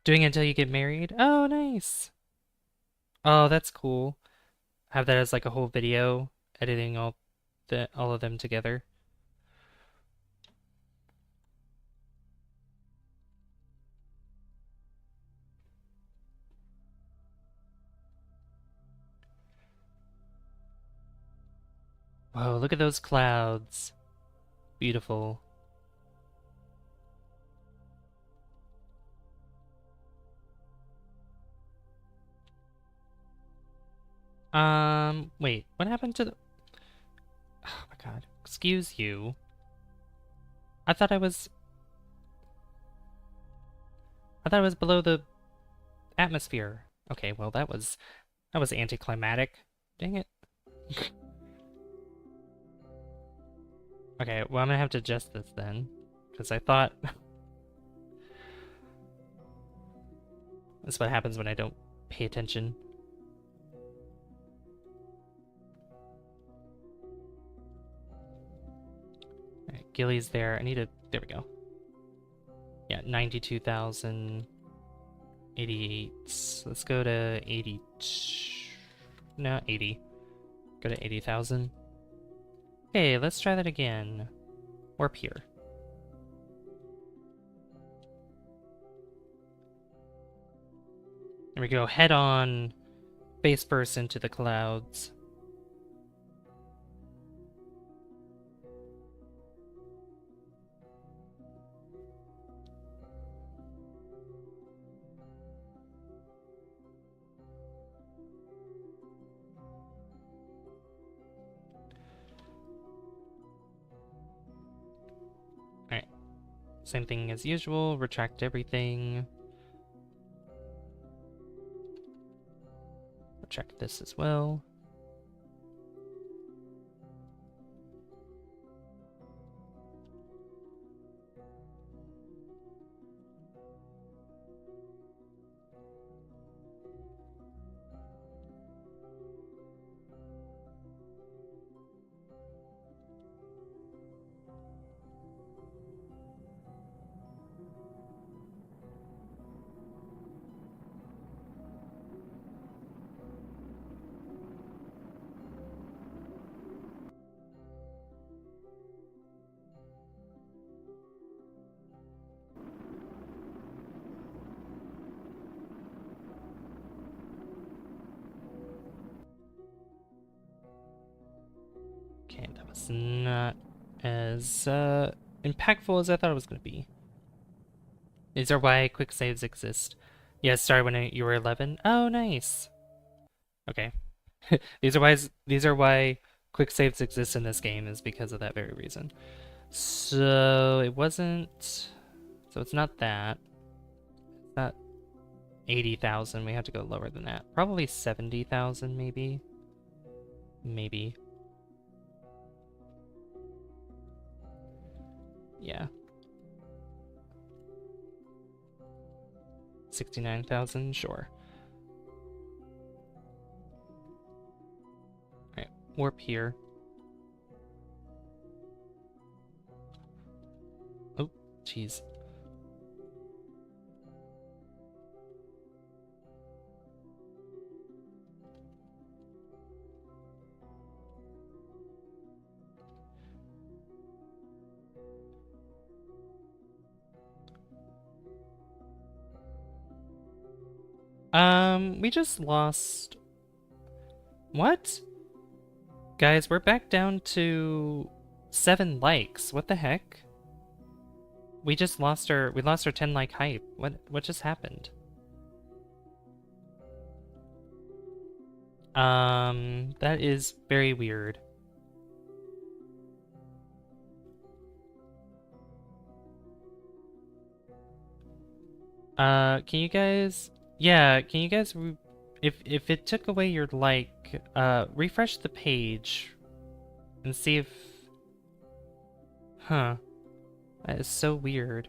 Doing it until you get married? Oh, nice. Oh, that's cool. Have that as like a whole video, editing all of them together. Whoa, look at those clouds. Beautiful. Wait, what happened to the... Oh my god. Excuse you. I thought I was... I thought I was below the atmosphere. Okay, well that was anticlimactic. Dang it. Okay, well I'm gonna have to adjust this then. Because I thought... That's what happens when I don't pay attention. Alright, Gilly's there. I need to... There we go. Yeah, 92,000... 88. Let's go to 80. No, 80. Go to 80,000. Okay, let's try that again. Warp here. There we go. Head on. Face first into the clouds. Alright. Same thing as usual. Retract everything. Retract this as well. Okay, that was not as impactful as I thought it was going to be. These are why quick saves exist. Yes, started when you were 11. Oh, nice. Okay. These are why quick saves exist in this game, is because of that very reason. So it wasn't. So it's not that. It's not 80,000. We have to go lower than that. Probably 70,000, maybe. Maybe. Yeah. 69,000, sure. Alright, warp here. Oh, jeez. We just lost... What? Guys, we're back down to 7 likes. What the heck? We lost our 10 like hype. What just happened? That is very weird. Can you guys... Yeah, can you guys... If it took away your like, refresh the page and see if... Huh. That is so weird.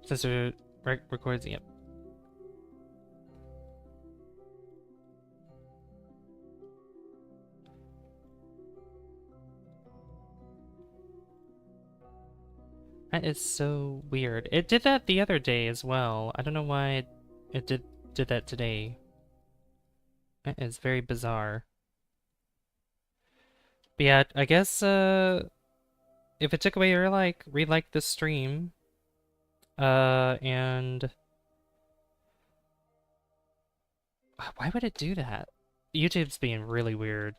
Sensor records, yep. That is so weird. It did that the other day as well. I don't know why it did that today. That is very bizarre. But yeah, I guess if it took away your like, re-like this stream. And why would it do that? YouTube's being really weird.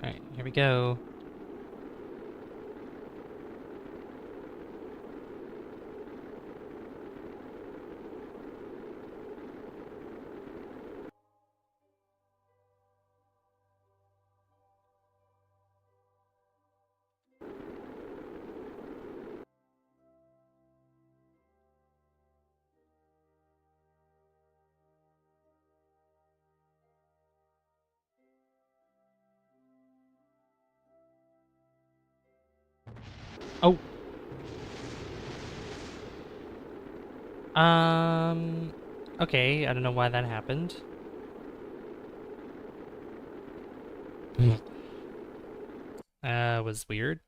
Alright, here we go. Oh! Okay, I don't know why that happened. Was weird.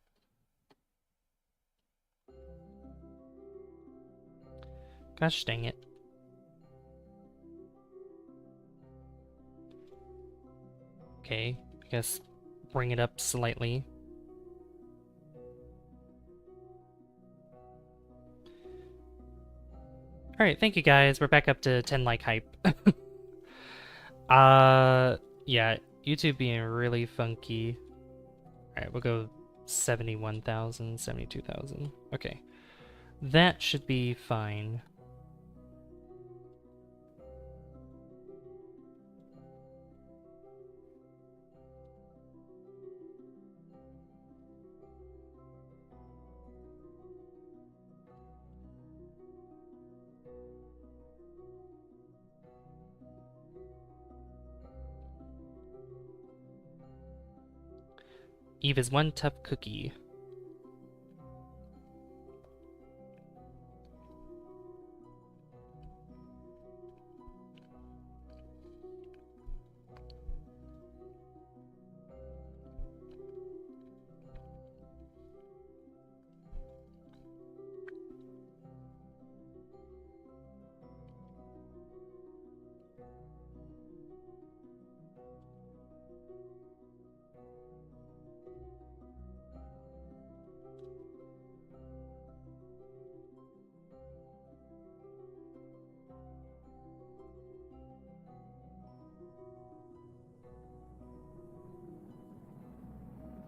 Gosh dang it. Okay, I guess bring it up slightly. Alright, thank you guys. We're back up to 10 like hype. Yeah, YouTube being really funky. Alright, we'll go 71,000, 72,000. Okay. That should be fine. Eve is one tough cookie.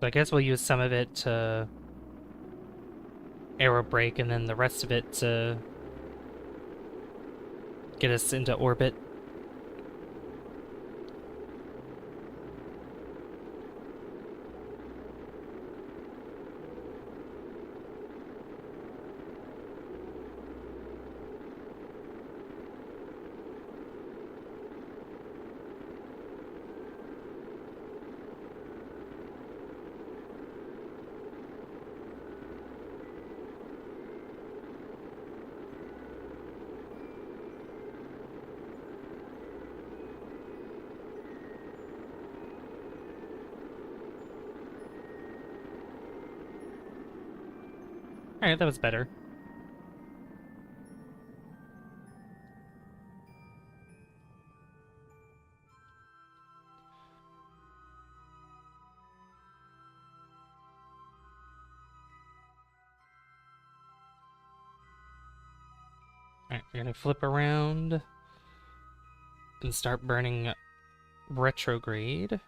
So I guess we'll use some of it to arrow break and then the rest of it to get us into orbit. Alright, that was better. Alright, we're gonna flip around and start burning retrograde.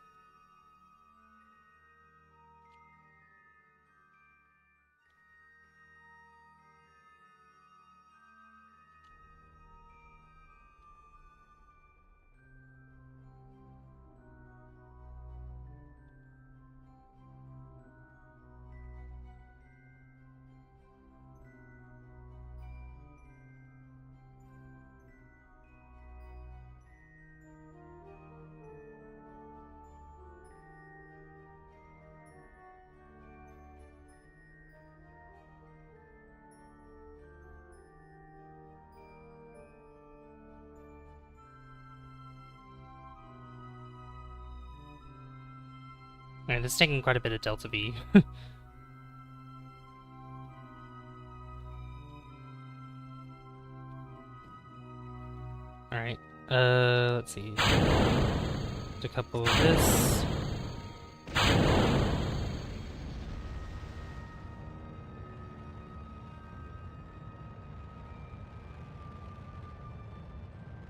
Alright, this is taking quite a bit of delta V. Alright, let's see. A couple of this.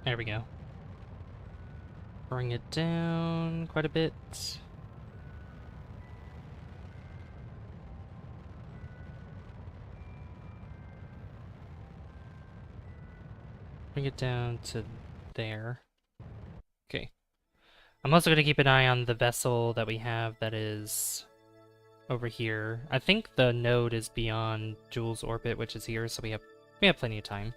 There we go. Bring it down quite a bit. Bring it down to there. Okay. I'm also going to keep an eye on the vessel that we have that is over here. I think the node is beyond Jool's orbit, which is here, so we have plenty of time.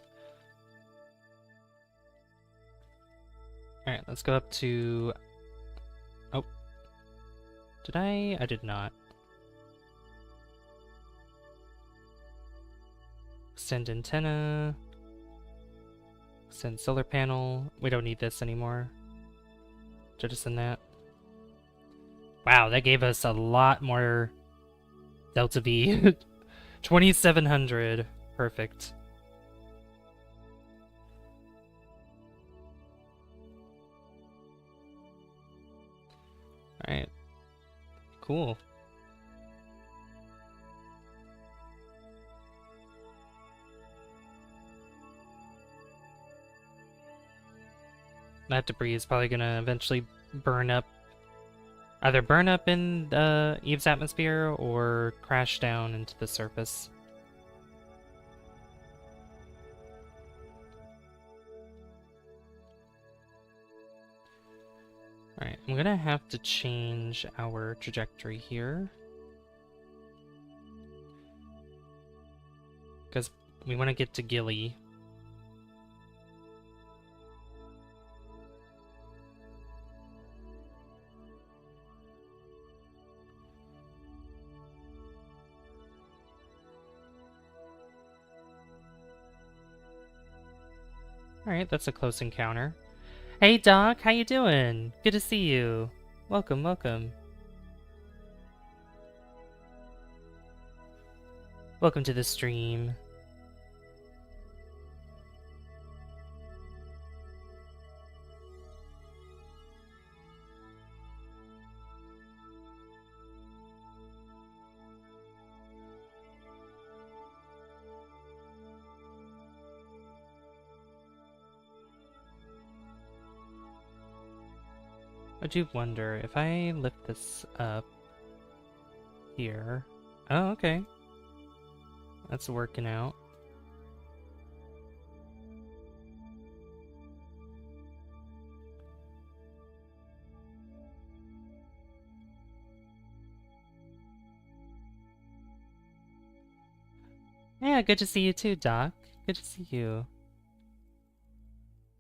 Alright, let's go up to... Oh. Did I? I did not. Extend antenna. Extend solar panel. We don't need this anymore. Jettison that. Wow, that gave us a lot more delta V. 2700. Perfect. Alright. Cool. That debris is probably gonna eventually burn up. Either burn up in Eve's atmosphere or crash down into the surface. Alright, I'm gonna have to change our trajectory here. Because we want to get to Gilly. Alright, that's a close encounter. Hey Doc, how you doing? Good to see you. Welcome, welcome. Welcome to the stream. I do wonder if I lift this up here. Oh, okay. That's working out. Yeah, good to see you too, Doc. Good to see you.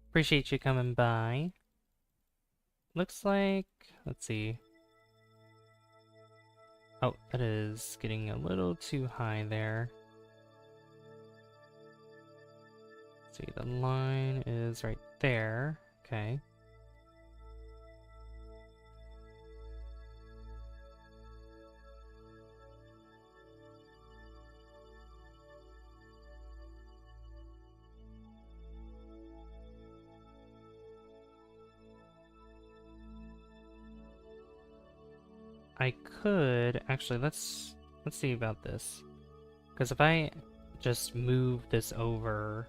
Appreciate you coming by. Looks like... let's see. Oh, that is getting a little too high there. Let's see, the line is right there. Okay. I could actually let's see about this. Because if I just move this over,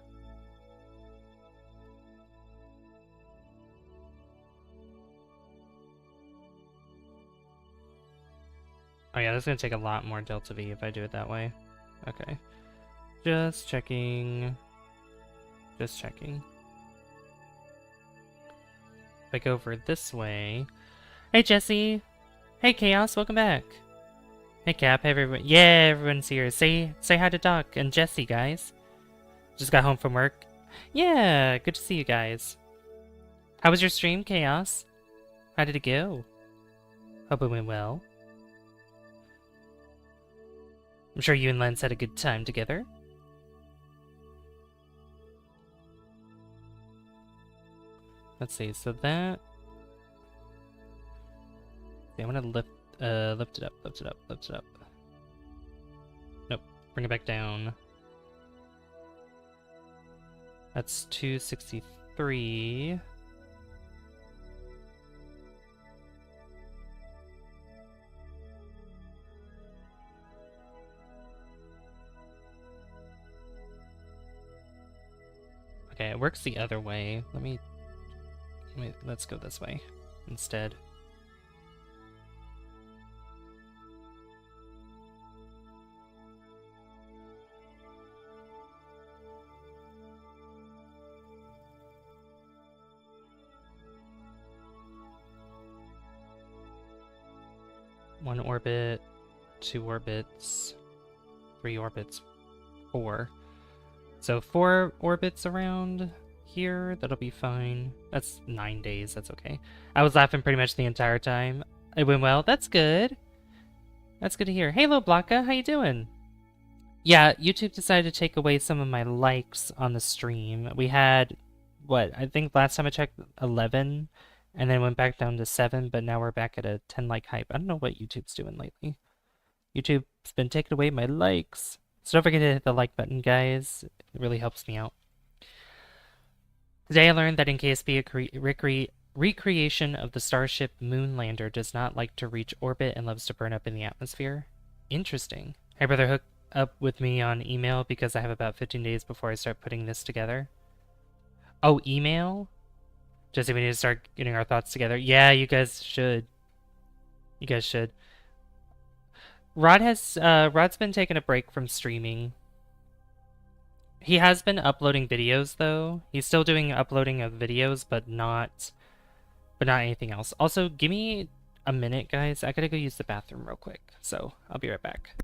oh yeah, that's gonna take a lot more delta V if I do it that way. Okay. Just checking. Just checking. If I go over this way. Hey Jesse! Hey Chaos, welcome back. Hey Cap, hey everyone. Yeah, everyone's here. Say hi to Doc and Jesse, guys. Just got home from work. Yeah, good to see you guys. How was your stream, Chaos? How did it go? Hope it went well. I'm sure you and Lens had a good time together. Let's see, so that... I'm gonna lift Lift it up, lift it up, lift it up. Nope, bring it back down. That's 263. Okay, it works the other way. Let's go this way instead. One orbit, 2 orbits, 3 orbits, 4. So 4 orbits around here, that'll be fine. That's 9 days, that's okay. I was laughing pretty much the entire time. It went well, that's good. That's good to hear. Hey, Lo Blanca, how you doing? Yeah, YouTube decided to take away some of my likes on the stream. We had, what, I think last time I checked, 11, and then went back down to 7, but now we're back at a 10 like hype. I don't know what YouTube's doing lately. YouTube's been taking away my likes. So don't forget to hit the like button, guys. It really helps me out. Today I learned that in KSP, a recreation of the Starship Moonlander does not like to reach orbit and loves to burn up in the atmosphere. Interesting. Hey brother, hook up with me on email because I have about 15 days before I start putting this together. Oh, email? Just if we need to start getting our thoughts together. Yeah, you guys should. You guys should. Rod's been taking a break from streaming. He has been uploading videos though. He's still doing uploading of videos, but not anything else. Also, give me a minute, guys. I gotta go use the bathroom real quick. So, I'll be right back.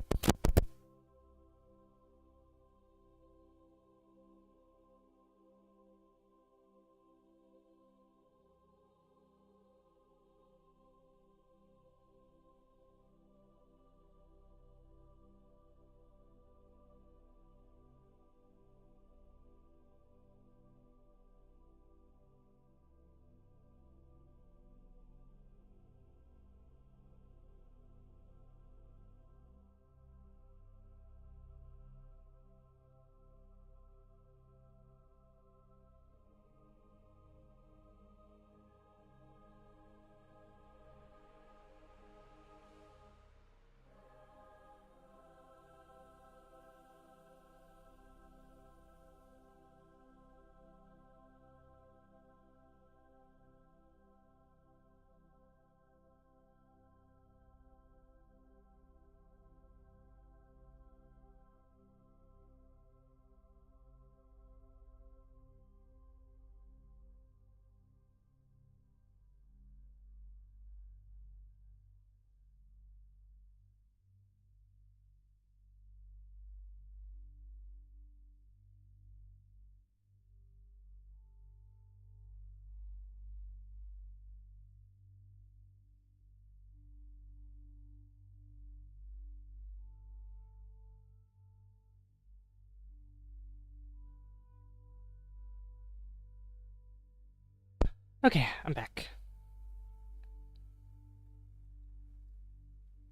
Okay, I'm back.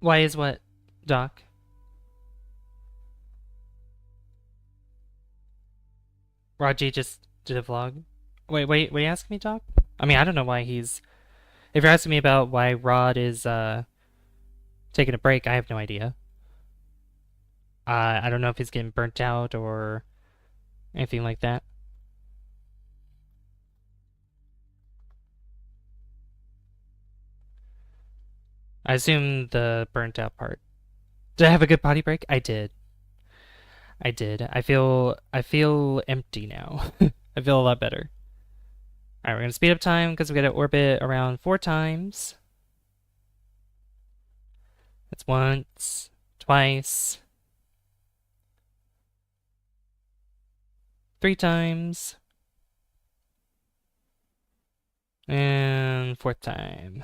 Why is what, Doc? Raji just did a vlog. Wait, you asking me, Doc? I mean, I don't know why he's... If you're asking me about why Rod is, taking a break, I have no idea. I don't know if he's getting burnt out or anything like that. I assume the burnt out part. Did I have a good potty break? I did. I did. I feel empty now. I feel a lot better. Alright, we're gonna speed up time because we gotta orbit around 4 times. That's once, twice, 3 times, and 4th time.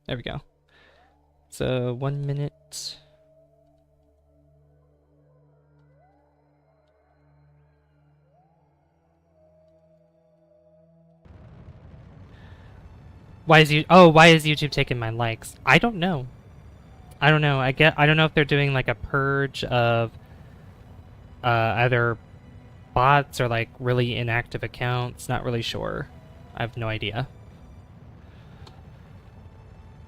There we go. So 1 minute. why is YouTube taking my likes? I don't know. I don't know. I don't know if they're doing like a purge of either bots or like really inactive accounts. Not really sure. I have no idea.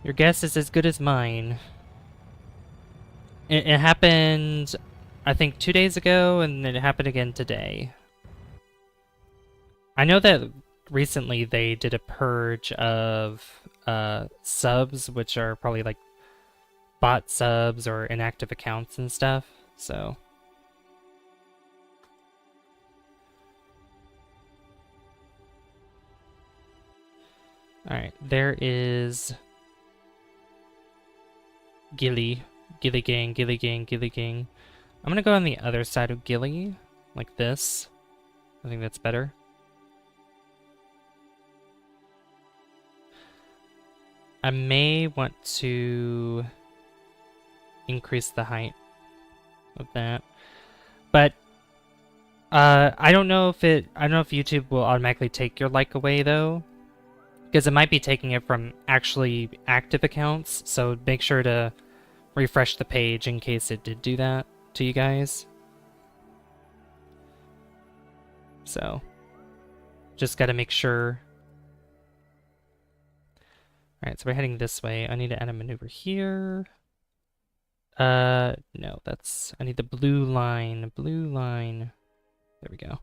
Your guess is as good as mine. It happened, I think, 2 days ago, and it happened again today. I know that recently they did a purge of subs, which are probably like bot subs or inactive accounts and stuff. So, all right, there is Gilly, Gilly Gang, Gilly Gang, Gilly Gang. I'm gonna go on the other side of Gilly, like this. I think that's better. I may want to increase the height of that, but I don't know if YouTube will automatically take your like away though, because it might be taking it from actually active accounts. So make sure to refresh the page in case it did do that to you guys. So just got to make sure. All right, so we're heading this way. I need to add a maneuver here. No, I need the blue line. Blue line. There we go.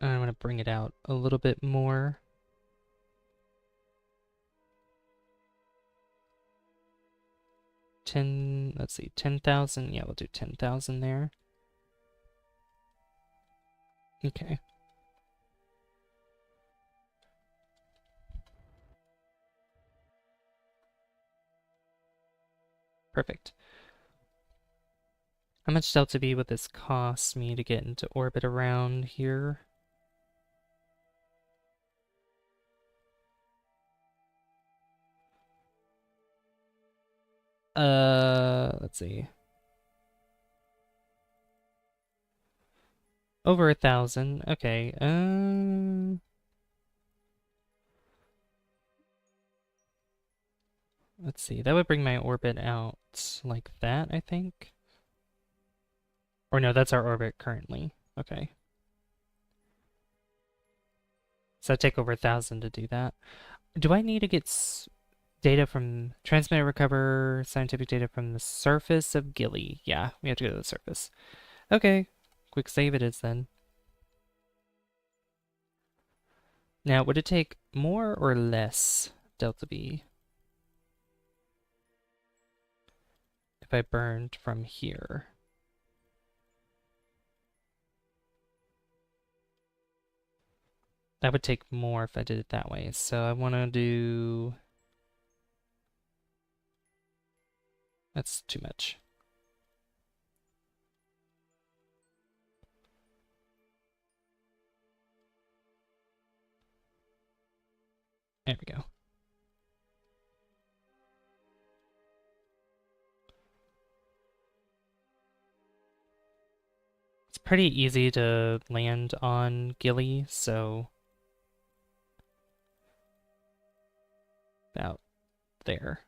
I'm going to bring it out a little bit more. Let's see, 10,000. Yeah, we'll do 10,000 there. Okay. Perfect. How much delta V would this cost me to get into orbit around here? Let's see. Over 1,000. Okay. Let's see. That would bring my orbit out like that, I think. Or no, that's our orbit currently. Okay. So I'd take over 1,000 to do that. Do I need to get data from transmit and recover scientific data from the surface of Gilly? Yeah, we have to go to the surface. Okay. Quick save it is then. Now, would it take more or less delta V if I burned from here? That would take more if I did it that way. So I want to do... That's too much. There we go. It's pretty easy to land on Gilly, so... About there.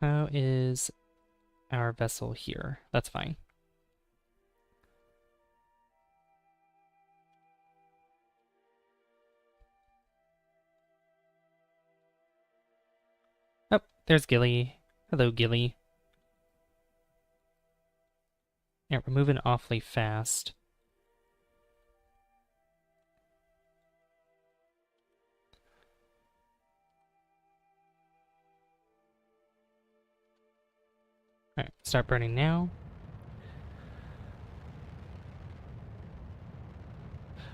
How is our vessel here? That's fine. Oh, there's Gilly. Hello, Gilly. Yeah, we're moving awfully fast. Alright, start burning now.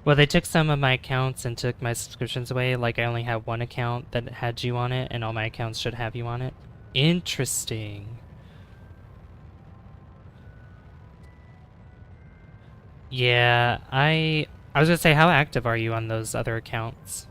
Well, they took some of my accounts and took my subscriptions away. Like, I only had one account that had you on it, and all my accounts should have you on it. Interesting. Yeah, I was gonna say, how active are you on those other accounts?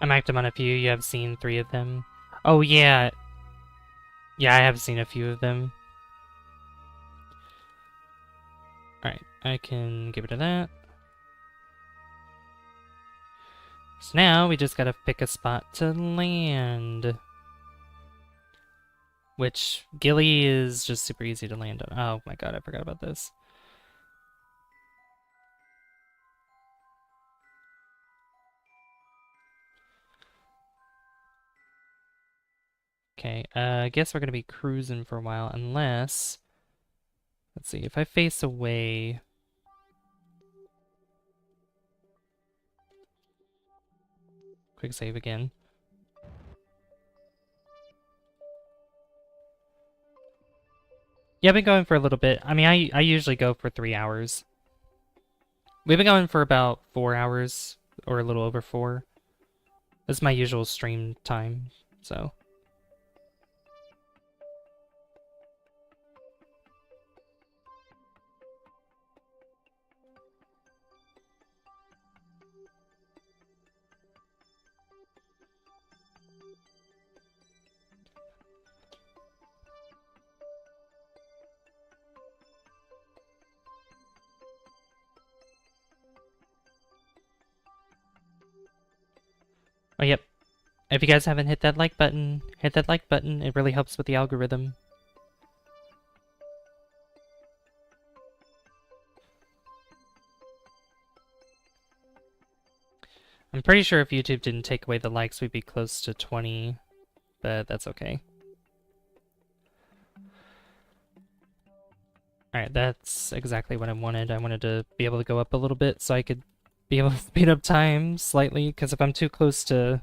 I'm active on a few. You have seen 3 of them. Oh, yeah. Yeah, I have seen a few of them. Alright, I can get rid of that. So now we just gotta pick a spot to land. Which, Gilly is just super easy to land on. Oh my god, I forgot about this. Okay, I guess we're gonna be cruising for a while, unless... Let's see, if I face away... Quick save again. Yeah, I've been going for a little bit. I mean, I usually go for 3 hours. We've been going for about 4 hours, or a little over 4. This is my usual stream time, so... Oh, yep. If you guys haven't hit that like button, hit that like button. It really helps with the algorithm. I'm pretty sure if YouTube didn't take away the likes, we'd be close to 20, but that's okay. Alright, that's exactly what I wanted. I wanted to be able to go up a little bit so I could be able to speed up time slightly, because if I'm too close to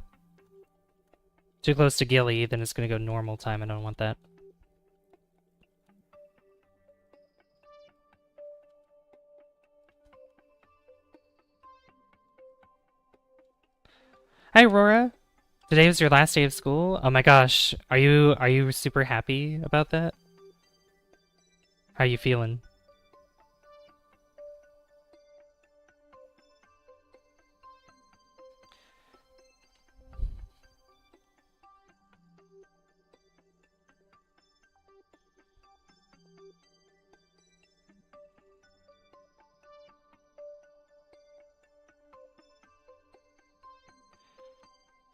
Gilly, then it's gonna go normal time. I don't want that. Hi, Aurora. Today was your last day of school. Oh my gosh, are you super happy about that? How are you feeling?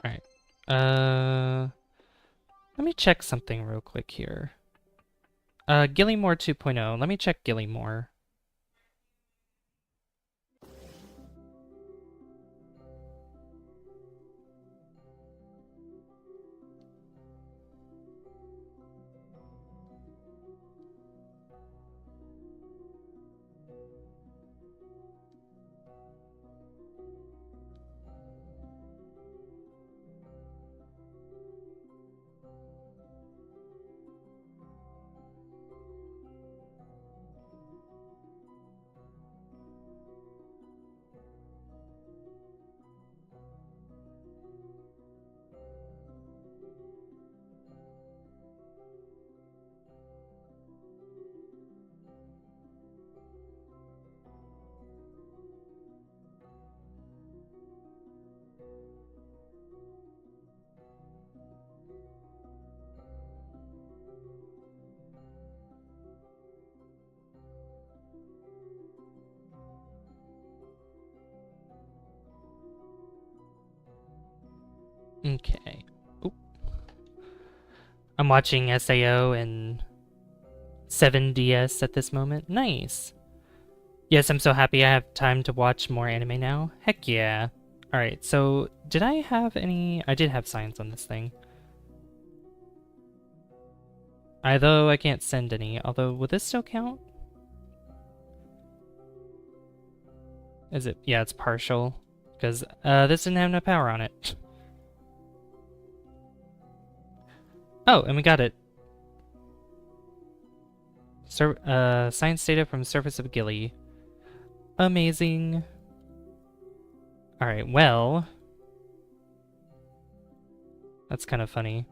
Alright. Let me check something real quick here. Gillymore 2.0. Let me check Gillymore. Okay. Oop. I'm watching SAO and 7DS at this moment. Nice. Yes, I'm so happy I have time to watch more anime now. Heck yeah. Alright, so did I have any... I did have science on this thing. Although I can't send any. Although, would this still count? Is it? Yeah, it's partial. Because this didn't have no power on it. Oh, and we got it. Science data from surface of Gilly. Amazing. Alright, well... That's kind of funny.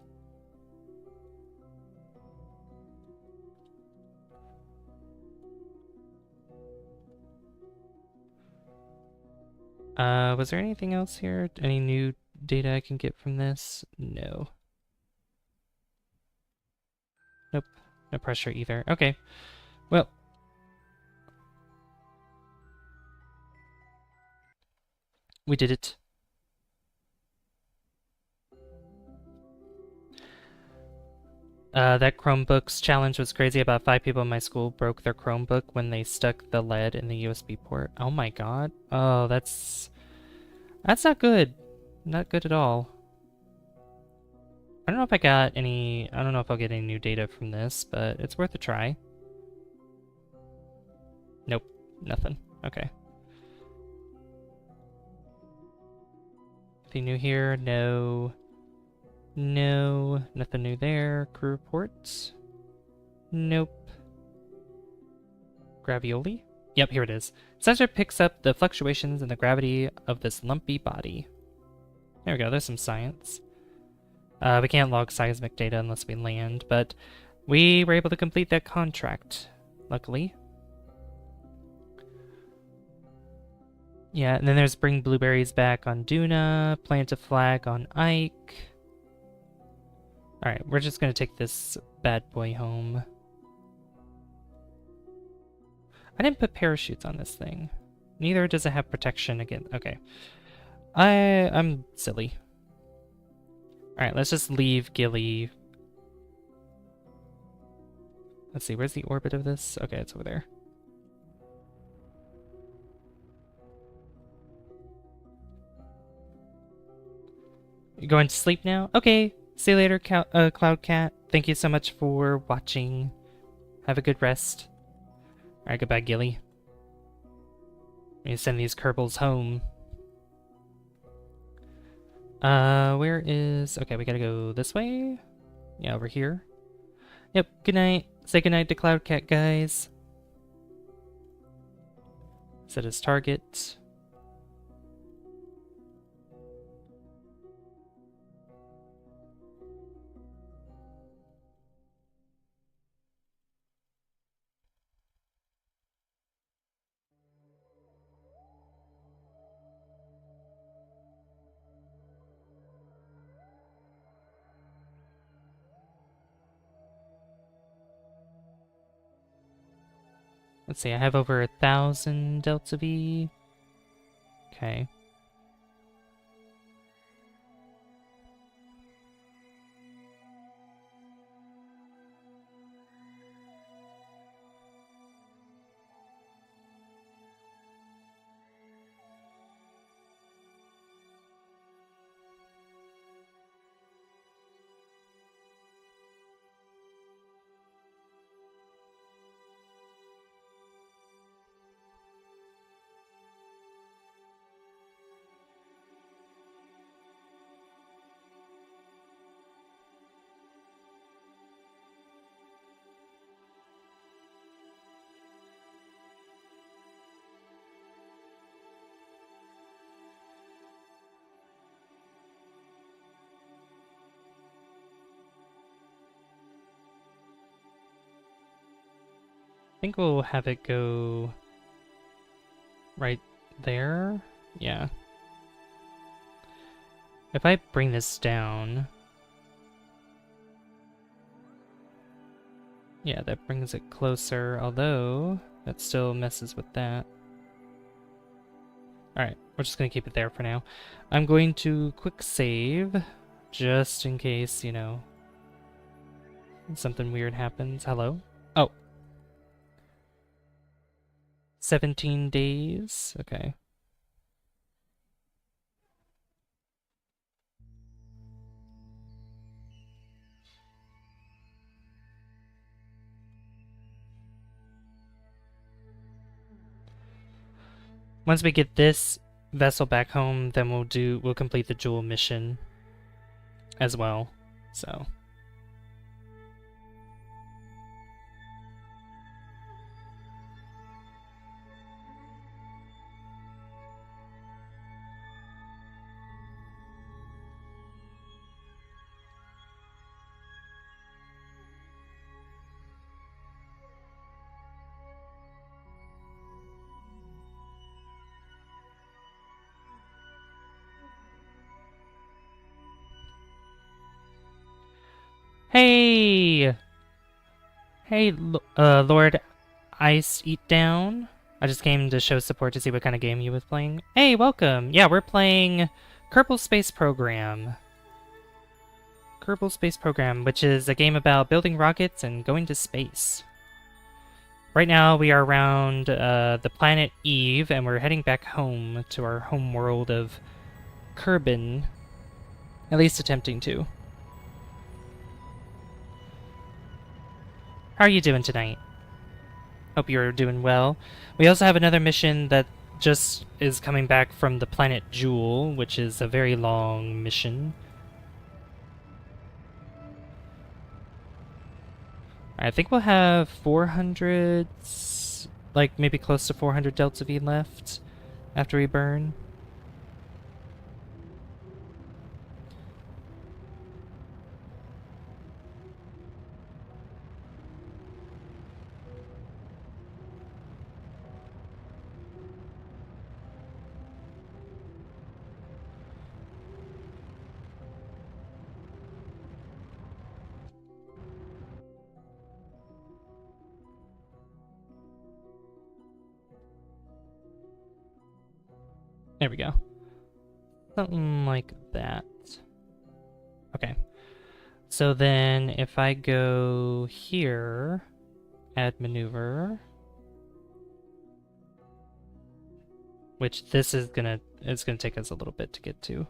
Was there anything else here? Any new data I can get from this? No. Nope. No pressure either. Okay. Well. We did it. That Chromebooks challenge was crazy. About 5 people in my school broke their Chromebook when they stuck the lead in the USB port. Oh my god. Oh, that's not good. Not good at all. I don't know if I got any... I don't know if I'll get any new data from this, but it's worth a try. Nope. Nothing. Okay. Anything new here? No. No. Nothing new there. Crew reports? Nope. Gravioli? Yep, here it is. Sensor picks up the fluctuations in the gravity of this lumpy body. There we go. There's some science. We can't log seismic data unless we land, but we were able to complete that contract, luckily. Yeah, and then there's bring blueberries back on Duna, plant a flag on Ike. Alright, we're just gonna take this bad boy home. I didn't put parachutes on this thing. Neither does it have protection against... Okay. I'm silly. Alright, let's just leave Gilly. Let's see, where's the orbit of this? Okay, it's over there. You going to sleep now? Okay. See you later, Cloud Cat. Thank you so much for watching. Have a good rest. Alright, goodbye, Gilly. I'm gonna send these Kerbals home. Where is... Okay, we gotta go this way? Yeah, over here. Yep, good night. Say good night to Cloud Cat, guys. Set his target. Let's see, I have over 1,000 Delta V. Okay. I think we'll have it go right there. Yeah. If I bring this down... Yeah, that brings it closer, although that still messes with that. Alright, we're just going to keep it there for now. I'm going to quick save. Just in case, you know, something weird happens. Hello? Oh. 17 days? Okay. Once we get this vessel back home, then we'll complete the Jool mission as well. So hey! Hey, Lord Ice Eat Down. I just came to show support to see what kind of game you was playing. Hey, welcome! Yeah, we're playing Kerbal Space Program. Kerbal Space Program, which is a game about building rockets and going to space. Right now, we are around the planet Eve, and we're heading back home to our home world of Kerbin. At least attempting to. How are you doing tonight? Hope you're doing well. We also have another mission that just is coming back from the planet Jool, which is a very long mission. I think we'll have 400, like maybe close to 400 Delta V left after we burn. There we go. Something like that. Okay. So then if I go here, add maneuver, which this is it's gonna take us a little bit to get to.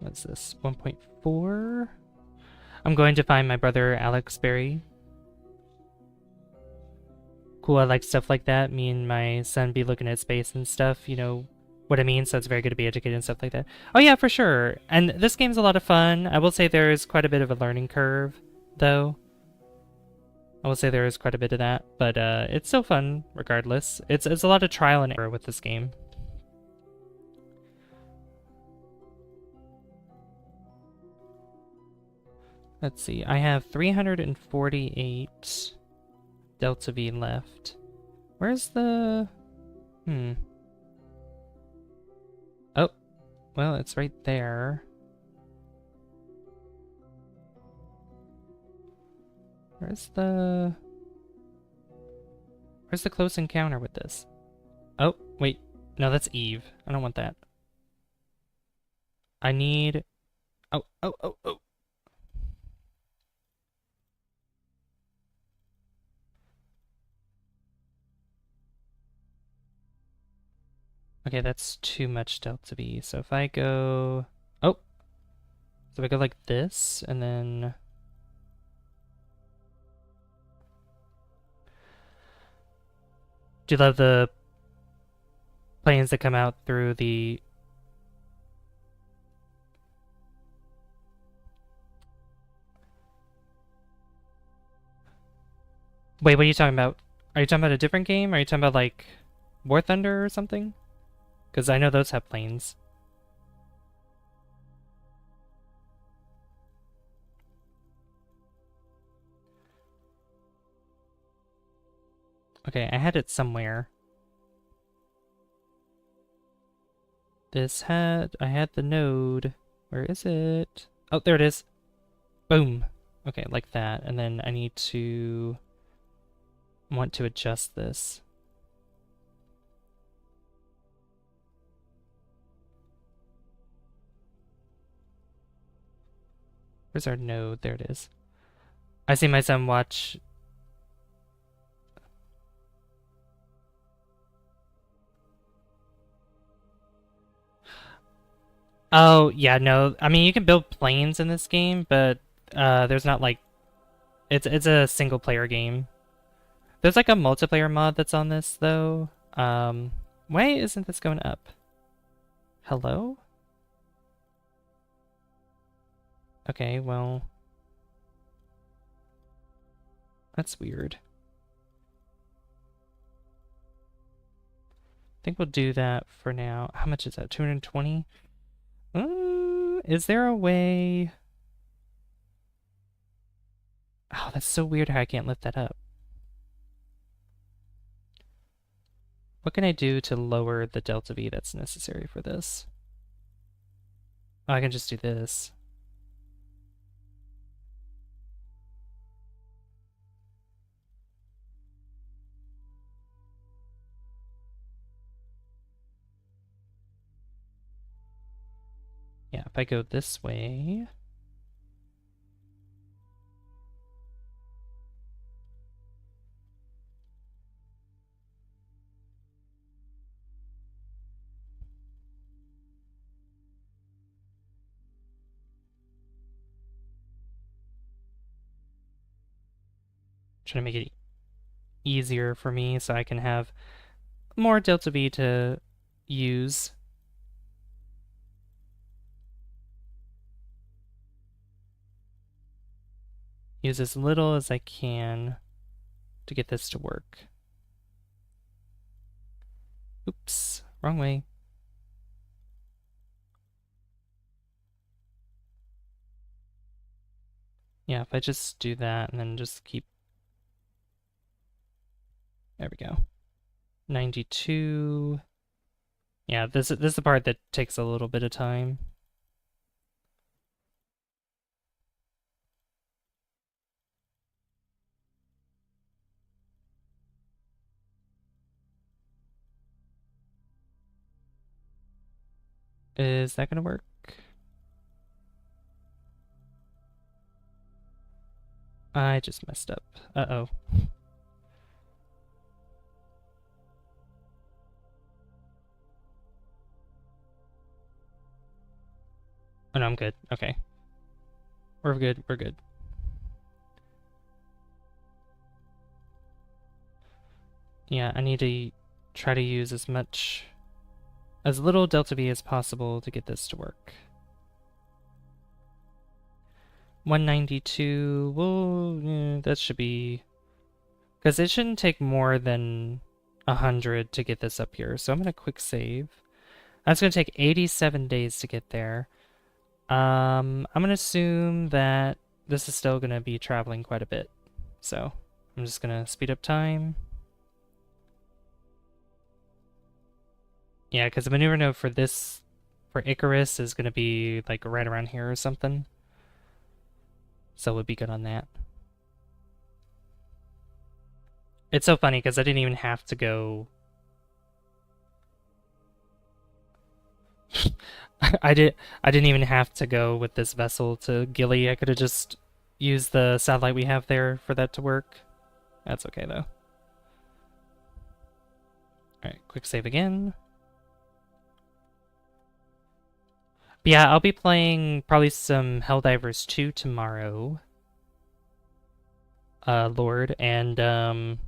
What's this? 1.4? I'm going to find my brother Alex Berry. Cool, I like stuff like that. Me and my son be looking at space and stuff, you know what I mean? So it's very good to be educated and stuff like that. Oh yeah, for sure. And this game's a lot of fun. I will say there is quite a bit of a learning curve, though. I will say there is quite a bit of that, but it's still fun regardless. It's a lot of trial and error with this game. Let's see, I have 348 Delta V left. Where's the... Oh, well, it's right there. Where's the close encounter with this? Oh, wait. No, that's Eve. I don't want that. I need... Oh. Okay, that's too much Delta V. So if I go... Oh! So if I go like this, and then... Do you love the planes that come out through the... Wait, what are you talking about? Are you talking about a different game? Are you talking about, like, War Thunder or something? Because I know those have planes. Okay, I had it somewhere. I had the node. Where is it? Oh, there it is. Boom. Okay, like that. And then I need to want to adjust this. Where's our node? There it is. I see my son watch. Oh, yeah, no. I mean, you can build planes in this game, but there's not like it's a single player game. There's like a multiplayer mod that's on this though. Why isn't this going up? Hello? Okay, well, that's weird. I think we'll do that for now. How much is that? 220? Is there a way? Oh, that's so weird how I can't lift that up. What can I do to lower the delta V that's necessary for this? Oh, I can just do this. Yeah, if I go this way. Trying to make it easier for me so I can have more delta V to use. Use as little as I can to get this to work. Oops, wrong way. Yeah, if I just do that and then just keep... There we go. 92. Yeah, this is the part that takes a little bit of time. Is that gonna work? I just messed up. Uh-oh. Oh no, I'm good. Okay. We're good, we're good. Yeah, I need to try to use as little delta V as possible to get this to work. 192, well, yeah, that should be... Because it shouldn't take more than 100 to get this up here, so I'm going to quick save. That's going to take 87 days to get there. I'm going to assume that this is still going to be traveling quite a bit. So I'm just going to speed up time. Yeah, because the maneuver node for this, for Icarus, is going to be like right around here or something. So we'll be good on that. It's so funny because I didn't even have to go... I didn't even have to go with this vessel to Gilly. I could have just used the satellite we have there for that to work. That's okay though. Alright, quick save again. But yeah, I'll be playing probably some Helldivers 2 tomorrow. Lord, and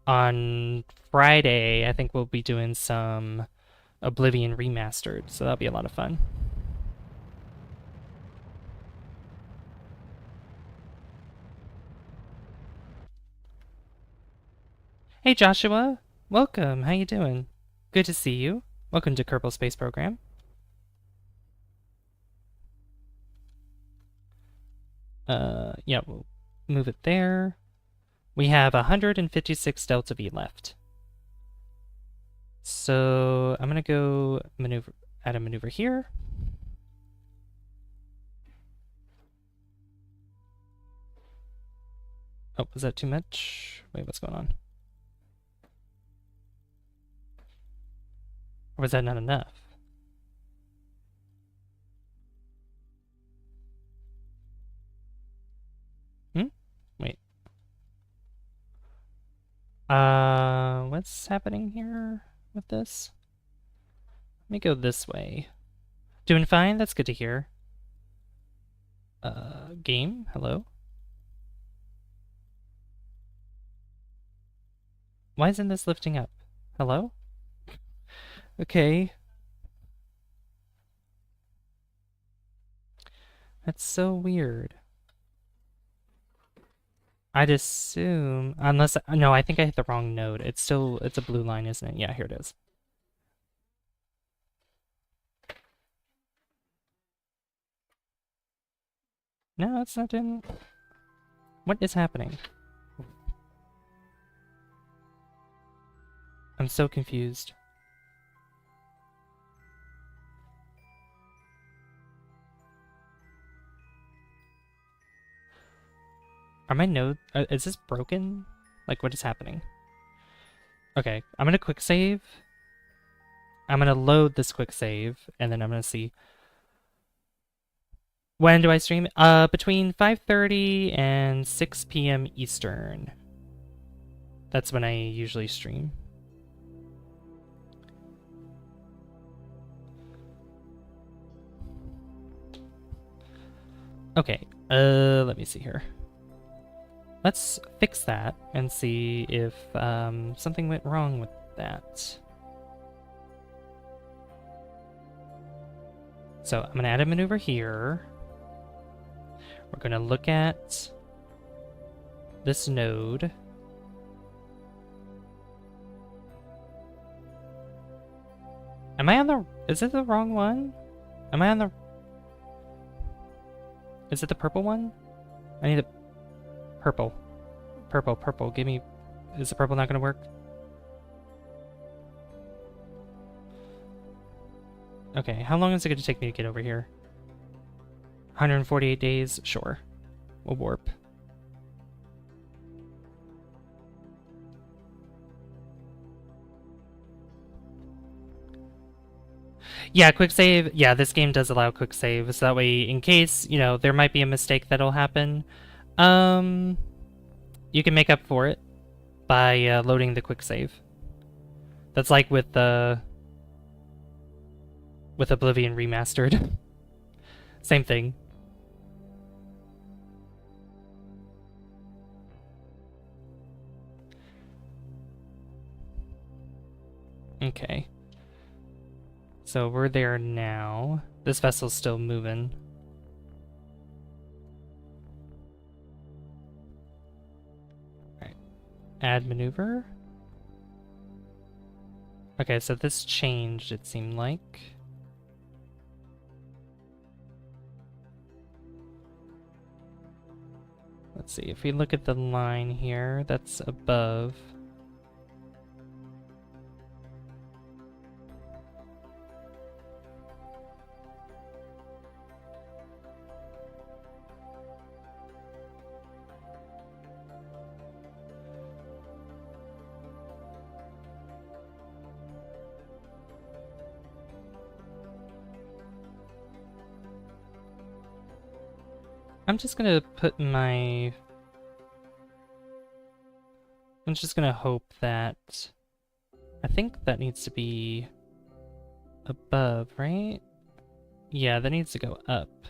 on Friday I think we'll be doing some Oblivion Remastered, so that'll be a lot of fun. Hey Joshua, welcome. How you doing? Good to see you. Welcome to Kerbal Space Program. Yeah, we'll move it there. We have 156 delta V left. So I'm gonna go add a maneuver here. Oh, was that too much? Wait, what's going on? Or was that not enough? Hmm? Wait. What's happening here with this? Let me go this way. Doing fine? That's good to hear. Game? Hello? Why isn't this lifting up? Hello? Okay. That's so weird. I'd assume, unless, no, I think I hit the wrong node. It's a blue line, isn't it? Yeah, here it is. No, it's not doing, what is happening? I'm so confused. Are my nodes, is this broken? Like, what is happening? Okay, I'm gonna quick save. I'm gonna load this quick save, and then I'm gonna see. When do I stream? Between 5:30 and 6 p.m. Eastern. That's when I usually stream. Okay, let me see here. Let's fix that and see if something went wrong with that. So I'm gonna add a maneuver here. We're gonna look at this node. Am I on the, is it the wrong one? Am I on the, is it the purple one? I need the purple. Purple, give me, is the purple not gonna work? Okay, how long is it gonna take me to get over here? 148 days, sure. We'll warp. Yeah, quick save. Yeah, this game does allow quick save, so that way, in case, you know, there might be a mistake that'll happen, you can make up for it by loading the quick save. That's like with Oblivion Remastered. Same thing. Okay. So we're there now. This vessel's still moving. Alright. Add maneuver. Okay, so this changed, it seemed like. Let's see, if we look at the line here, that's above. I'm just gonna put my... I'm just gonna hope that... I think that needs to be above, right? Yeah, that needs to go up.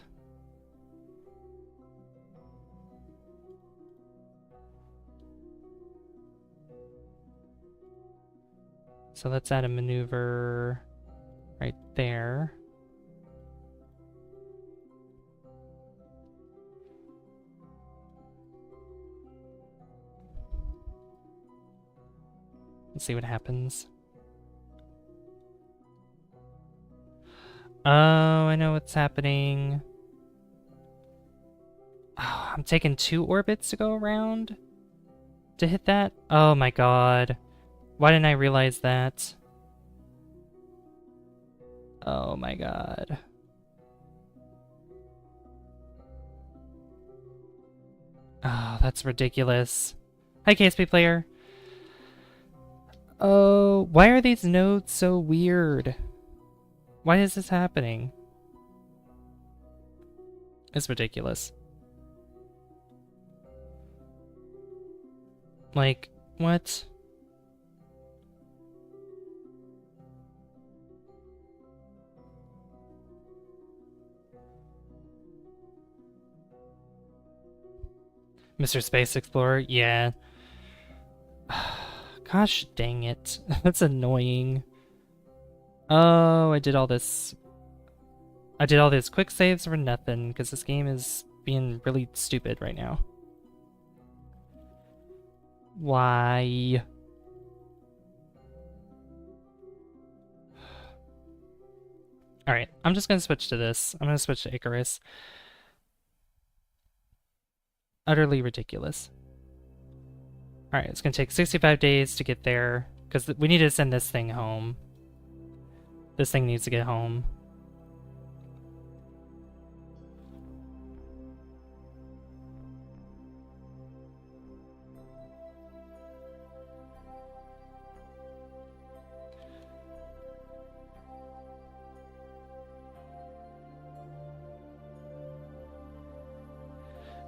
So let's add a maneuver right there. Let's see what happens. Oh, I know what's happening. Oh, I'm taking 2 orbits to go around to hit that? Oh my god. Why didn't I realize that? Oh my god. Oh, that's ridiculous. Hi, KSP player. Oh, why are these nodes so weird? Why is this happening? It's ridiculous. Like, what? Mr. Space Explorer? Yeah. Gosh dang it. That's annoying. Oh, I did all this quick saves for nothing, because this game is being really stupid right now. Why? Alright, I'm just gonna switch to this. I'm gonna switch to Icarus. Utterly ridiculous. Alright, it's gonna take 65 days to get there, because we need to send this thing home. This thing needs to get home.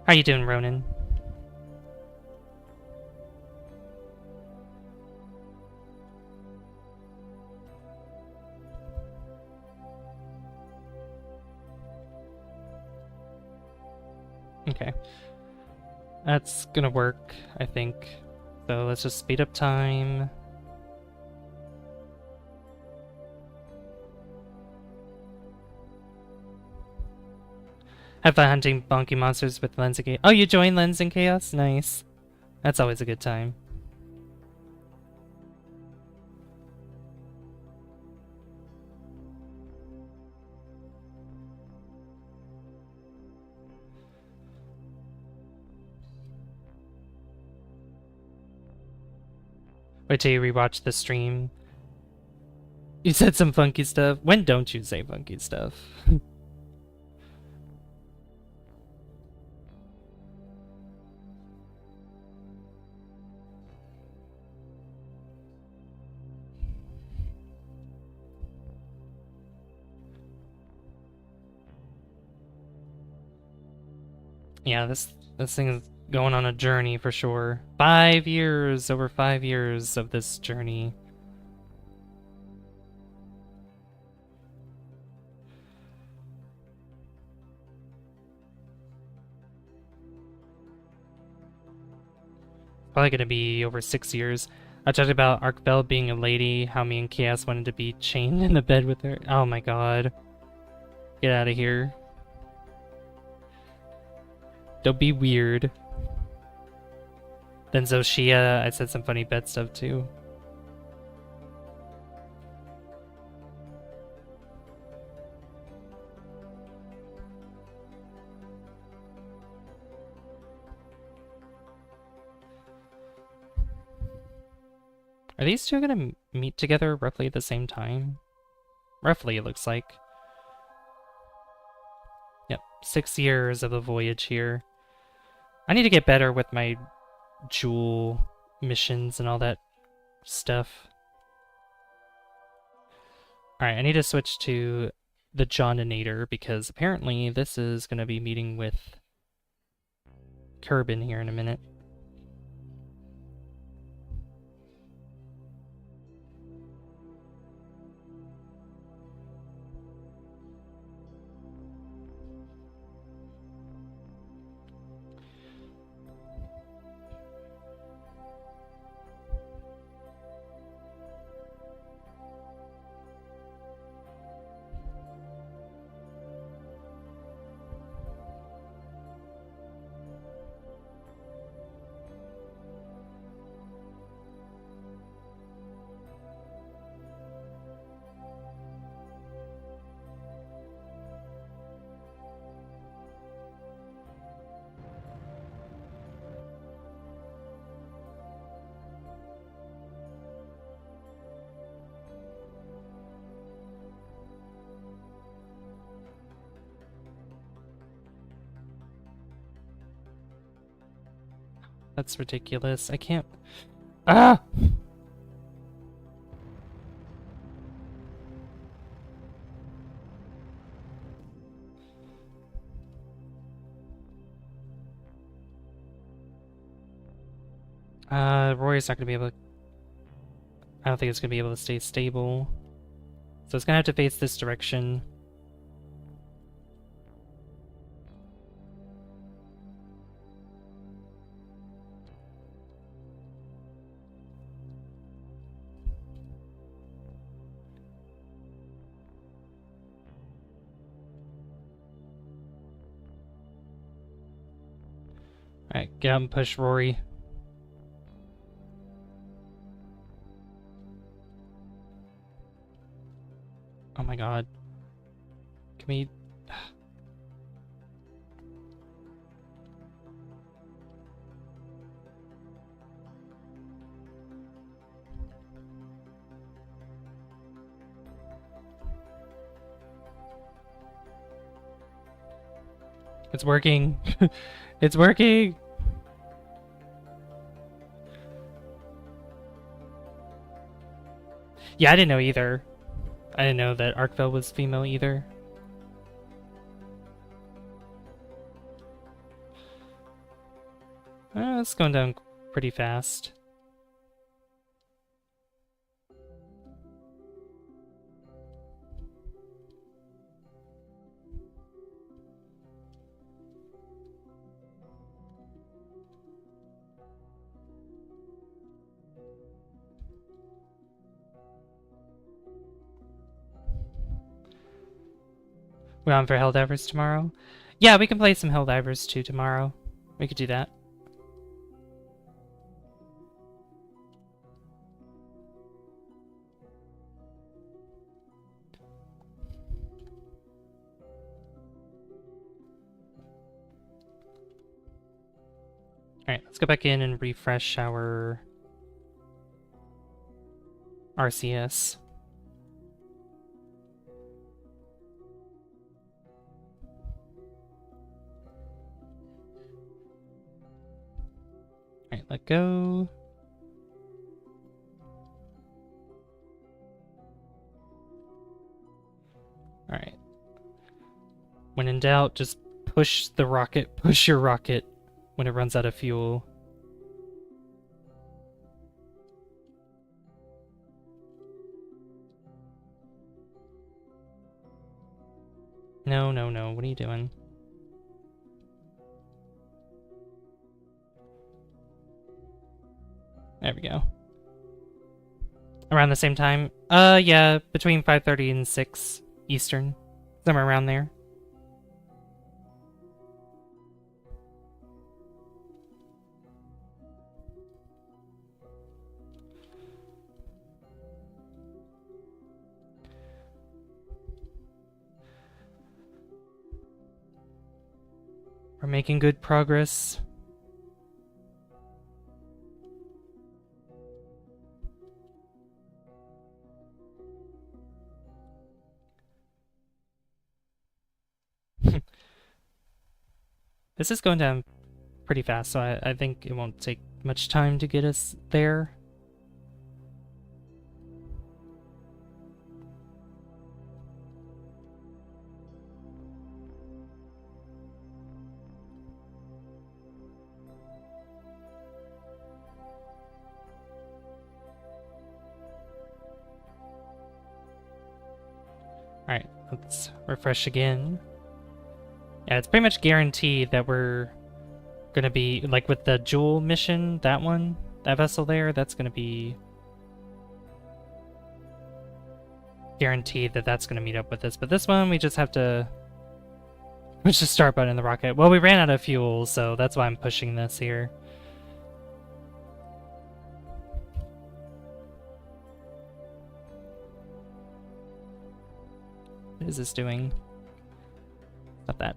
How you doing, Ronan? Okay. That's gonna work, I think. So let's just speed up time. Have fun hunting bonky monsters with Lens and Chaos. Oh, you joined Lens and Chaos? Nice. That's always a good time. Wait till you rewatch the stream. You said some funky stuff. When don't you say funky stuff? Yeah, this thing is going on a journey for sure. 5 years, over 5 years of this journey. Probably gonna be over 6 years. I talked about Arkbel being a lady, how me and Chaos wanted to be chained in the bed with her. Oh my god. Get out of here. Don't be weird. Then Zoshia, I said some funny bed stuff too. Are these two gonna meet together roughly at the same time? Roughly, it looks like. Yep, 6 years of a voyage here. I need to get better with my Jool missions and all that stuff. Alright, I need to switch to the Johninator because apparently this is going to be meeting with Kerbin here in a minute. That's ridiculous. I can't... Ah! Rory's not gonna be able to... I don't think it's gonna be able to stay stable. So it's gonna have to face this direction. Alright, get out and push Rory. Oh my god. Can we... It's working. It's working! Yeah, I didn't know either. I didn't know that Arkville was female either. It's going down pretty fast. We're on for Helldivers tomorrow? Yeah, we can play some Helldivers too tomorrow. We could do that. Alright, let's go back in and refresh our RCS. Alright, let go. Alright. When in doubt, just push the rocket, push your rocket when it runs out of fuel. No, no, no, what are you doing? There we go. Around the same time? Yeah, between 5:30 and 6 Eastern. Somewhere around there. We're making good progress. This is going down pretty fast, so I think it won't take much time to get us there. Alright, let's refresh again. Yeah, it's pretty much guaranteed that we're gonna be, like with the Jool mission, that one, that vessel there, that's gonna be guaranteed that that's gonna meet up with us. But this one, we just have to push the start button in the rocket. Well, we ran out of fuel, so that's why I'm pushing this here. What is this doing? Stop that.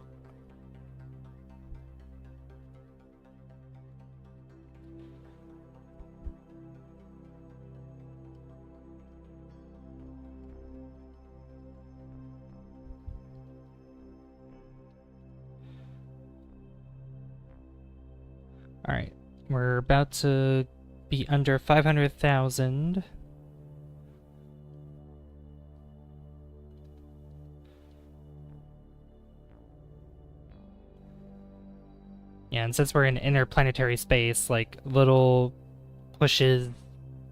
Alright. We're about to be under 500,000. Yeah, and since we're in interplanetary space, like, little pushes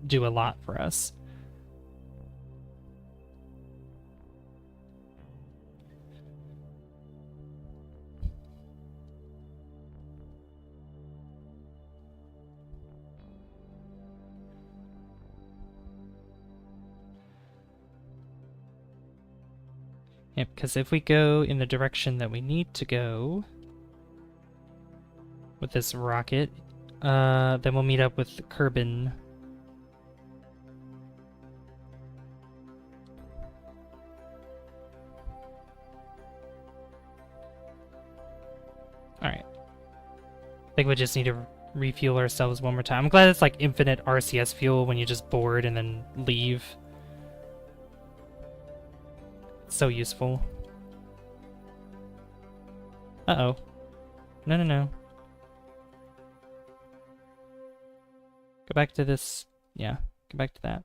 do a lot for us. Yep, because if we go in the direction that we need to go with this rocket, then we'll meet up with Kerbin. Alright. I think we just need to refuel ourselves one more time. I'm glad it's like infinite RCS fuel when you just board and then leave. So useful. Uh-oh. No, no, no. Go back to this. Yeah, go back to that.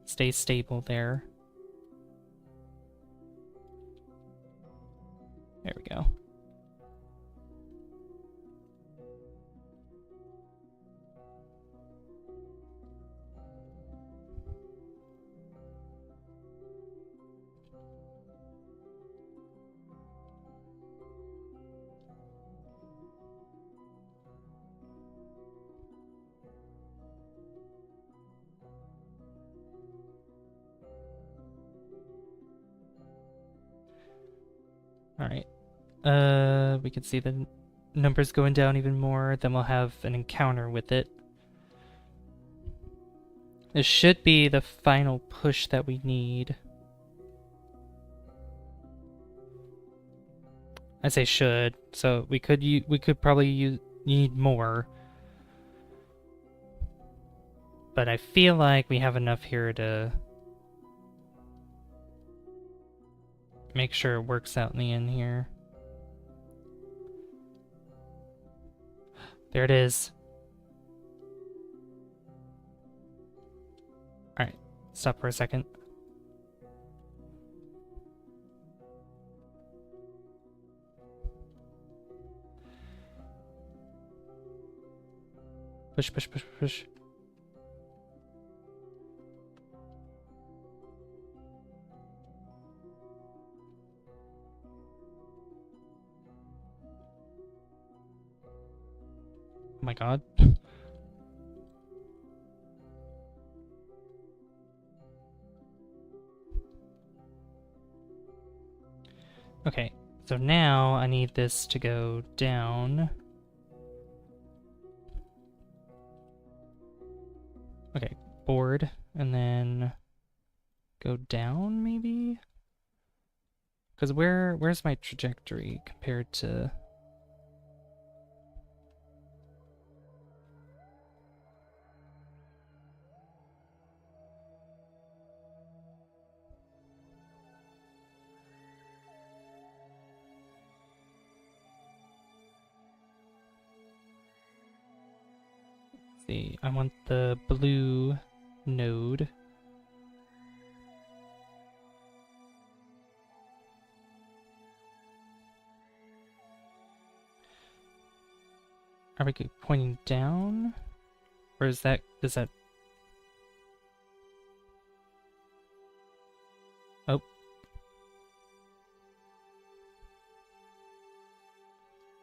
Stay stable there. There we go. Alright. We can see the numbers going down even more. Then we'll have an encounter with it. This should be the final push that we need. I say should, so we could probably need more. But I feel like we have enough here to make sure it works out in the end here. There it is. Alright, stop for a second. Push, push, push, push. Oh my god. Okay, so now I need this to go down. Okay, board, and then go down, maybe? Because where's my trajectory compared to... Let's see, I want the blue node. Are we pointing down? Or is that... Oh.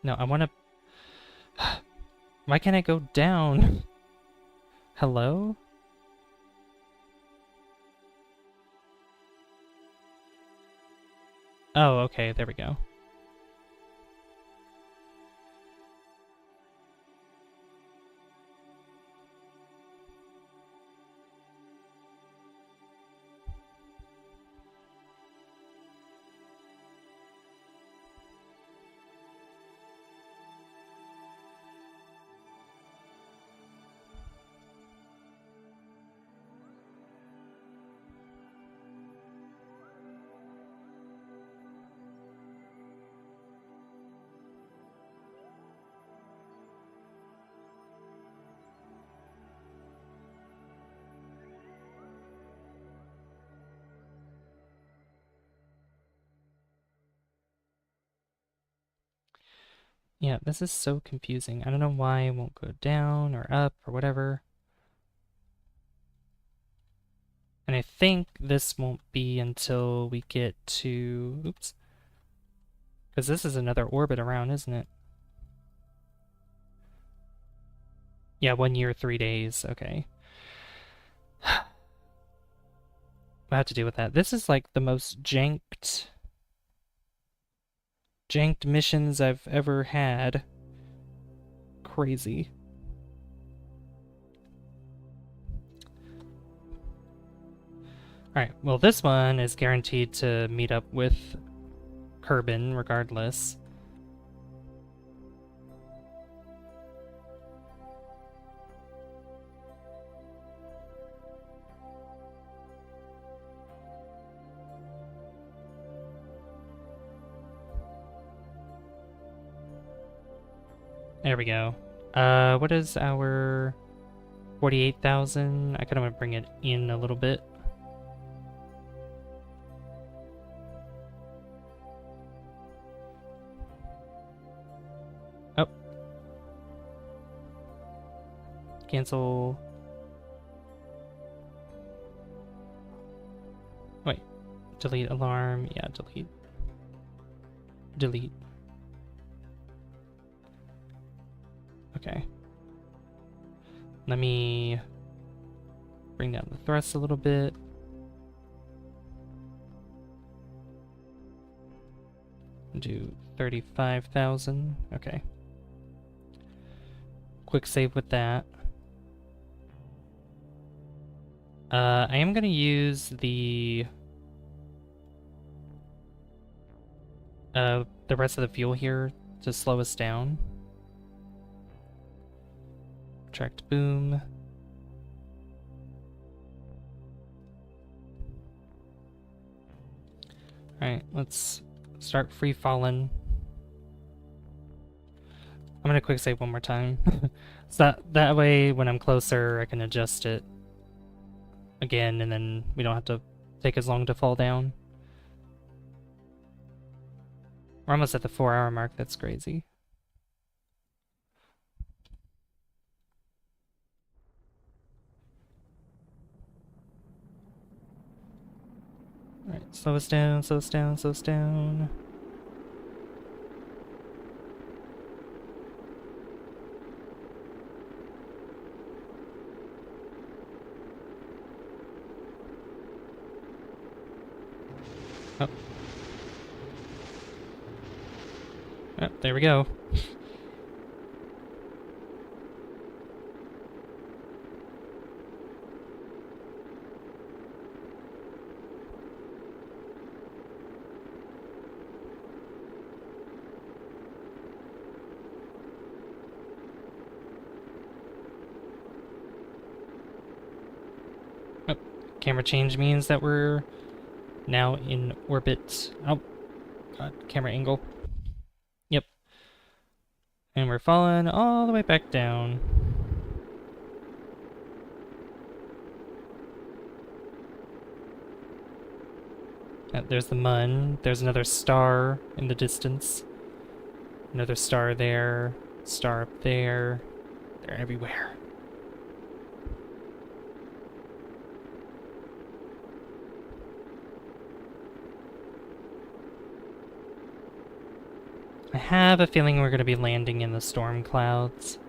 No, I want to... Why can't I go down? Hello? Oh, okay, there we go. Yeah, this is so confusing. I don't know why it won't go down or up or whatever. And I think this won't be until we get to... Oops. Because this is another orbit around, isn't it? Yeah, 1 year, 3 days. Okay. I have to deal with that. This is like the most janked missions I've ever had. Crazy. Alright, well this one is guaranteed to meet up with Kerbin regardless. There we go. What is our 48,000? I kind of want to bring it in a little bit. Oh. Cancel. Wait. Delete alarm. Yeah, delete. Delete. Okay. Let me bring down the thrust a little bit. Do 35,000. Okay. Quick save with that. I am going to use the rest of the fuel here to slow us down. Tracked boom. Alright, let's start free falling. I'm gonna quick save one more time. So that way when I'm closer I can adjust it again and then we don't have to take as long to fall down. We're almost at the 4-hour mark, that's crazy. Alright, slow us down, slow us down, slow us down. Oh. Oh, there we go. Camera change means that we're now in orbit. Oh, God, camera angle. Yep. And we're falling all the way back down. There's the Mun. There's another star in the distance. Another star there. Star up there. They're everywhere. I have a feeling we're going to be landing in the storm clouds.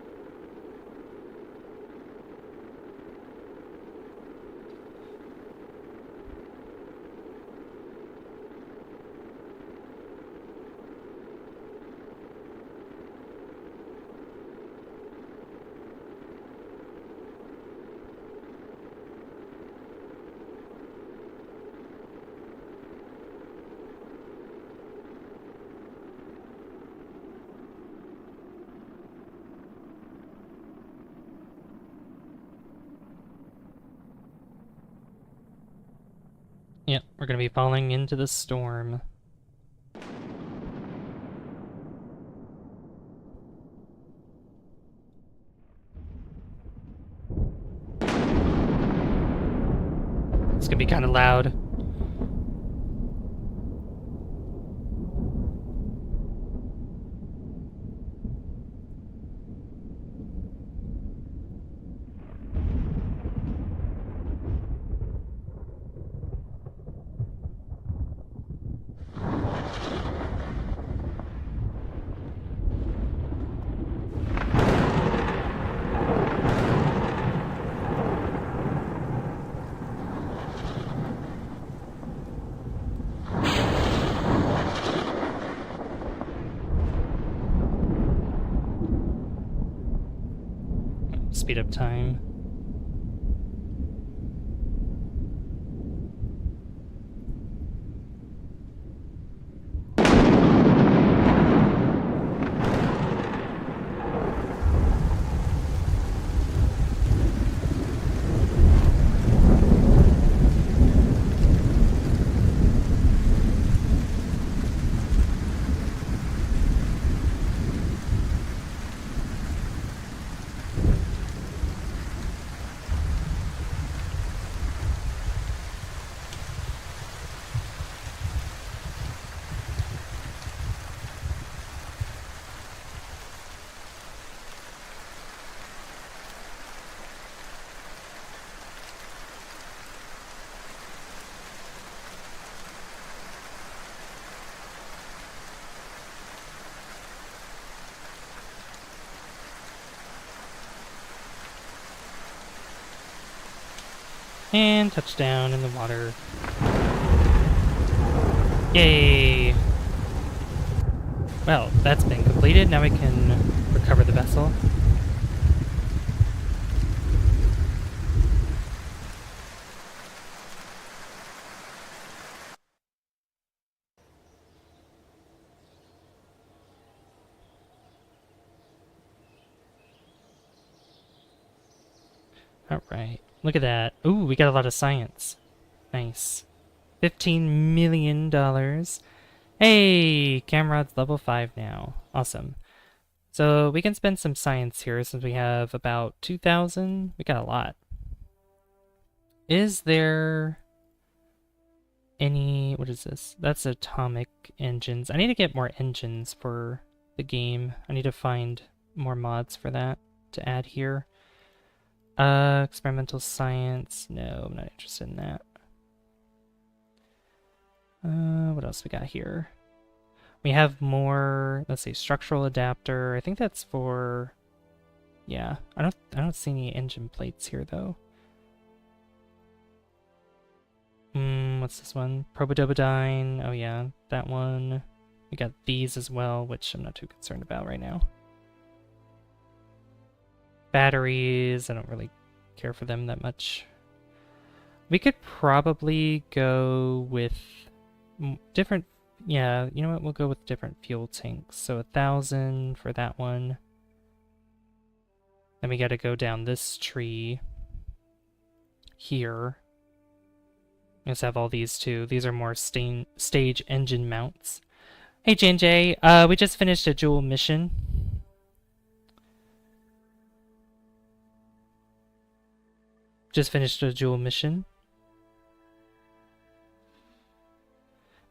Yep, we're going to be falling into the storm. It's going to be kind of loud. speed up time. And touchdown in the water. Yay! Well, that's been completed. Now we can recover the vessel. Alright. Look at that. Ooh, we got a lot of science. Nice. $15 million. Hey! Camrod's level 5 now. Awesome. So we can spend some science here since we have about 2,000. We got a lot. Is there any... What is this? That's atomic engines. I need to get more engines for the game. I need to find more mods for that to add here. Experimental science. No, I'm not interested in that. What else we got here? We have more, let's see, structural adapter. I think that's for, yeah. I don't see any engine plates here though. What's this one? Probodobodine. Oh yeah, that one. We got these as well, which I'm not too concerned about right now. Batteries, I don't really care for them that much. We could probably go with different, yeah, you know what, we'll go with different fuel tanks. So 1,000 for that one. Then we gotta go down this tree here. Let's have all these too. These are more stage engine mounts. Hey J&J, we just finished a Jool mission. Just finished a Jool mission.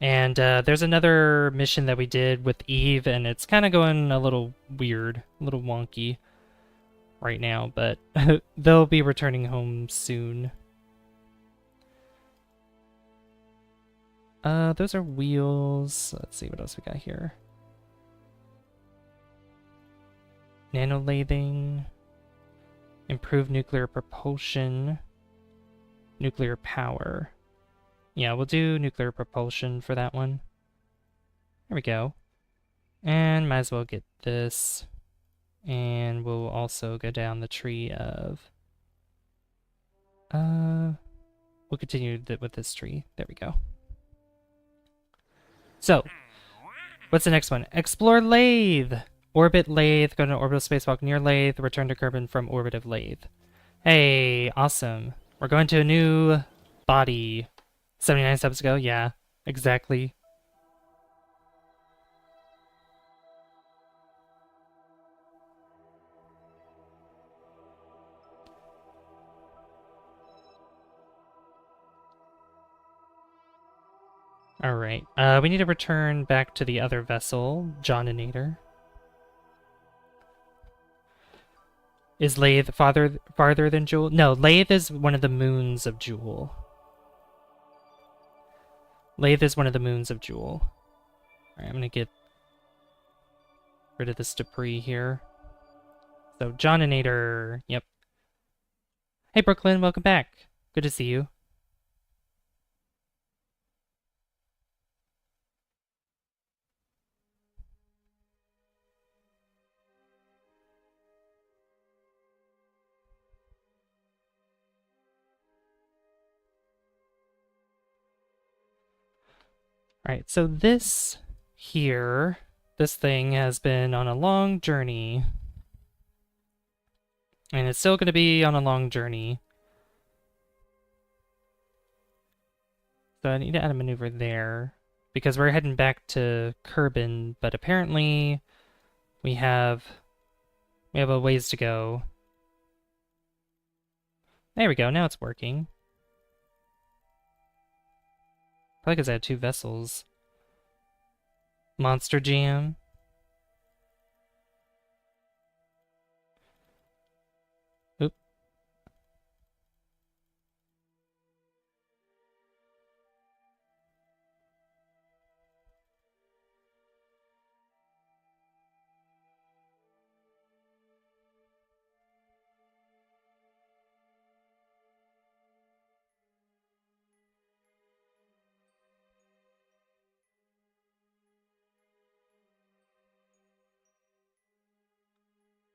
And there's another mission that we did with Eve, and it's kind of going a little weird, a little wonky right now, but they'll be returning home soon. Those are wheels. Let's see what else we got here. Nanolathing. Improved nuclear propulsion. Nuclear power. Yeah, we'll do nuclear propulsion for that one. There we go. And might as well get this. And we'll also go down the tree of... We'll continue with this tree. There we go. So, what's the next one? Explore Lathe! Orbit Lathe. Go to an orbital spacewalk near Lathe. Return to Kerbin from orbit of Lathe. Hey, awesome. We're going to a new body. 79 steps ago? Yeah, exactly. Alright, we need to return back to the other vessel, Johninator. Is Lathe farther than Jool? No, Lathe is one of the moons of Jool. Lathe is one of the moons of Jool. Alright, I'm gonna get rid of this debris here. So, Johninator, yep. Hey Brooklyn, welcome back. Good to see you. Alright, so this thing has been on a long journey. And it's still going to be on a long journey. So I need to add a maneuver there. Because we're heading back to Kerbin, but apparently we have a ways to go. There we go, now it's working. Probably because I had 2 vessels. Monster Jam. Oop.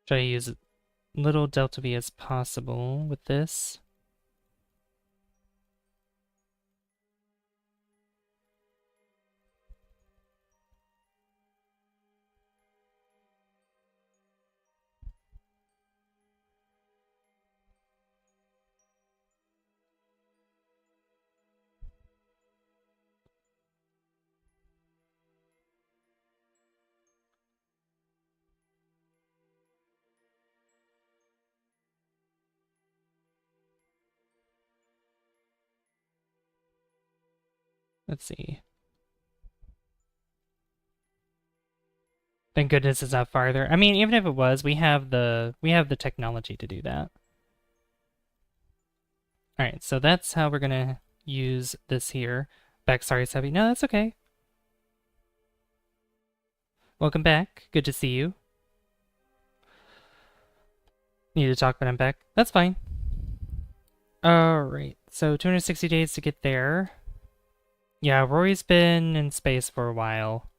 Try to use little delta V as possible with this. Let's see. Thank goodness it's not farther. I mean, even if it was, we have the technology to do that. All right, so that's how we're gonna use this here. Backstory is heavy. No, that's okay. Welcome back. Good to see you. Need to talk, but I'm back. That's fine. All right, so 260 days to get there. Yeah, Rory's been in space for a while.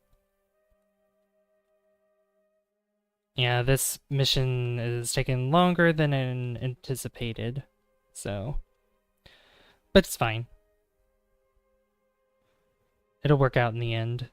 Yeah, this mission is taking longer than anticipated, so... But it's fine. It'll work out in the end.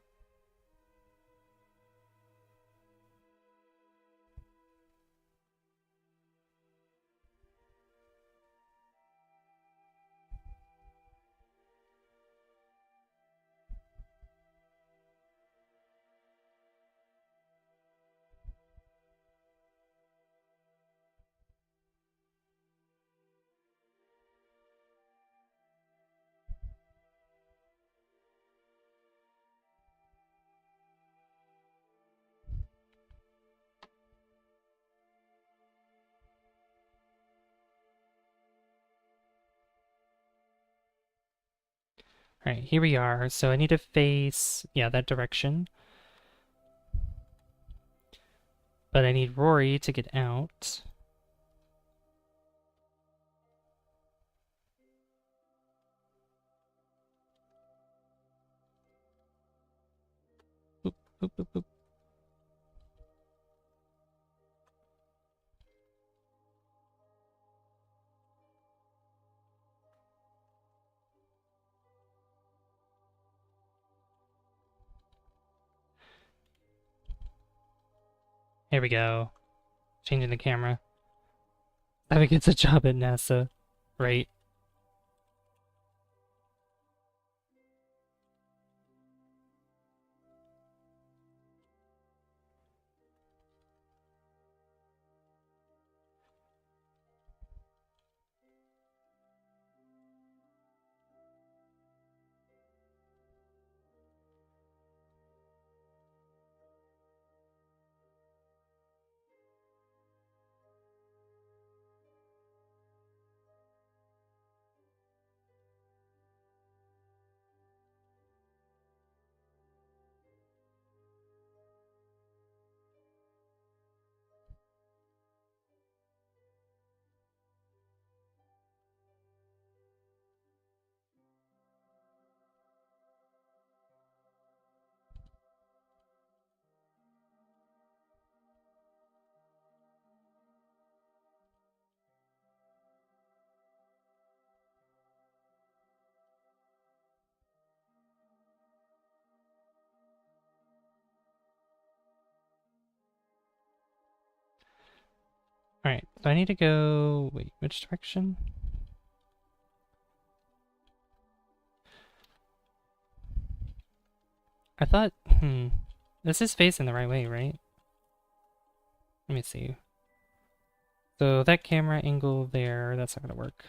All right, here we are. So I need to face, yeah, that direction. But I need Rory to get out. Boop, boop, boop, boop. Here we go. Changing the camera. That gets a job at NASA, right? Alright, so I need to go... Wait, which direction? I thought... This is facing the right way, right? Let me see. So that camera angle there, that's not gonna work.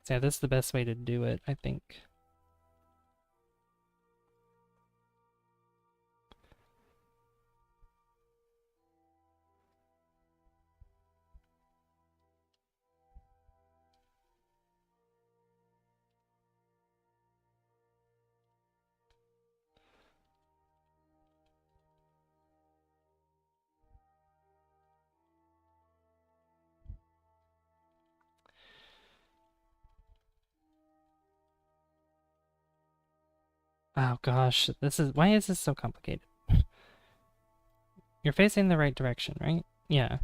So yeah, this is the best way to do it, I think. Oh gosh, this is... Why is this so complicated? You're facing the right direction, right? Yeah.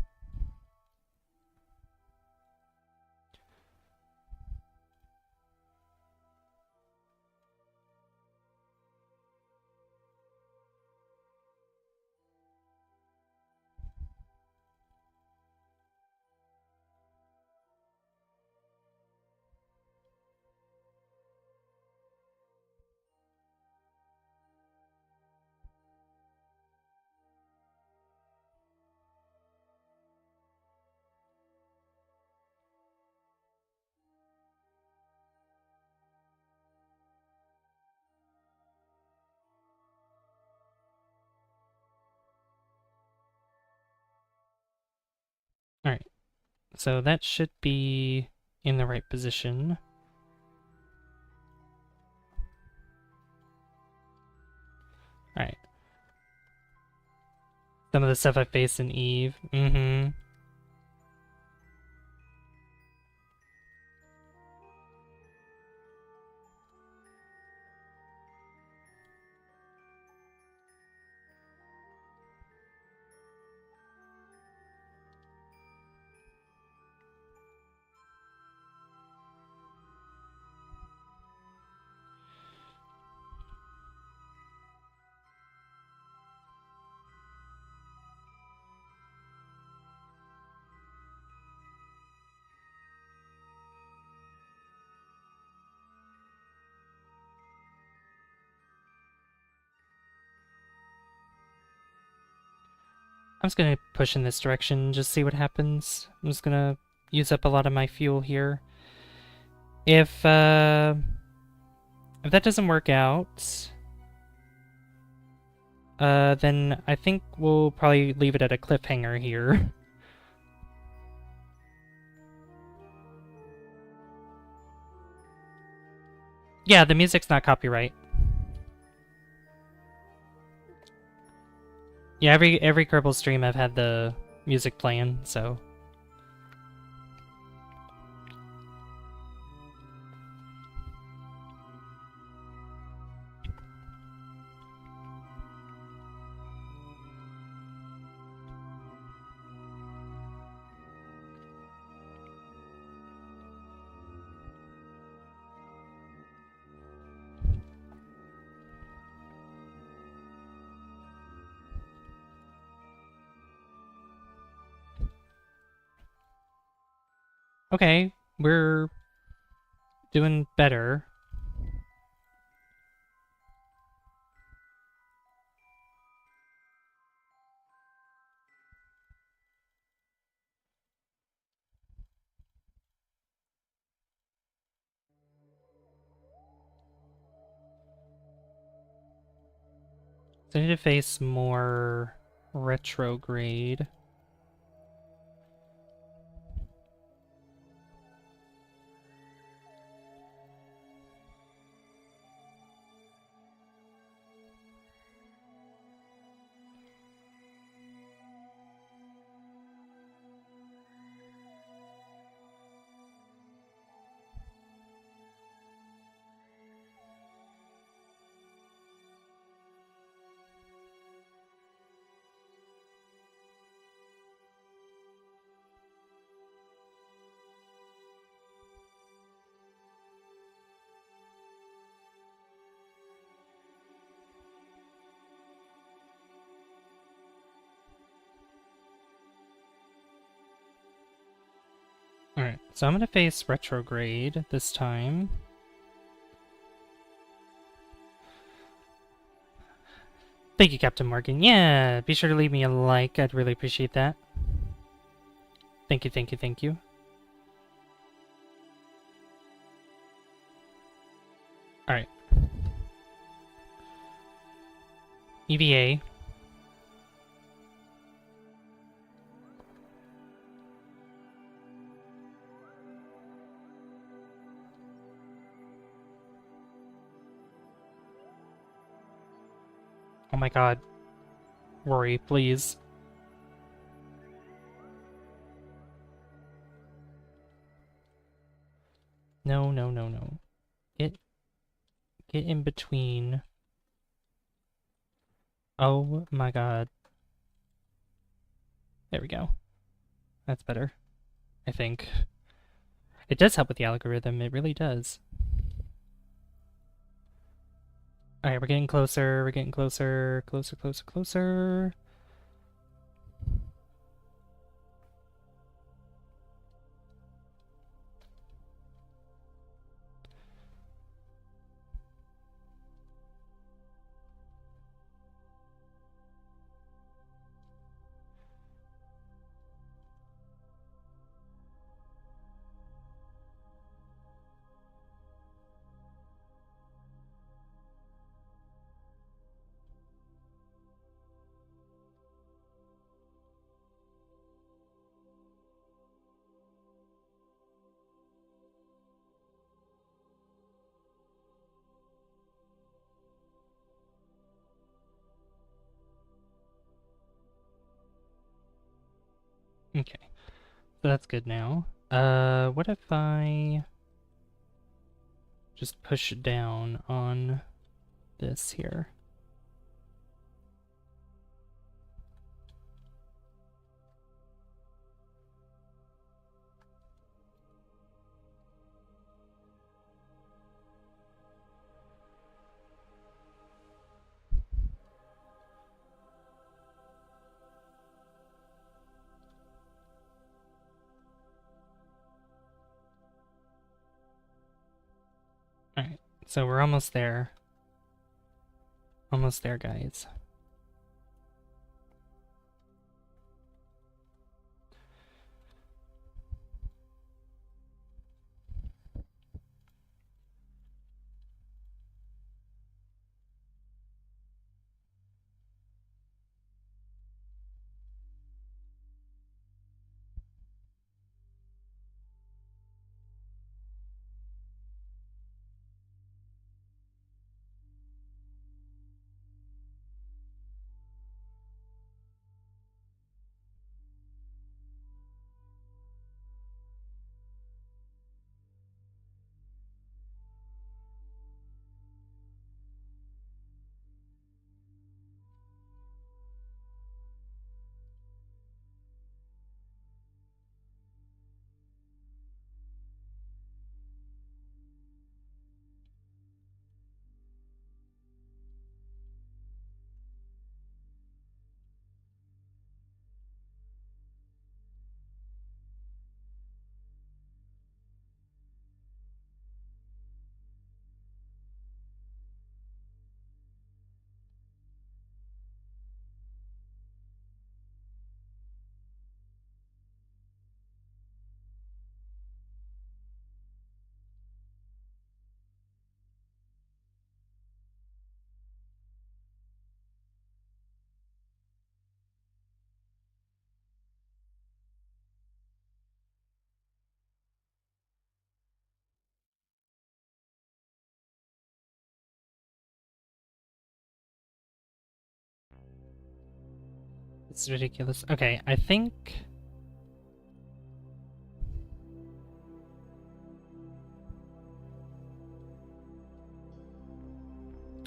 Alright. So that should be in the right position. Alright. Some of the stuff I faced in Eve. Mm-hmm. I'm just gonna push in this direction, just see what happens. I'm just gonna use up a lot of my fuel here. If that doesn't work out, then I think we'll probably leave it at a cliffhanger here. Yeah, the music's not copyright. Yeah, every Kerbal stream I've had the music playing, so... Okay, we're doing better. So I need to face more retrograde. Alright, so I'm gonna face retrograde this time. Thank you, Captain Morgan. Yeah, be sure to leave me a like. I'd really appreciate that. Thank you, thank you, thank you. Alright. EVA. Oh my god. Rory, please. No, no, no, no. Get in between. Oh my god. There we go. That's better. I think. It does help with the algorithm, it really does. Alright, we're getting closer, we're getting closer. Closer, closer, closer. Okay. So that's good now. What if I just push it down on this here? Alright, so we're almost there. Almost there, guys. It's ridiculous. Okay, I think...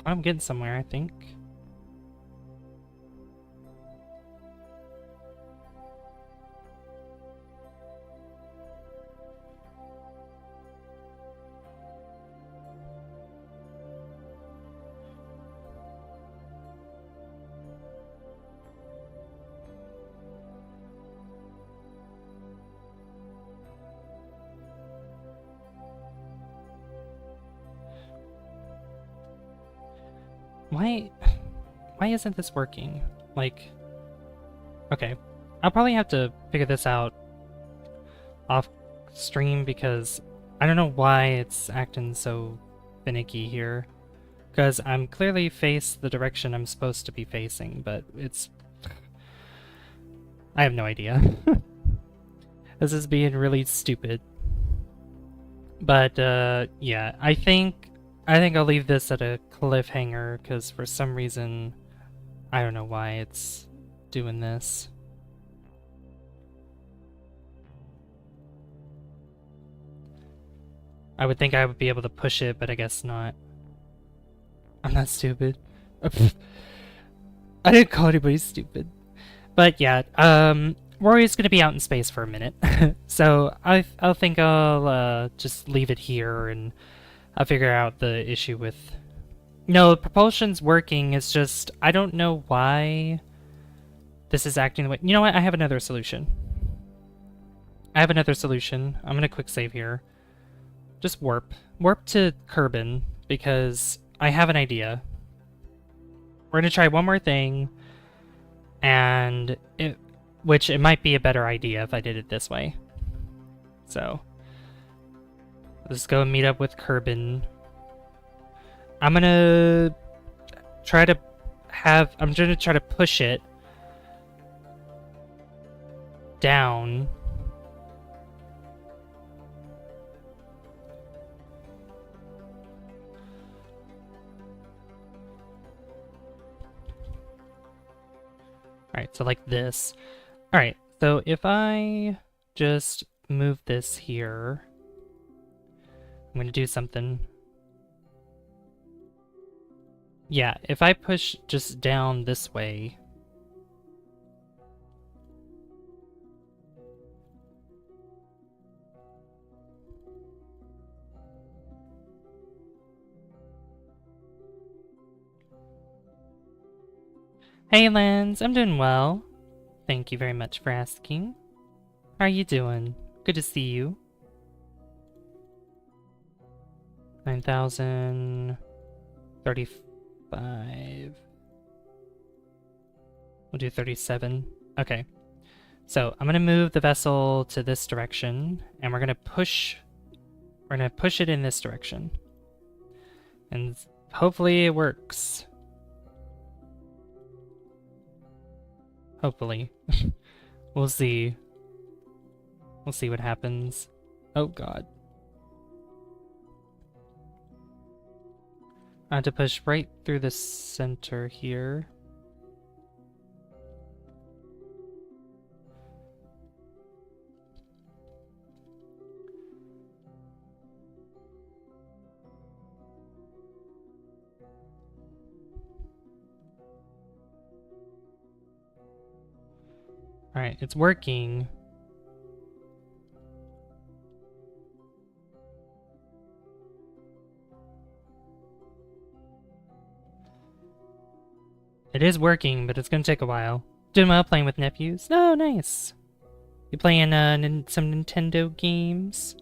I'm getting somewhere, I think. Why isn't this working? Like, okay. I'll probably have to figure this out off stream because I don't know why it's acting so finicky here. Because I'm clearly face the direction I'm supposed to be facing, but it's... I have no idea. This is being really stupid. But, yeah, I think I'll leave this at a cliffhanger, because for some reason, I don't know why it's doing this. I would think I would be able to push it, but I guess not. I'm not stupid. I didn't call anybody stupid. But yeah, Rory's gonna be out in space for a minute. So I'll think I'll just leave it here and I'll figure out the issue with... No, propulsion's working, it's just I don't know why this is acting the way... You know what, I have another solution. I'm gonna quick save here. Just warp. Warp to Kerbin, because I have an idea. We're gonna try one more thing, and which it might be a better idea if I did it this way. So let's go and meet up with Kerbin. I'm gonna try to push it down. Alright, so like this. Alright, so if I just move this here, I'm going to do something. Yeah, if I push just down this way, hey Lance, I'm doing well. Thank you very much for asking. How are you doing? Good to see you. 9,035. We'll do 37. Okay. So I'm gonna move the vessel to this direction, and we're gonna push it in this direction. And hopefully it works. Hopefully. We'll see. We'll see what happens. Oh god. I have to push right through the center here. Alright, it's working. It is working, but it's gonna take a while. Doing well playing with nephews. Oh, nice. You playing some Nintendo games?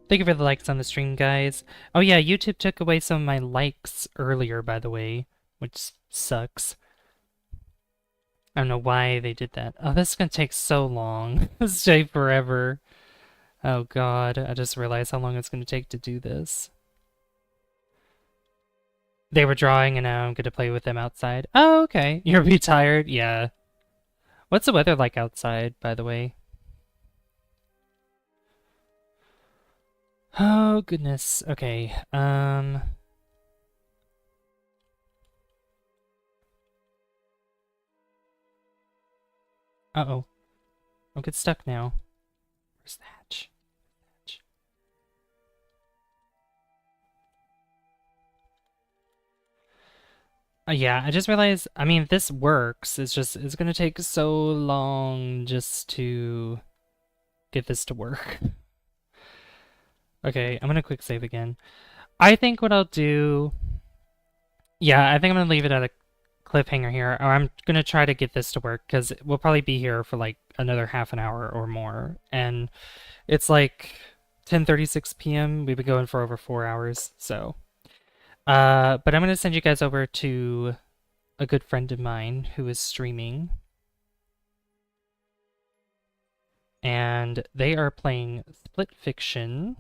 Thank you for the likes on the stream, guys. Oh yeah, YouTube took away some of my likes earlier, by the way, which sucks. I don't know why they did that. Oh, this is gonna take so long. This will take forever. Oh god, I just realized how long it's gonna take to do this. They were drawing and now I'm gonna play with them outside. Oh, okay. You'll be tired? Yeah. What's the weather like outside, by the way? Oh, goodness. Okay, Uh-oh. I'll get stuck now. Where's the hatch? Yeah, I just realized, I mean, this works. It's gonna take so long just to get this to work. Okay, I'm gonna quick save again. I think what I'll do Yeah, I think I'm gonna leave it at a cliffhanger here. Or I'm gonna try to get this to work because we'll probably be here for like another half an hour or more. And it's like 10:36 p.m. We've been going for over 4 hours. So, but I'm gonna send you guys over to a good friend of mine who is streaming, and they are playing Split Fiction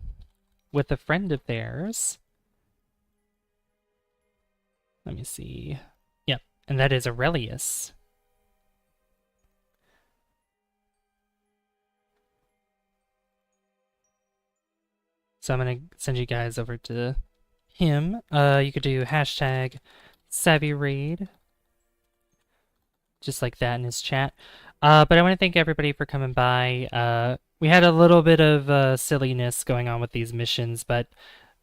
with a friend of theirs. Let me see. Yep, and that is Aurelius. So I'm gonna send you guys over to him. You could do hashtag Savvy Raid, just like that in his chat. But I want to thank everybody for coming by. We had a little bit of silliness going on with these missions, but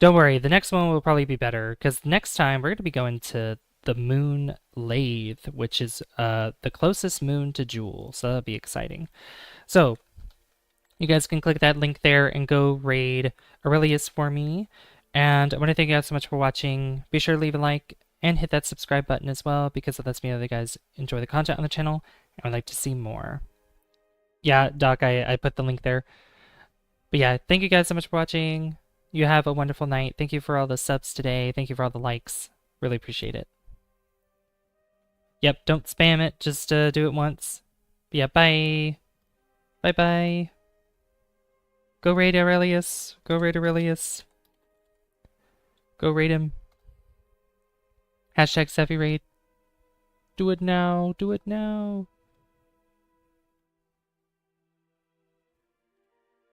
don't worry, the next one will probably be better because next time we're going to be going to the moon lathe, which is the closest moon to Jool. So that'll be exciting. So you guys can click that link there and go raid Aurelius for me. And I want to thank you guys so much for watching. Be sure to leave a like and hit that subscribe button as well because it lets me know that you guys enjoy the content on the channel and would like to see more. Yeah, Doc, I put the link there. But yeah, thank you guys so much for watching. You have a wonderful night. Thank you for all the subs today. Thank you for all the likes. Really appreciate it. Yep, don't spam it. Just do it once. But yeah, bye. Bye-bye. Go raid Aurelius. Go raid Aurelius. Go raid him. Hashtag Savvy Raid. Do it now. Do it now.